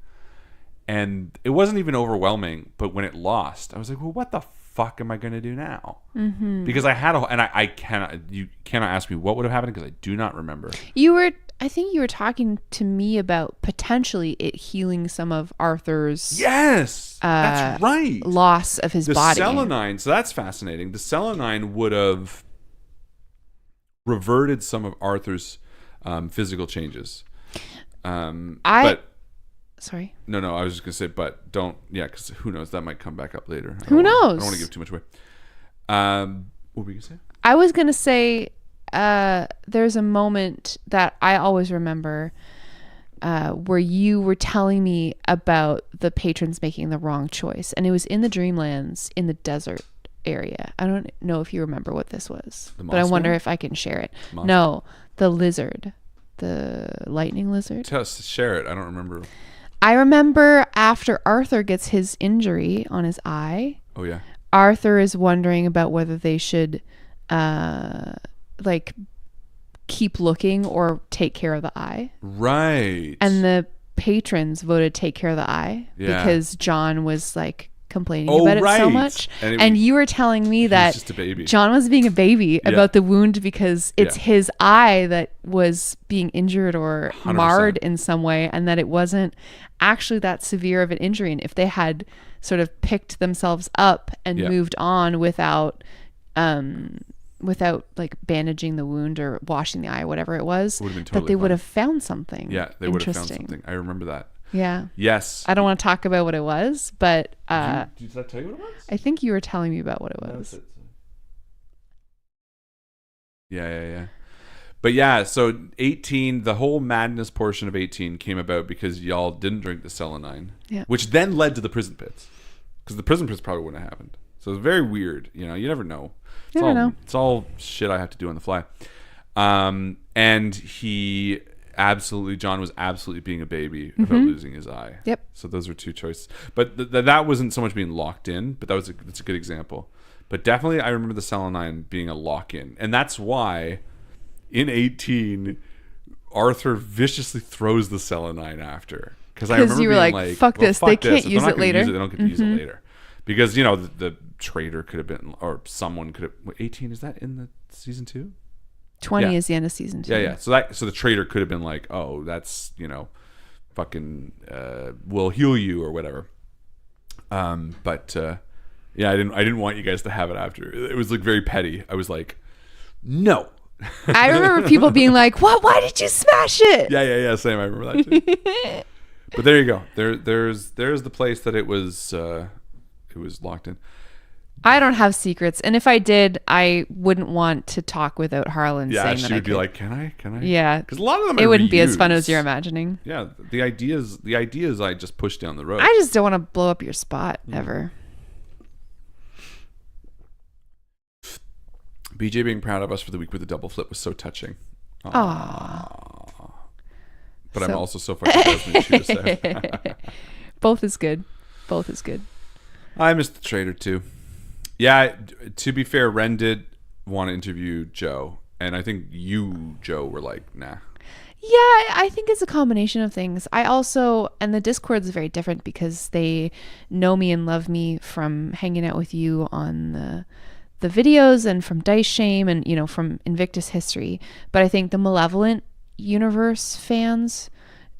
And it wasn't even overwhelming, but when it lost, I was like, well, what the fuck am I going to do now? Mm-hmm. Because I had you cannot ask me what would have happened because I do not remember. You were I think you were talking to me about potentially it healing some of Arthur's Yes, that's right. loss of his body. The selenine, so that's fascinating. The selenine would have reverted some of Arthur's physical changes. Sorry. No, I was just gonna say, but don't. Yeah, because who knows? That might come back up later. Who knows? I don't want to give too much away. What were you gonna say? I was gonna say there's a moment that I always remember where you were telling me about the patrons making the wrong choice, and it was in the Dreamlands in the desert area. I don't know if you remember what this was, but I wonder if I can share it. No, the lizard, the lightning lizard. Tell us, share it. I don't remember. I remember after Arthur gets his injury on his eye. Oh yeah. Arthur is wondering about whether they should like keep looking or take care of the eye. Right. And the patrons voted take care of the eye because John was like complaining about it so much. And you were telling me that just a baby. John was being a baby about the wound because it's his eye that was being injured or 100%. marred in some way, and that it wasn't actually that severe of an injury. And if they had sort of picked themselves up and moved on without like bandaging the wound or washing the eye, whatever it was, that they would have found something. Yeah, they would have found something. I remember that. Yeah. Yes. I don't want to talk about what it was, but did I tell you what it was? I think you were telling me about what it was. Yeah. But yeah, so 18, the whole madness portion of 18 came about because y'all didn't drink the selenine, which then led to the prison pits, because the prison pits probably wouldn't have happened. So it's very weird. You know, you never know. It's all shit I have to do on the fly. And John was absolutely being a baby about losing his eye. Yep. So those were two choices. But that wasn't so much being locked in, but that's a good example. But definitely I remember the selenine being a lock-in. And that's why in 18, Arthur viciously throws the selenine after. Because I remember you were like, fuck this. They can't use it later. They don't get to use it later. Because, you know, the traitor could have been, or someone could have, 18, is that in the season 2? 20 is the end of season 2. Yeah. So the traitor could have been like, oh, that's, you know, fucking, we'll heal you or whatever. But I didn't want you guys to have it after. It was like very petty. I was like, no. I remember people being like, what? Why did you smash it? Yeah. Same. I remember that too. But there you go. There's the place that it was locked in. I don't have secrets, and if I did, I wouldn't want to talk without Harlan saying that I could. Yeah, she would be like, "Can I? Yeah, because a lot of them it wouldn't be as fun reused. as you're imagining. Yeah, the ideas I just push down the road. I just don't want to blow up your spot ever. BJ being proud of us for the week with the double flip was so touching. Aww. But I'm also so fucking buzzed to say. Both is good. I missed the traitor too. Yeah, to be fair, Ren did want to interview Joe, and I think you, Joe, were like, nah. Yeah, I think it's a combination of things. I also, and the Discord's very different because they know me and love me from hanging out with you on the videos and from Dice Shame and, you know, from Invictus history. But I think the Malevolent universe fans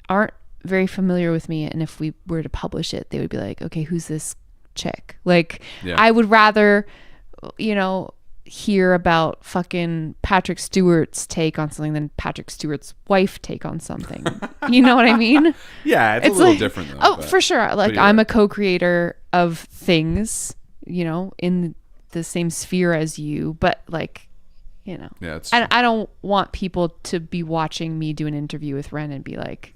aren't very familiar with me, and if we were to publish it, they would be like, okay, who's this chick? Like, I would rather, you know, hear about fucking Patrick Stewart's take on something than Patrick Stewart's wife take on something. You know what I mean? Yeah, it's a little different though. Oh, for sure. Like, I'm a co-creator of things, you know, in the same sphere as you, but like, you know, I don't want people to be watching me do an interview with Ren and be like,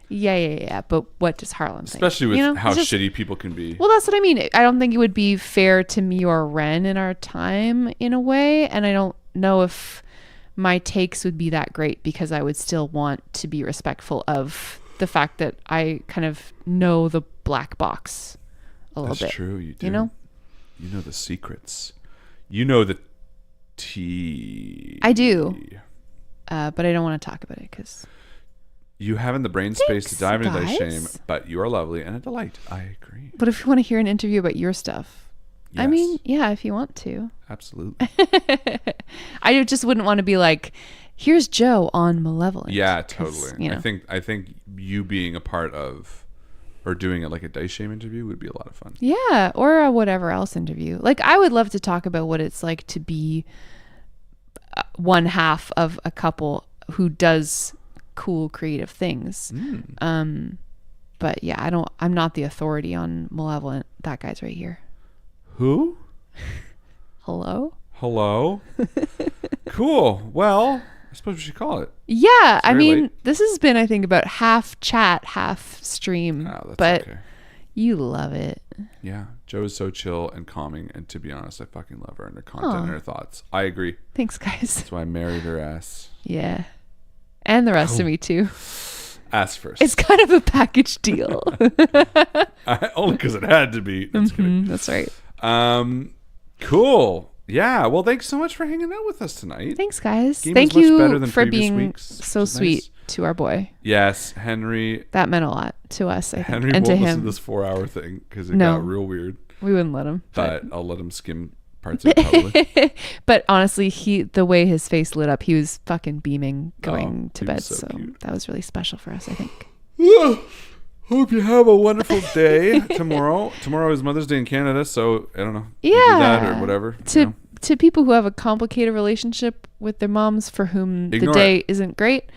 yeah, but what does Harlan think? Especially with, you know? how shitty people can be. Well, that's what I mean. I don't think it would be fair to me or Ren in our time in a way, and I don't know if my takes would be that great because I would still want to be respectful of the fact that I kind of know the black box a little bit. That's true. You do. You know? You know the secrets. You know the tea. I do. But I don't want to talk about it because... You haven't the brain space to dive into Dice Shame, but you are lovely and a delight. I agree. But if you want to hear an interview about your stuff, yes. I mean, yeah, if you want to. Absolutely. I just wouldn't want to be like, here's Joe on Malevolent. Yeah, totally. You know. I think you being a part of or doing it like a Dice Shame interview would be a lot of fun. Yeah, or a whatever else interview. Like, I would love to talk about what it's like to be one half of a couple who does cool creative things. But yeah, I'm not the authority on Malevolent. That guy's right here. Who? Hello? Cool. Well, I suppose we should call it. Yeah, I mean, late. this has been, I think, about half chat, half stream. Oh, that's but okay. You love it. Yeah, Joe is so chill and calming, and to be honest, I fucking love her and her content and her thoughts. I agree. Thanks, guys. That's why I married her ass. Yeah. And the rest of me, too. Ass first. It's kind of a package deal. Only because it had to be. That's kidding. That's right. Cool. Yeah. Well, thanks so much for hanging out with us tonight. Thanks, guys. Game Thank was much you better than for previous being weeks, so which is sweet nice. to our boy. Yes, Henry. That meant a lot to us, I think. Henry and won't to listen him. to this 4-hour thing because it No. got real weird. We wouldn't let him. But I'll let him skim parts of it probably. But honestly, the way his face lit up, he was fucking beaming going to he was bed. so So cute. that was really special for us, I think. Hope you have a wonderful day tomorrow. Tomorrow is Mother's Day in Canada, so I don't know. You Yeah. do that or whatever. To people who have a complicated relationship with their moms for whom Ignore the day it. isn't great,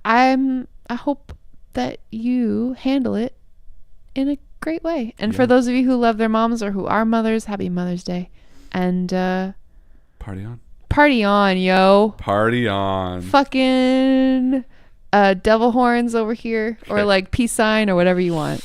I hope that you handle it in a great way. And for those of you who love their moms or who are mothers, happy Mother's Day. And Party on. party on, yo. Party on. Fucking devil horns over here or like peace sign or whatever you want.